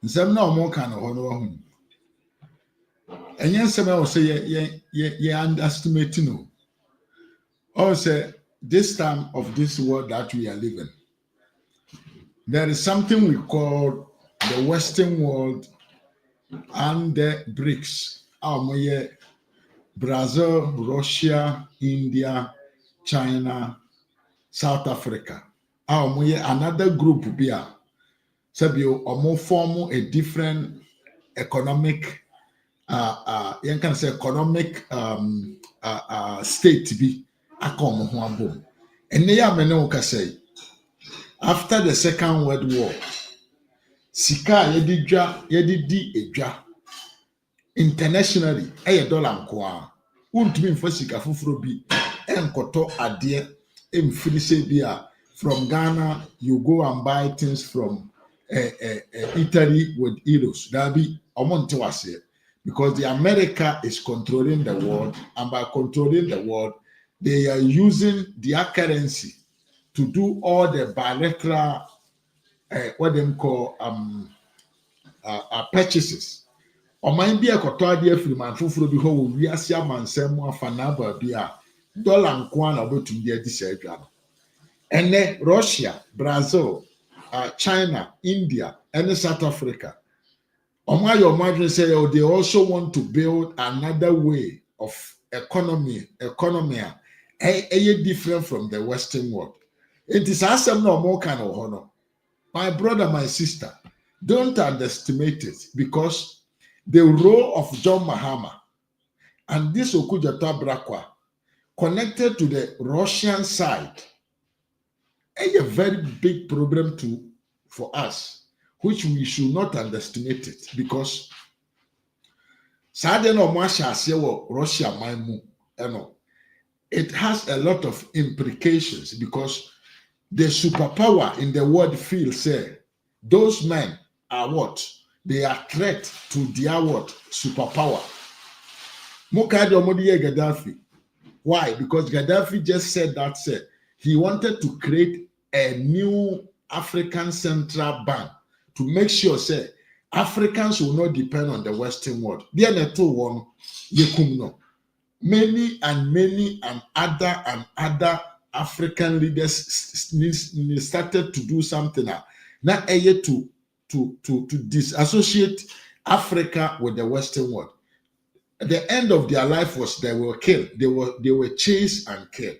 Nsem na omo kan ho no ho. Enye nsem I will say ye underestimate no. Or say this time of this world that we are living, there is something we call the Western world and the BRICS. Brazil, Russia, India, China, South Africa. Another group here. Sabio or form a different economic you can say economic state be akom ho abom. And ya me no ka say after the Second World War sika yedi di edwa internationally $1 nko a untumi mfa sika foforo bi enkoto ade emfiri se bi a from Ghana you go and buy things from Italy with euros. That be omonte wase because the America is controlling the world, and by controlling the world, they are using their currency to do all the bilateral what them call purchases. Or mind be a kotodia free man fufuro bi ho we asia mansem afa na ba bi a dollar nko na obotum dia di sedwa. And then Russia, Brazil, China, India, and South Africa. Say, they also want to build another way of economy different from the Western world. It is awesome no more kind of honor. My brother, my sister, don't underestimate it because the role of John Mahama and this Okudjata Brakwa connected to the Russian side a very big problem for us, which we should not underestimate it because Russia it has a lot of implications because the superpower in the world feels those men are what? They are threat to their what? Superpower. Gaddafi. Why? Because Gaddafi just said that he wanted to create a new African central bank to make sure Africans will not depend on the Western world. Many and other African leaders started to do something now to disassociate Africa with the Western world. At the end of their life was they were killed. They were chased and killed.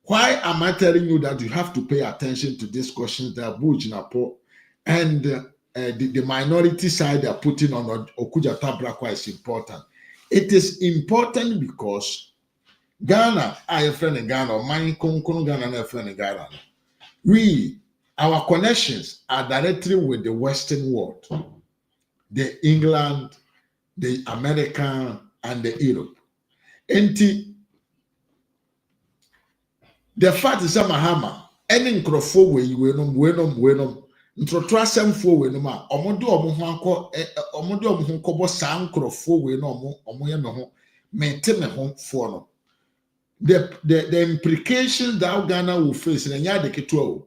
Why am I telling you that you have to pay attention to these questions that Bujinapo and the minority side they are putting on Okudjata Brakwa is important? It is important because Ghana, I friend in Ghana, or my Ghana, friend in Ghana. Our connections are directly with the Western world, the England, the American, and the Europe. The fact is that Mahama, any Akronfuo we ntroto asemfo we no ma omodo omo kobo san Akronfuo we no omo ye me ho mete me ho fo no the implications that Ghana will face na nya de keto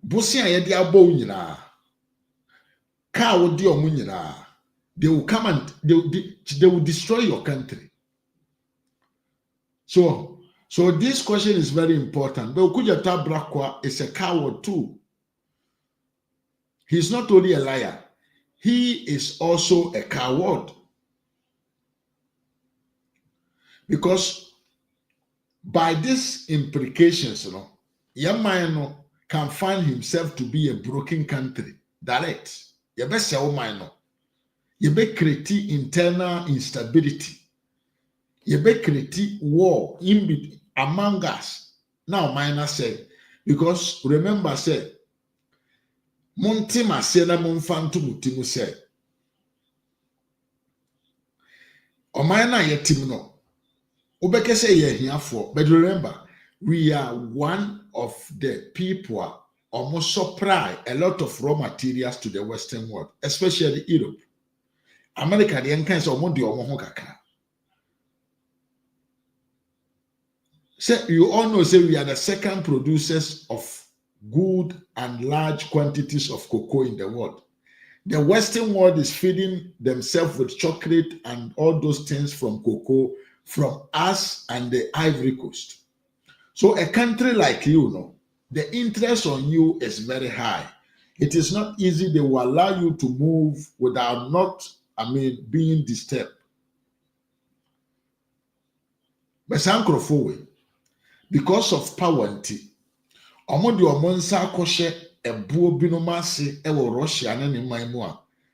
bosia ye de abo nyina ka wo de omo nyina they will come and they will destroy your country. So this question is very important. But Okudjata Brakwa is a coward too. He's not only a liar, he is also a coward. Because by these implications, Yamano can find himself to be a broken country. Direct. You best say, oh my no. You be create internal instability. You be create war among us. Now, minor say, Because remember, say, Monty Masena Monfantu Mutimu say, Omana Yetimno, Ubeke say ye here for, but remember, we are one of the people almost supply a lot of raw materials to the Western world, especially Europe. America, the entrance of Mondi or Mohokaka. So you all know, say we are the second producers of good and large quantities of cocoa in the world. The Western world is feeding themselves with chocolate and all those things from cocoa from us and the Ivory Coast. So a country like you, the interest on you is very high. It is not easy. They will allow you to move without being disturbed. But Akronfuo, because of power,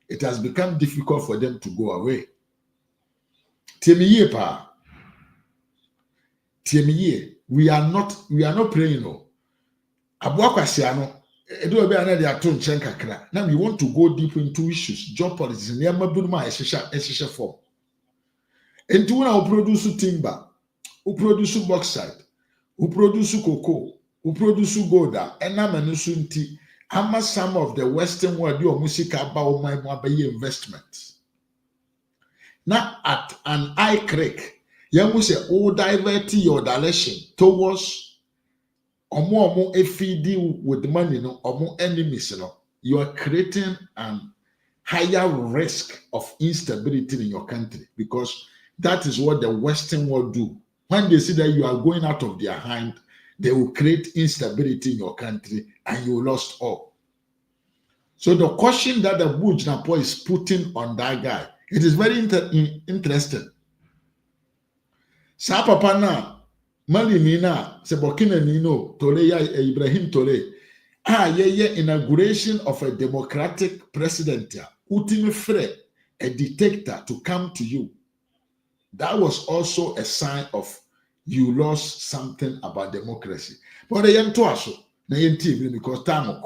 it has become difficult for them to go away. We are not praying. Now we want to go deep into issues, job policies, and into when we produce timber, we produce bauxite, we produce cocoa, we produce gold, and some of the Western world do music about my investments. Now at an eye crack, you must say, oh, divert your direction towards omo FED with money, omo enemies, you are creating an higher risk of instability in your country, because that is what the Western world do. When they see that you are going out of their hand, they will create instability in your country and you lost all. So the question that the Bujnapo is putting on that guy, it is very interesting. Sa papa na Mali Nina, Sebokina Nino, Toleya Ibrahim Tole, inauguration of a democratic president, Utime Fre, a dictator to come to you. That was also a sign of you lost something about democracy. But the young Toaso, na TV because time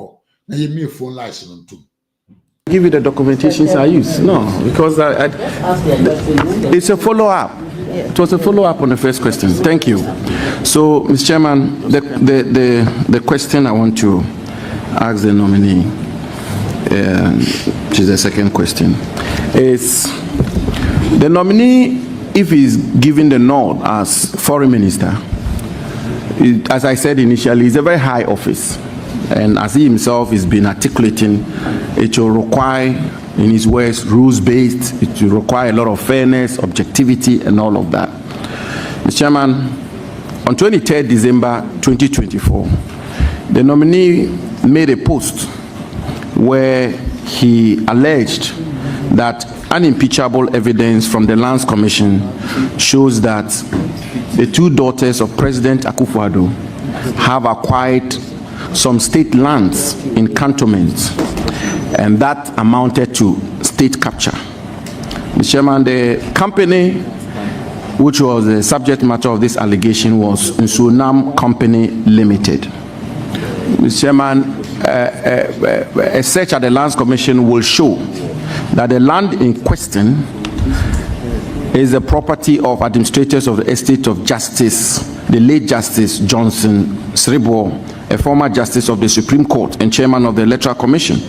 na me phone license too. Give you the documentations I use. No, because it's a follow-up. It was a follow-up on the first question. Thank you. So, Mr. Chairman, the question I want to ask the nominee, which is the second question, is the nominee, if he's given the nod as foreign minister, as I said initially, it's a very high office. And as he himself has been articulating, it will require, in his words, rules-based. It will require a lot of fairness, objectivity, and all of that. Mr. Chairman, on 23rd December 2024, the nominee made a post where he alleged that unimpeachable evidence from the Lands Commission shows that the two daughters of President Akronfuo have acquired some state lands in cantonments, and that amounted to state capture. Mr. Chairman, the company which was the subject matter of this allegation was Nsunam Company Limited. Mr. Chairman, a search at the Lands Commission will show that the land in question is the property of administrators of the estate of Justice, the late Justice Johnson Sribo, a former justice of the Supreme Court and chairman of the Electoral Commission,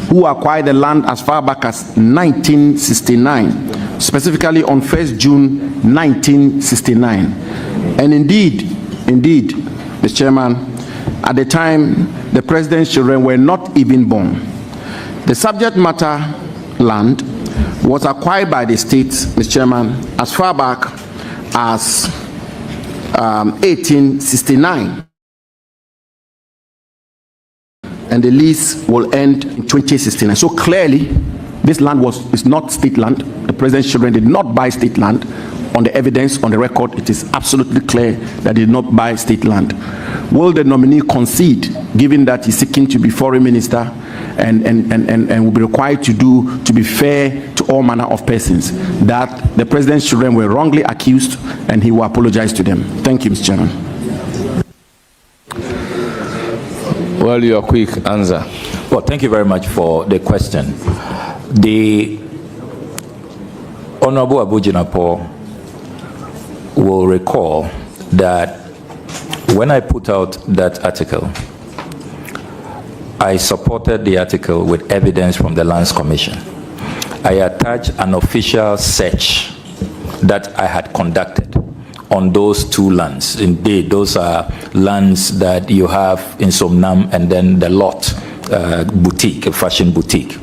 who acquired the land as far back as 1969, specifically on 1st June 1969. And indeed, Mr. Chairman, at the time, the president's children were not even born. The subject matter land was acquired by the state, Mr. Chairman, as far back as 1869. And the lease will end in 2069. So clearly, this land is not state land. The president's children did not buy state land. On the evidence, on the record, it is absolutely clear that they did not buy state land. Will the nominee concede, given that he's seeking to be foreign minister and will be required to be fair to all manner of persons, that the president's children were wrongly accused and he will apologize to them? Thank you, Mr. Chairman. Well, your quick answer. Well, thank you very much for the question. The Honorable Abujinapo will recall that when I put out that article, I supported the article with evidence from the Lands Commission. I attached an official search that I had conducted on those two lands. Indeed, those are lands that you have in Somnam and then the lot boutique, a fashion boutique.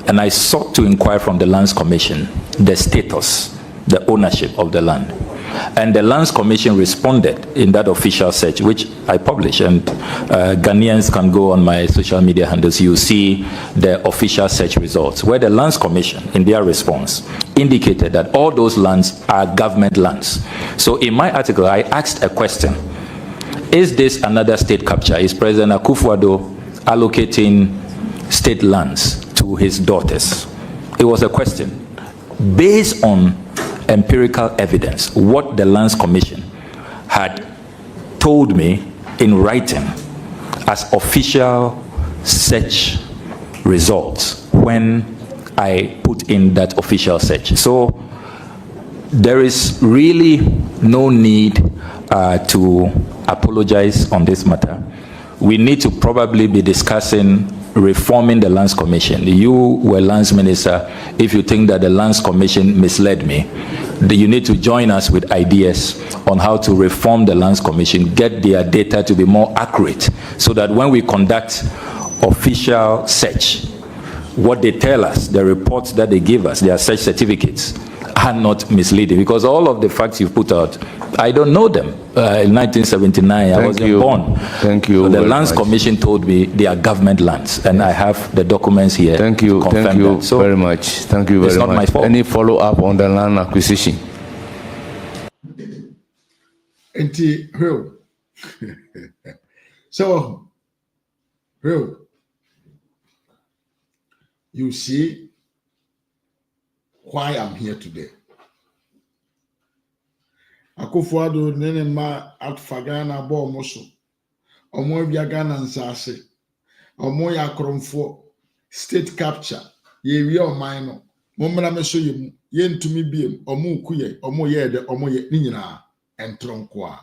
And I sought to inquire from the Lands Commission the status, the ownership of the land. And the Lands Commission responded in that official search, which I published, and Ghanaians can go on my social media handles. You see the official search results, where the Lands Commission, in their response, indicated that all those lands are government lands. So in my article, I asked a question. Is this another state capture? Is President Akronfuo allocating state lands to his daughters? It was a question based on empirical evidence, what the Lands Commission had told me in writing as official search results when I put in that official search. So there is really no need to apologize on this matter. We need to probably be discussing reforming the Lands Commission. You were Lands Minister. If you think that the Lands Commission misled me, you need to join us with ideas on how to reform the Lands Commission, get their data to be more accurate, so that when we conduct official search, what they tell us, the reports that they give us, their search certificates, are not misleading. Because all of the facts you put out, I don't know them. In 1979, I wasn't born. Thank you. So the Lands Commission told me they are government lands, and I have the documents here. Thank you. Thank you very much. Thank you very much. It's not my fault. Any follow-up on the land acquisition? So, you see why I'm here today. Akronfuo nene ma atfagana bo moso. Omo bia Ghana nsase. Omo ya Akronfuo state capture. Ye wi oman no. Momra me so yemu. Ye ntumi biem. Omo kuye, omo ye de, omo ye ni nyina entronko a.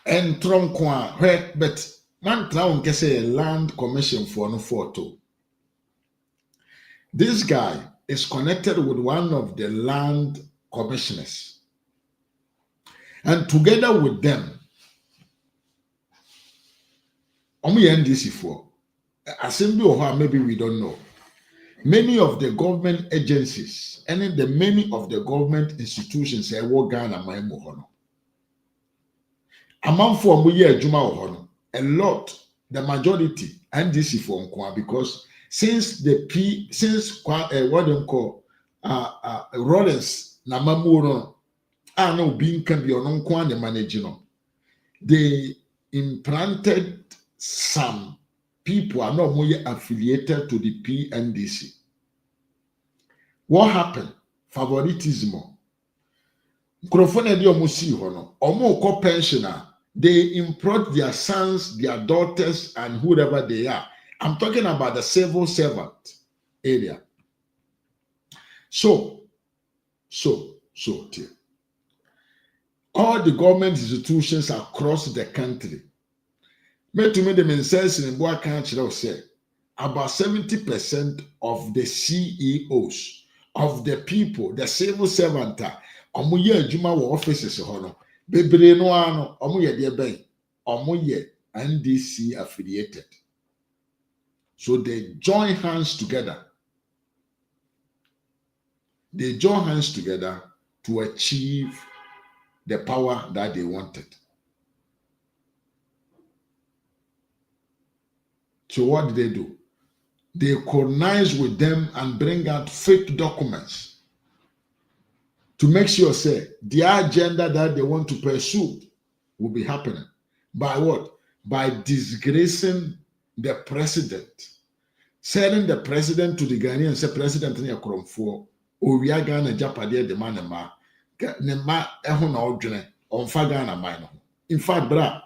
Entronko a, but man tra won kese land commission for no photo. This guy is connected with one of the land commissioners, and together with them, ndc for assembly or maybe we don't know, many of the government agencies and then the many of the government institutions say wo Ghana man mo hono amount for mo ye adwuma ho a lot, the majority ndc for nko, because since what they call Rollins na mamuro no being can be on the managing, they implanted some people are not more affiliated to the PNDC. What happened? Favoritism. Pensioner, they import their sons, their daughters, and whoever they are. I'm talking about the civil servant area. So, all the government institutions across the country, made to me the menses in Boa Country say about 70% of the CEOs of the people, the civil servant, omuye juma wo offices hono, bebre no ano, omuye de ben, omuye NDC affiliated. So they join hands together. They join hands together to achieve the power that they wanted. So what did they do? They colonize with them and bring out fake documents to make sure, say, the agenda that they want to pursue will be happening. By what? By disgracing the president. Sending the president to the Ghanaian, say, President Akronfuo, we are Ghana Japade the man ma nema ehuna odwene onfa Ghana man no. In fact, bra,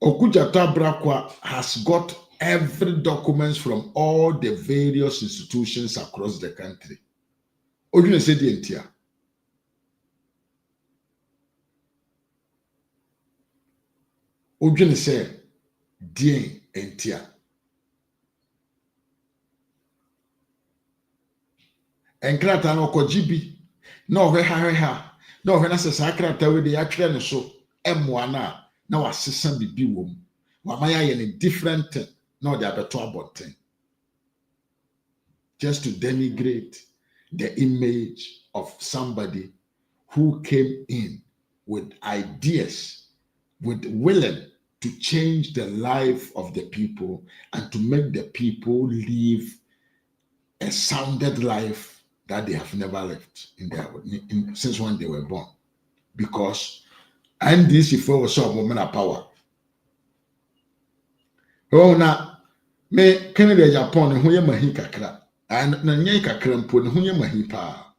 Okudzeto Abrakwa has got every documents from all the various institutions across the country. Odwene say the entia. Odwene say the entia. Enkrata no kojibi. No ha. No na se sakrata we de atwere ne so emmoa na wasesa bibi wom. Wamaya ye ne different thing. No they abeto aboten. Just to denigrate the image of somebody who came in with ideas, with willing to change the life of the people and to make the people live a sounded life that they have never lived since when they were born. Because NDC was so woman of power. Oh, now me Kennedy Japan who ye mahi kakra and na nye kakra mpo ne who ye mahi pa.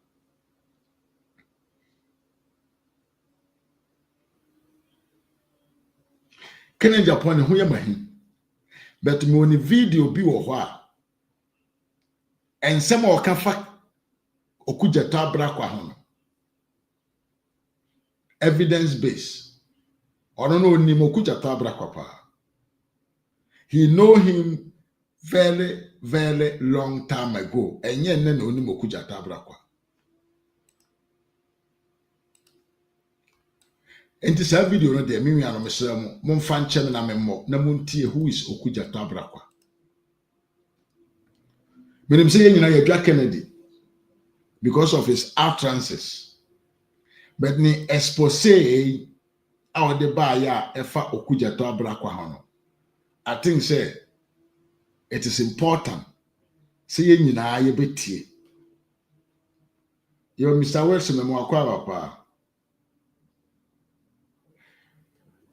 Kennedy Japan who ye mahi. But me on video bi wo ho a ensem o ka fa Okudzeto Abrakwa ho. Evidence base. Ono no ni Okudzeto Abrakwa pa. He know him very, very long time ago. And yet, no only Okudzeto Abrakwa. And this video, no, there, me and Mr. Monfan Chairman and Memo, Namunti, who is Okudzeto Abrakwa. When I'm saying, you know, Jack Kennedy, because of his utterances, but ni expose out the bar, efa Okudzeto Abrakwa hono. I think, say, it is important. Say, you know, I betie. Yo, Mr. Wilson, Memo Akwa pa.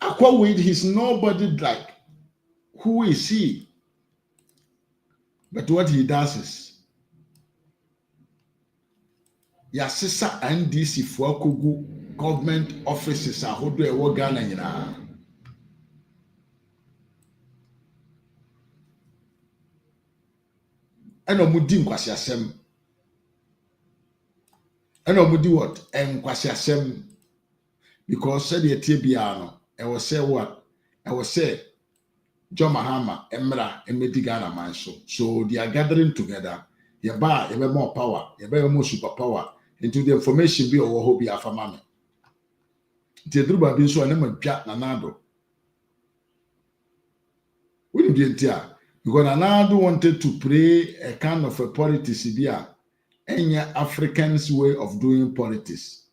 Akwa with his nobody like. Who is he? But what he does is, Yasisa NDC for Kugu government offices are who do a work Ghana. And Omudi Nkwasiasem. And Omudi what? Nkwasiasem. Because said the Tibiano, I was say what? I was say John Mahama, Emra, and Medigana Manso. So they are gathering together. You buy more power, you buy more superpower into the information be or hobby of a mammy. The Druba bin so a name of Jack Nanado. Wouldn't be entire. Because Nanado wanted to play a kind of a politics, any Africans' way of doing politics.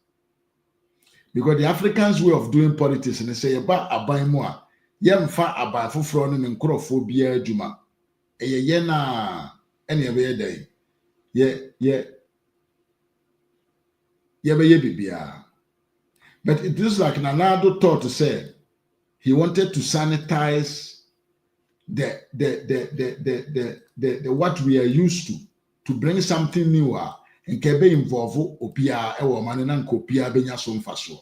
Because the Africans' way of doing politics, and they say about abai moa, yemfa abai fufro ni nkrophobia juma. Ye na any other day. Ye bibia. But it is like Nanado thought to say he wanted to sanitize the what we are used to bring something newer and kebe involve opia ewo manena nkopia benya so mfaso.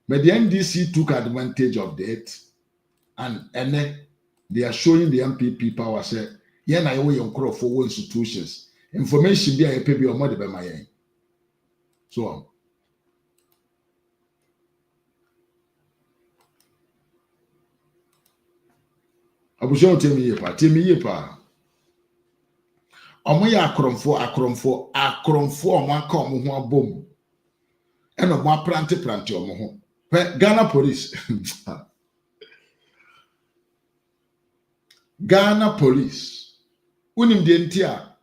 But the NDC took advantage of that and they are showing the MPP power say yeah na we yonkro for institutions information be a pebi o mode be mayen. So abujo temi yepa omo ya Akronfuo omo aka omo ho abom eno mo aprante omo ho Ghana police unim de ntia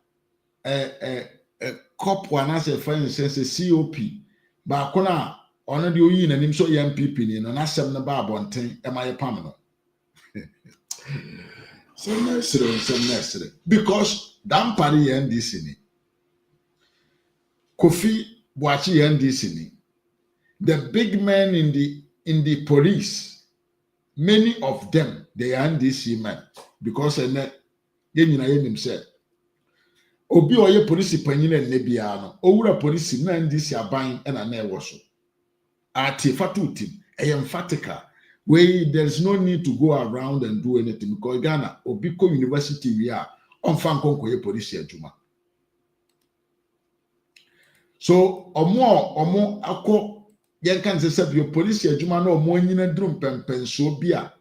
cop wana se friend say COP ba ko na ono de oyi nanim so ya MPP ni no na asem na ba abonten e ma ye pam no. So necessary because that party NDC ni Kofi Boachi NDC ni the big men in the police, many of them they are NDC men because himself obi oye police panyina nebia no owura police na NDC aban na na ewo so ati fatutim emphatica there's no need to go around and do anything because Ghana Obiko University we are on Fankonko police juma. So omo ako yen kan se your police juma no omo nyina drum pempenso bia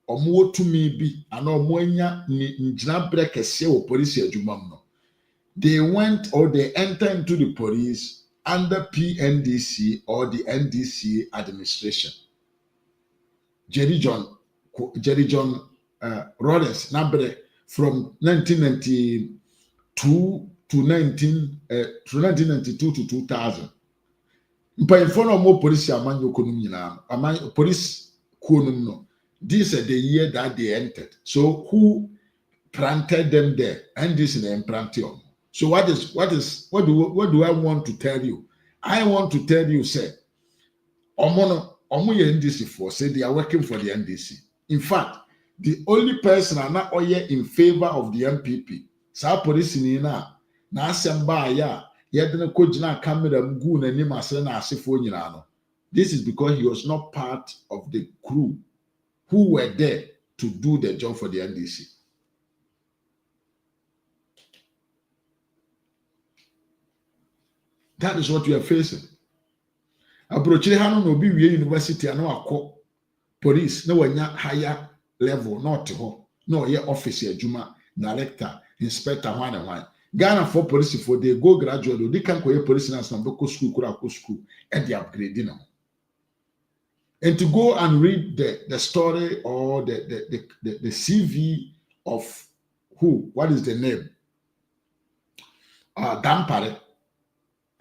omo tumi bi ana omo nya njina brekese o police juma no. They went or they entered into the police under PNDC or the NDC administration. Jerry John Rollins Nabre from 1992 to 1992 to 2000. Mpayinfo more police amanyo konum nyina police konum no. This is the year that they entered. So who planted them there? And this is the implantium. So what do I want to tell you? I want to tell you, say, Omo NDC for say they are working for the NDC. In fact, the only person are not in favor of the MPP. Sa police ni na asamba ya yedene ko gina camera mgu na nim asere na asefo nyina no. This is because he was not part of the crew who were there to do the job for the NDC. That is what we are facing. Abrochire hanu no bi wie university ano akọ police na wanya higher level not ho no ye office adwuma director inspector one and one. Ghana for police for they go gradually they can go police na some go school kura go school and they upgrading them. And to go and read the story or the CV of who, what is the name? Dampare.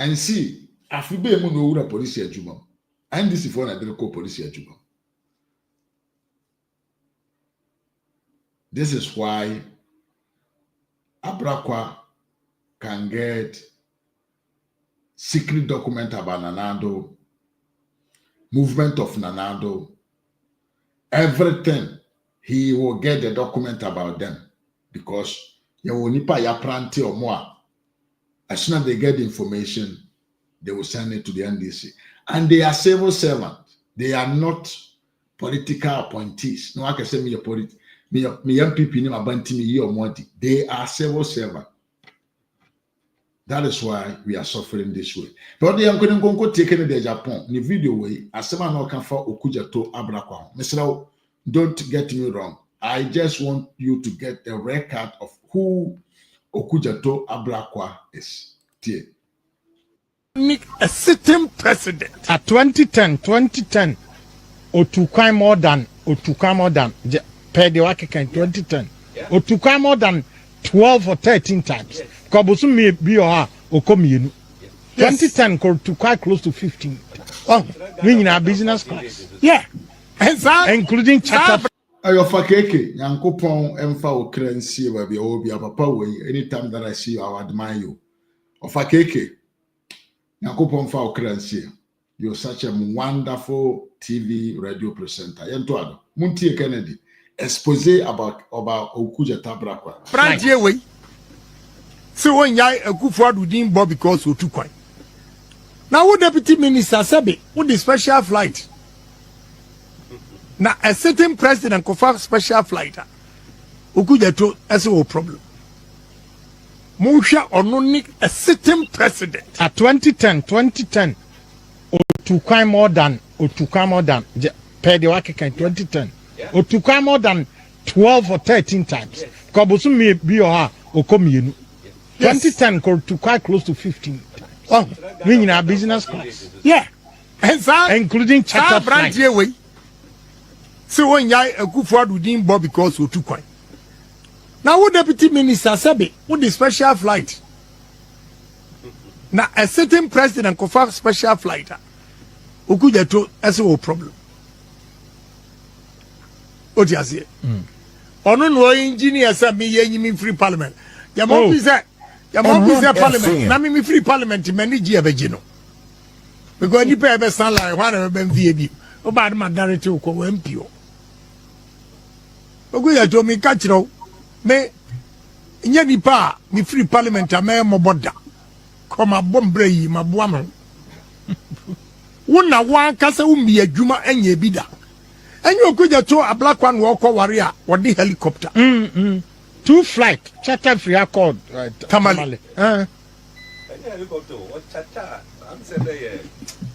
And see, afibe mu no wura police adwuma. And this is for na dey call police adwuma. This is why Abrakwa can get secret document about Nanado, movement of Nanado, everything. He will get the document about them because you will nipa ya pranti or more. As soon as they get the information, they will send it to the NDC. And they are civil servants. They are not political appointees. No, I can say me MPP ni mabanti me ye or money. They are civil servants. That is why we are suffering this way. But they are going to take in the Japan. In the video way, as someone who can for Okuja to Abrakwa. Mr. Don't get me wrong. I just want you to get the record of who Okujato Abrakwa is. A sitting president at 2010 Otukai more than per the Wakika in 2010 Otukai more than 12 or 13 times. Kobusu may be or Okominu 2010 Otukai close to 15. Oh, we in our business class. Yeah, including charter. Ayofa keke Yankopon emfa okransie ba bia obi papa we anytime that I see you I admire you. Ofa keke Yankopon fa okransie. You're such a wonderful TV radio presenter. Yento ado Muntie Kennedy expose about Okuja Tabrakwa. Frankie we so when yai Akufo Adudin Bob because Otukwan. Now what deputy minister sabi with the special flight. Now, a certain president confer special flighter. Okujato as a problem. Musha or no nick a certain president. At 2010 Otukai more than per the Wakika in 2010. Otukai more than 12 or 13 times. Kobusu may be or Okominu. 2010 Otukai close to 15. Oh, we in our business class. Yeah, including charter flights. So when yai Akufo Adudin Bob because Otukwan. Now what deputy minister sabi with the special flight. Now a certain president confer special flighter. Okujato as a problem. What you say? Ono no engineer say me yen free parliament. Yamon say parliament. Na me free parliament many ji abegino. Because ni pay be stand like one of them VAB. O bad man director ko MPO. Okujato me catch no me nya nipa mi free parliament a me boda come abombre yi maboa me wona wan kasa umbi adwuma anya bida And you could just a black one walk warrior or the helicopter. 2 flight, charter free accord. Tamale. Helicopter, what charter? I'm saying there.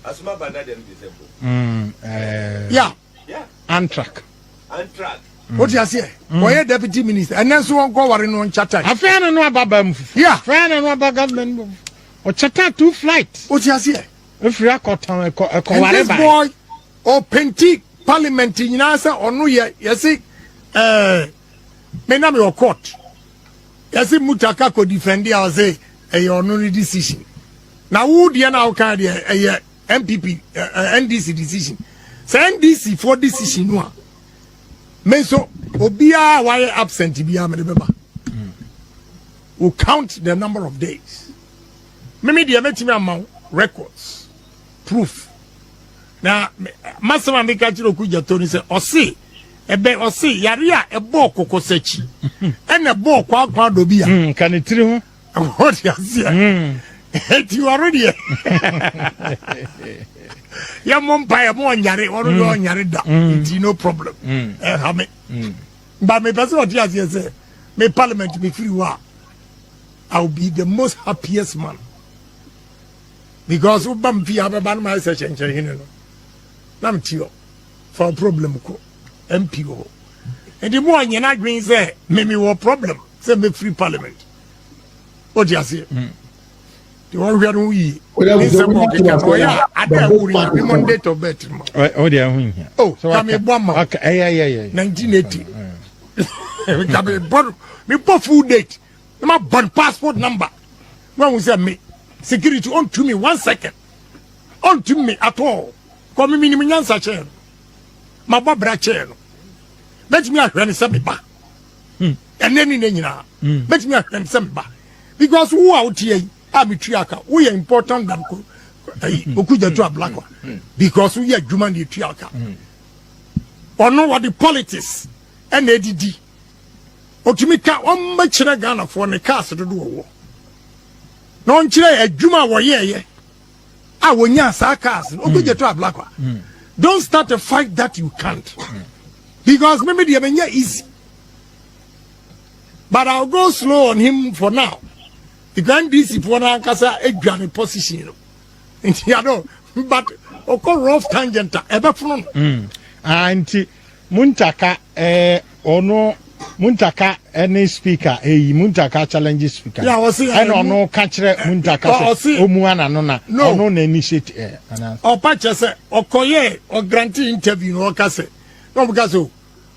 Asuma Banana Yeah. Yeah. Antrak. What you say? Why deputy minister? And then so on go worry no charter. I found no about yeah. Found no about government. Or charter 2 flights. What you say? If you are caught on a this boy or Penti Parliament in Nasa or no ye, you see, Menami or court. You see, Mutaka could defend the say a honorary decision. Now, who the now can a MPP, NDC decision? Say NDC for decision one. Meso Obia why absent to be a member. Will count the number of days. Maybe the amount records. Proof. Now, Master Mikachiro Kuja Tony said, or see, a bed or see, Yaria, a bo kokosechi, and a bo kwa dobia. Can it true? What you say? You already. Your mom buy a more yari or yarida. No problem. But my person, what you say, may parliament be free. I'll be the most happiest man. Because Ubam Pia ban my session, you know. Nam Tio for a problem ko MPO. And the more you're not going to say, maybe what problem, say me free parliament. What do you say? The one we are doing, Monday to bet. Oh, they are here. Oh, so I'm a bomber. Okay, 1980. Me put full date. My born passport number. When we say me. Security on to me 1 second. On to me at all. Come me ni nyansa chair. My babra chair. Let me ahwe se me ba. Eneni na nyina. Let me ahwe se me ba. Because who out here am triaka. We are important than okuja to a black one. Because we are human triaka. Or know what the politics and ADD. Otimika on much Ghana for the cast to do. No nchire adwuma wo ye a wonya sa cars ogoje to black one. Don't start a fight that you can't. Because maybe the menya easy. But I'll go slow on him for now. The grand DC for now kasa edwane position. Nti ya no but oko rough tangent ebe funu. Anti muntaka ono Muntaka any speaker, Muntaka challenge speaker. Yeah, I see. I don't know catch Muntaka. Omuana nona. No initiate. Or patches or Koye or grantee interview or Kase. No, because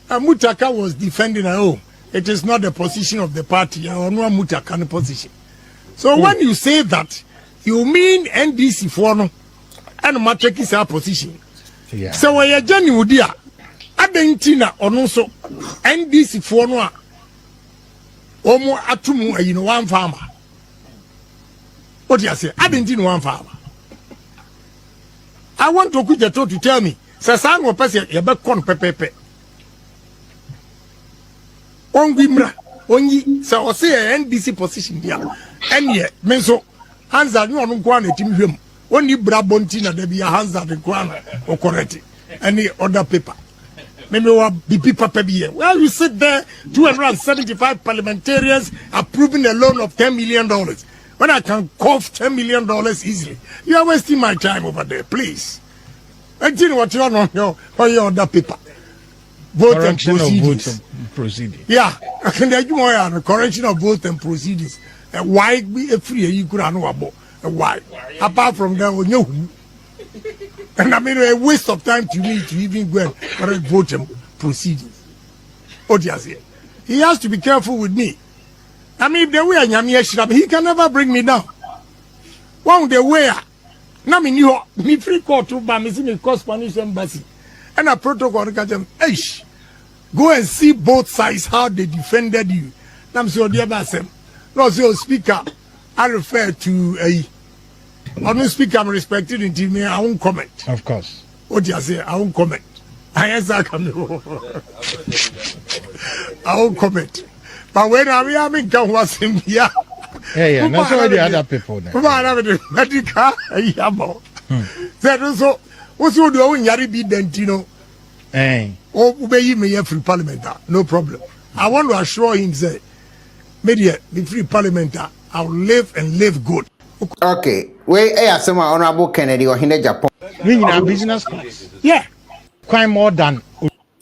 Muntaka was defending her own. It is not the position of the party or no Muntaka position. So when you say that, you mean NDC for no and Matrix is our position. Yeah. So when you're genuine, dear. Adentina ono so NDC for no omo atumu one farmer. What do you say? Adentina one farmer. I want to Okujeto to tell me, Sasan will pass your back con pepe. Ongimra, only so say NDC position there. And yet, Menso, Hansa, you on one team him. Only Brabontina, there be a Hansa the Guana or correct any other paper. Maybe what BP Papa be. Well, you sit there, 275 parliamentarians approving a loan of $10 million. When I can cough $10 million easily, you are wasting my time over there, please. I tell you what you are on your other paper. Vote and proceedings. Yeah, I can do more correction of vote and proceedings. Why be a free? You could know about why. Apart from that, we know. And I mean, a waste of time to me to even go and vote and proceedings. Oh, yes, he has to be careful with me. I mean, if the way I he can never bring me down. One the way, now me free court to by me cause Spanish embassy. And a protocol, go and see both sides how they defended you. I'm so dear Bassem. No, so speaker, I refer to a. I don't speak, I'm respected in me. I won't comment. Of course. What do you say? I won't comment. I won't comment. But when I'm having come was in here. Yeah, not all the other people. Come on, I'm the medical. That also, what's you doing? Yari be dentino. Oh, obey me free parliament. No problem. I want to assure him say, media the free parliament. I'll live and live good. Okay. We some honorable Kennedy or Hinde Japan. We in a business class. Yeah. Quite more than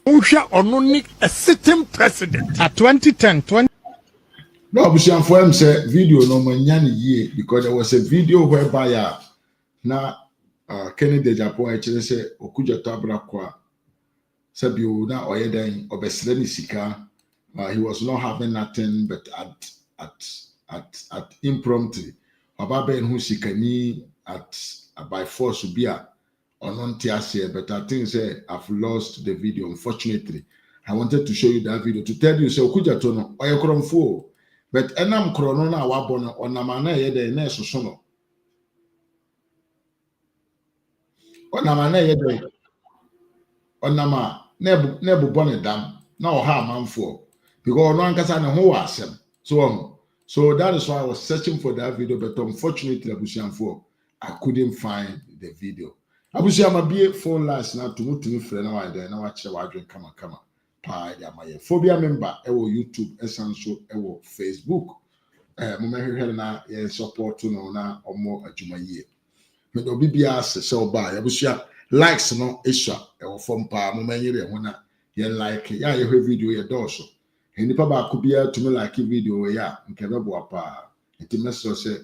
Usha or no nick a sitting president. At 2010. No, Bushan for him say video no manyani ye because there was a video whereby na Kennedy Japan actually say okuja tabra kwa sabio na oyeden obesleni sika. He was not having nothing but at impromptu. Obabe who sikani at by force to be a on TSA, but I think say I've lost the video. Unfortunately, I wanted to show you that video to tell you say okuja tono Akronfuo, but enam krono na wabona onamana yede na sosono. Onamana yede onama nebu bone dam na oha manfo because no ankasa ne ho wasem. So that is why I was searching for that video, but unfortunately, I couldn't find the video. Abusiama be phone lines now to move to friend now and then now watch your drink come. My phobia member YouTube essential Facebook. Na support to no na or more ajumaye. Me do bibia so by abusia likes no isha from pa momenyere hona ye like ya ye video ye doso. Nipa ba kubia to me like video ya nkebebo apa intimeso say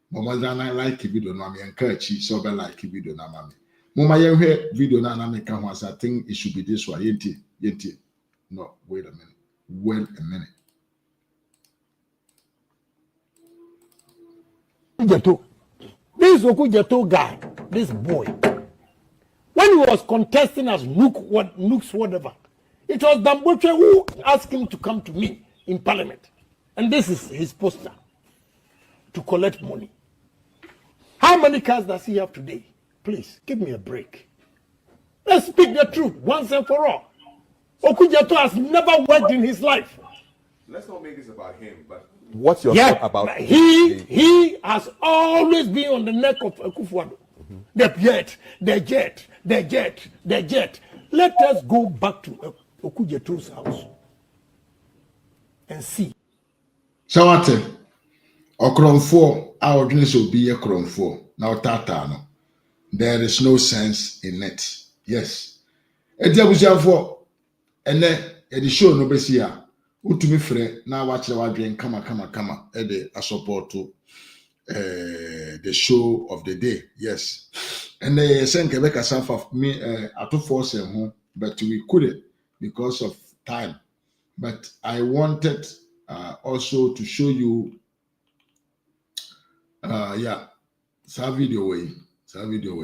mama na like video no am encourage so be like video na mama mama ye video na make ho as I think it should be this way yenti no wait a minute This Okujeto guy, this boy, when he was contesting as Nooks whatever, it was Damboche who asked him to come to me in parliament. And this is his poster to collect money. How many cars does he have today? Please, give me a break. Let's speak the truth once and for all. Okujeto has never worked in his life. Let's not make this about him, but what's your thought about he has always been on the neck of Akronfuo. The jet. Let us go back to Okujeto's house and see. Sawate Akronfuo our dreams will be Akronfuo now tatano. There is no sense in it. Yes. Etiabusiafo ene edi show no besia utumi frɛ na wachire wadwen kama ede support to the show of the day. Yes. And they sent Quebec some of me at 247 home, but we couldn't because of time. But I wanted also to show you some video way. Some video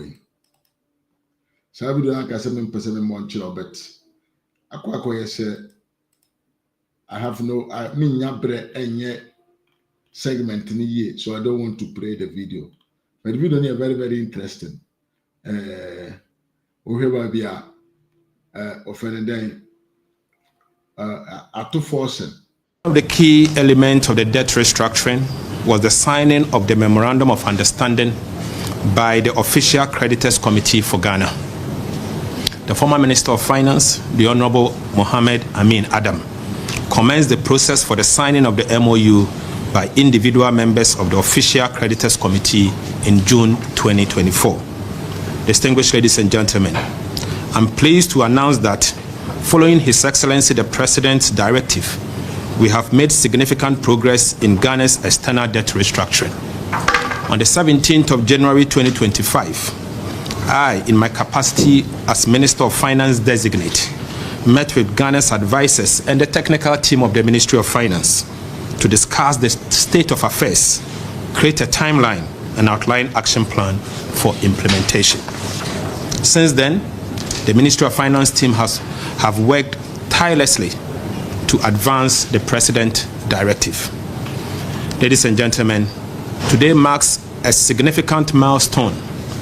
like I said, but I have no segment in a year, so I don't want to play the video. But the video is very, very interesting. One of the key elements of the debt restructuring was the signing of the Memorandum of Understanding by the Official Creditors Committee for Ghana. The former Minister of Finance, the Honorable Mohammed Amin Adam, commenced the process for the signing of the MOU by individual members of the Official Creditors Committee in June 2024. Distinguished ladies and gentlemen, I'm pleased to announce that following His Excellency the President's directive, we have made significant progress in Ghana's external debt restructuring. On the 17th of January 2025, I, in my capacity as Minister of Finance designate, met with Ghana's advisors and the technical team of the Ministry of Finance to discuss the state of affairs, create a timeline, and outline action plan for implementation. Since then, the Ministry of Finance team have worked tirelessly to advance the President's directive. Ladies and gentlemen, today marks a significant milestone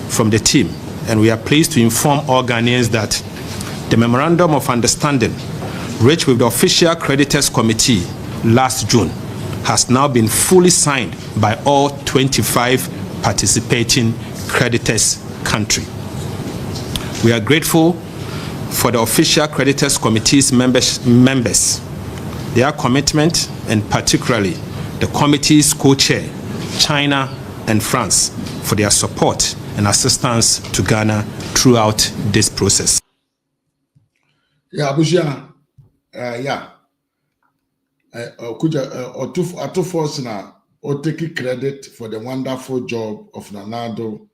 from the team, and we are pleased to inform all Ghanaians that the Memorandum of Understanding reached with the Official Creditors Committee last June has now been fully signed by all 25 participating creditors countries. We are grateful for the Official Creditors Committee's members, their commitment, and particularly the committee's co-chair, China and France, for their support and assistance to Ghana throughout this process. Yeah, Abuja, Atu force now or take credit for the wonderful job of Nanado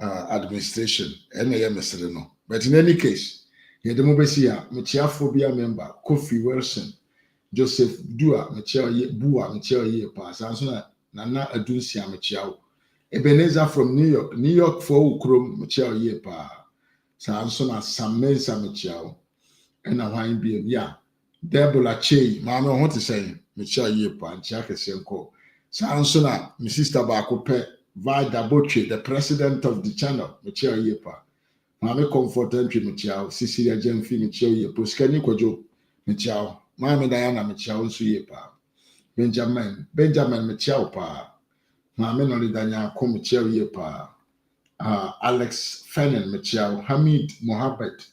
administration. But in any case, here the Mobesia, Phobia member, Kofi Wilson, Joseph Dua, Bua, pass, answer Nana Adusia Michao, Ebenezer from New York for Ukrum, Michao ye pa, Sansona Samensa Michao, and a wine beam, yeah. Debola Che, Mamma, what to say, Michelle Yepa, and Chaka Senko. Sansona, my sister Bakope, Vida Boche, the president of the channel, Michelle Yepa. Mamma Comfort Entry, Michelle, Cecilia Gemfi, Michelle Yepo, Scanny Kojo, Michelle, Mamma Diana, Michelle Suyepa, Benjamin, Michelle Pa, Mamma Nolidania, Co Michelle Yepa, Alex Fennon, Michelle, Hamid Mohammed.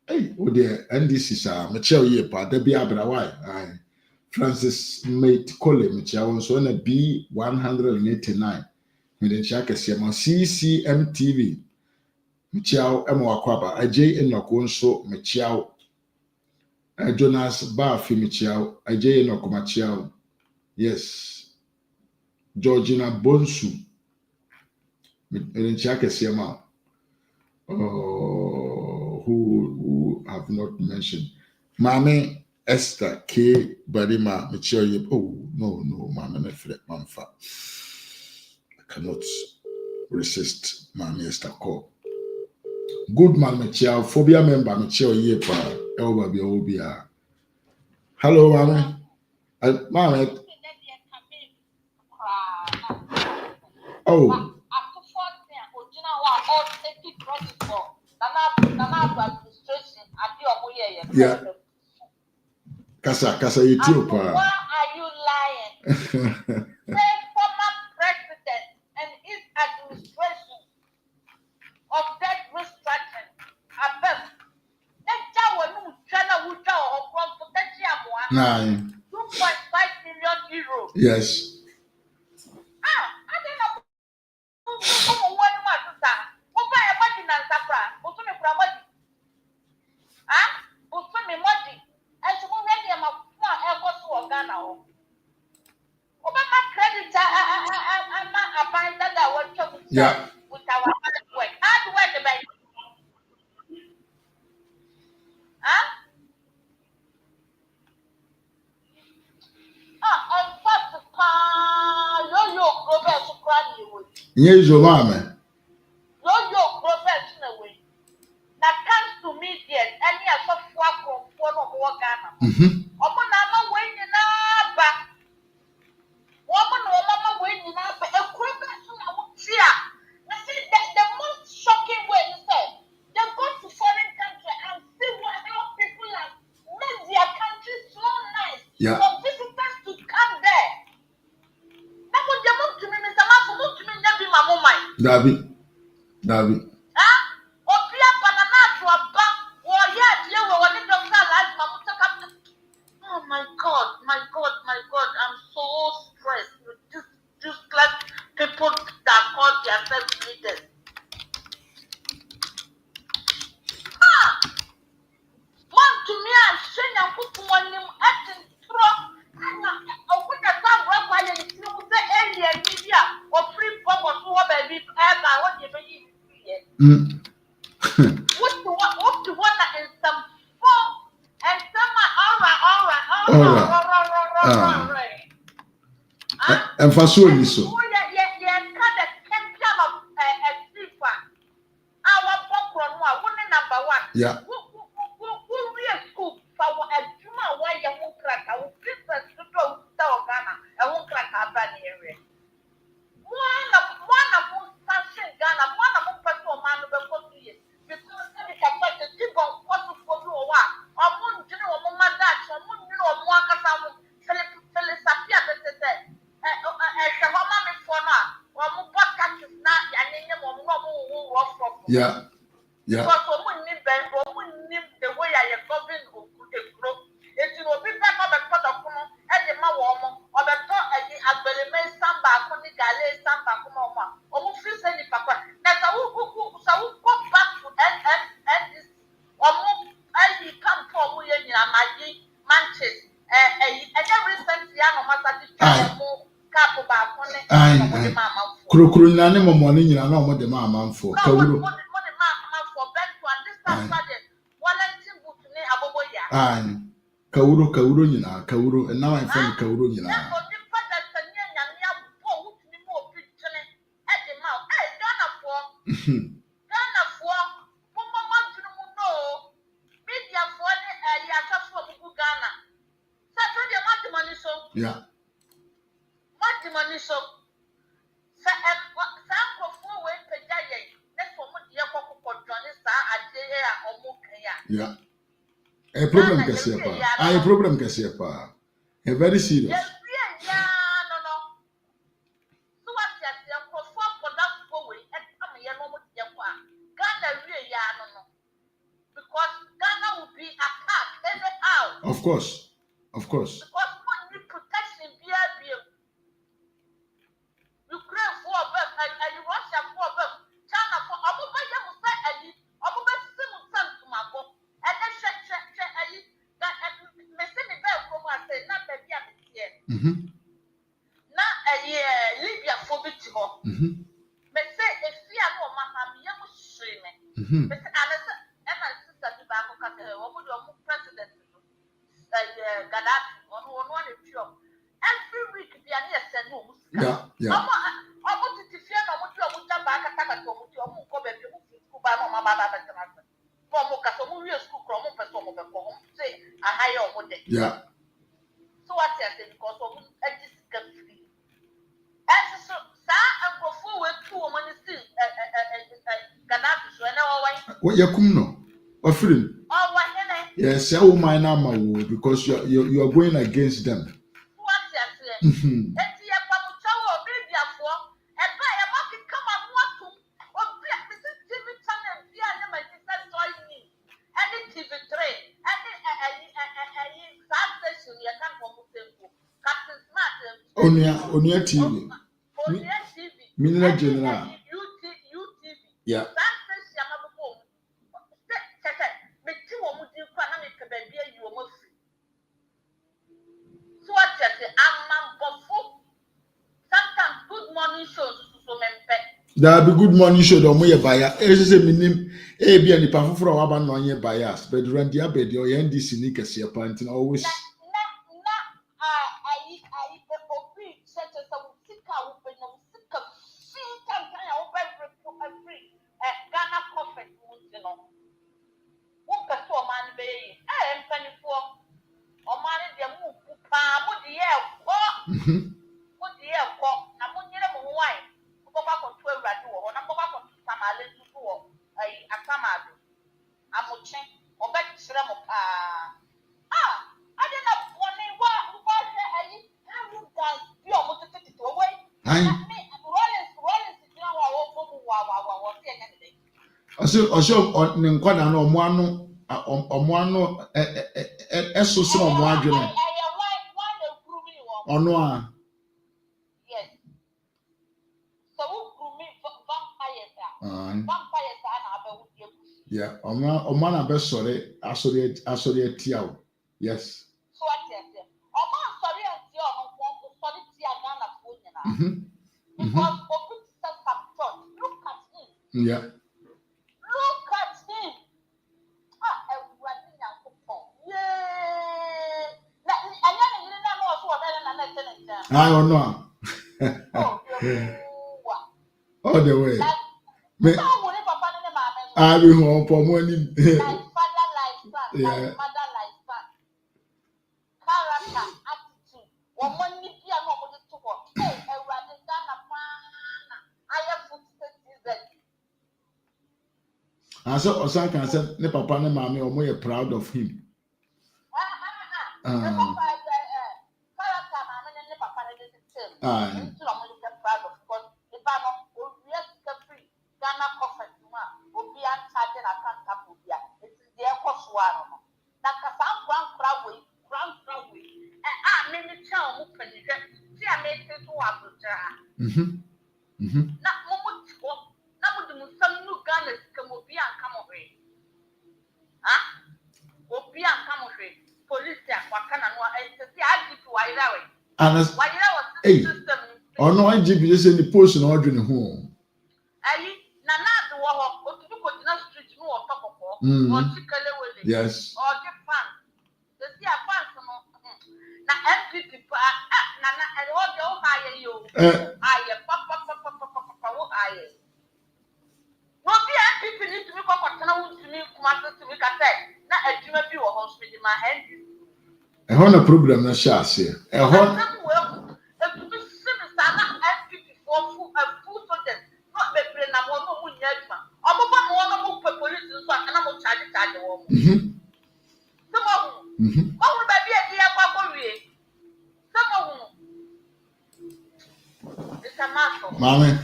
Hey, oh dear, NDC sir, Michelle Yepa, Debbie Abrawai, Francis Mate Cole, Michelle, so on a B189, Midden Shaka Siamo, CCMTV, Michelle Emwakwaba, AJ Enokonso, Michelle, Jonas Barfi, Michelle, AJ Enokomachiao, yes, Georgina Bonsu, Midden Shaka Siamo, who have not mentioned. Mame Esther K. Barima Michelle. Oh, no, Mame Nefret Manfa. I cannot resist Mame Esther call. Good man, Michelle. Phobia member, Michelle Yepa. Elba Biobia. Hello, Mame. Mame. Oh. Yeah. Kasa Ethiopia. Why are you lying? Say former president and his administration of debt restructuring. Nine. 2.5 million euros. Yes. Yeah. With our hard work. Yes, your mama. Yo, professional way. That comes to media, and yes, of work from Ghana. Open Nama way in Abba. Woman, way in Abba. A professional fear. You see, the most shocking way is that they go to foreign country and see how people have made their country so nice. Yeah. For visitors to come there. That would they move to me, Mr. Mafu, move to me, never my mom. David. Oh my God, I'm so stressed with this class people that call themselves leaders. Man to me, I'm saying I'm putting one name at in truck. I put a time where I say alien media or free bomb or so baby ever what you believe. What the one that is some four and some all right. And for so you so. Yeah. Yeah. Yeah. Because woman need bank, woman need for we in Maggie, Manchester, and every recently, I know Master more cap about one. Kuro nyane momone nyina na omo de ma amanfo kawuro for Ben to understand Wellington book ne aboboya. Kawuro nyina kawuro and now I'm from kawuro nyina. Ghana for mama no media for Ghana. Saturday money so. Yeah. Money so. Yeah. A problem can see a problem can see a very serious. Because Ghana will be attacked anyhow. Of course. Because money protection Ukraine for and Russia for China for Abubakar Musa Abubakar Simusan to Mabo and then that Messini Bell from us say not the year. Not a year Libya for Bitimo. But say if you are no Maham Yamu Shrimmy. But Emma sister to Baco president Gaddafi on one issue. Every week the Ania send moves. Yeah. Yeah. So what you say because of free. And so and go forward to money still Gaddafi so now what yakumno offering. Yes, I will mind now because you are going against them. What you say? Onia TV. Mineral General. UTV. Yeah. So what you say? Sometimes good morning shows so there be good morning show do mo ye bias. Ese se minim e bia ni pa foforo wa ba no ye bias. But randi abedi o ndc ni kese pa ntin always Osho ni nkwana na omo ano eso se omo adwene ono a yes so who me vampires na abewu yeah omo na be asori atiawo yes so what you say omo asori atia ono sorry tia Ghana for nyina because open some church look at him yeah. Look at him. Everybody I don't know. All the way. I will home for money. Like father, like son, like mother, like son. Character, attitude. Money, to work. Hey, everybody done a pan. I have food season. And so Osan can say, ne papa ne mami omo ye proud of him. Hey, or no, IGP is in the post and ordering home. Yes. A honor program na shas here. A honor. Mama.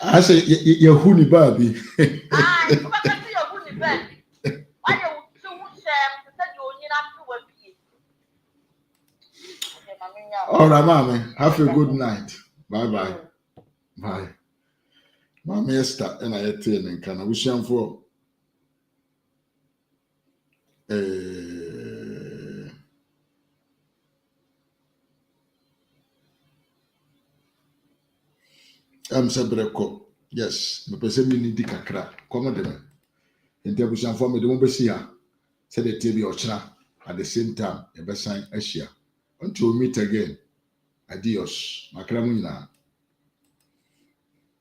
I say Yahuni Babi. All right, mommy. Have a good night. Bye bye. Bye. Mommy Esther and I attend and can I wish you for Sabreko. Yes, the person need the kakra. Come on, them. In the bush and for me, the one be see her. Said the TV or at the same time, a sign Asia. Until we meet again. Adios. Makramuna.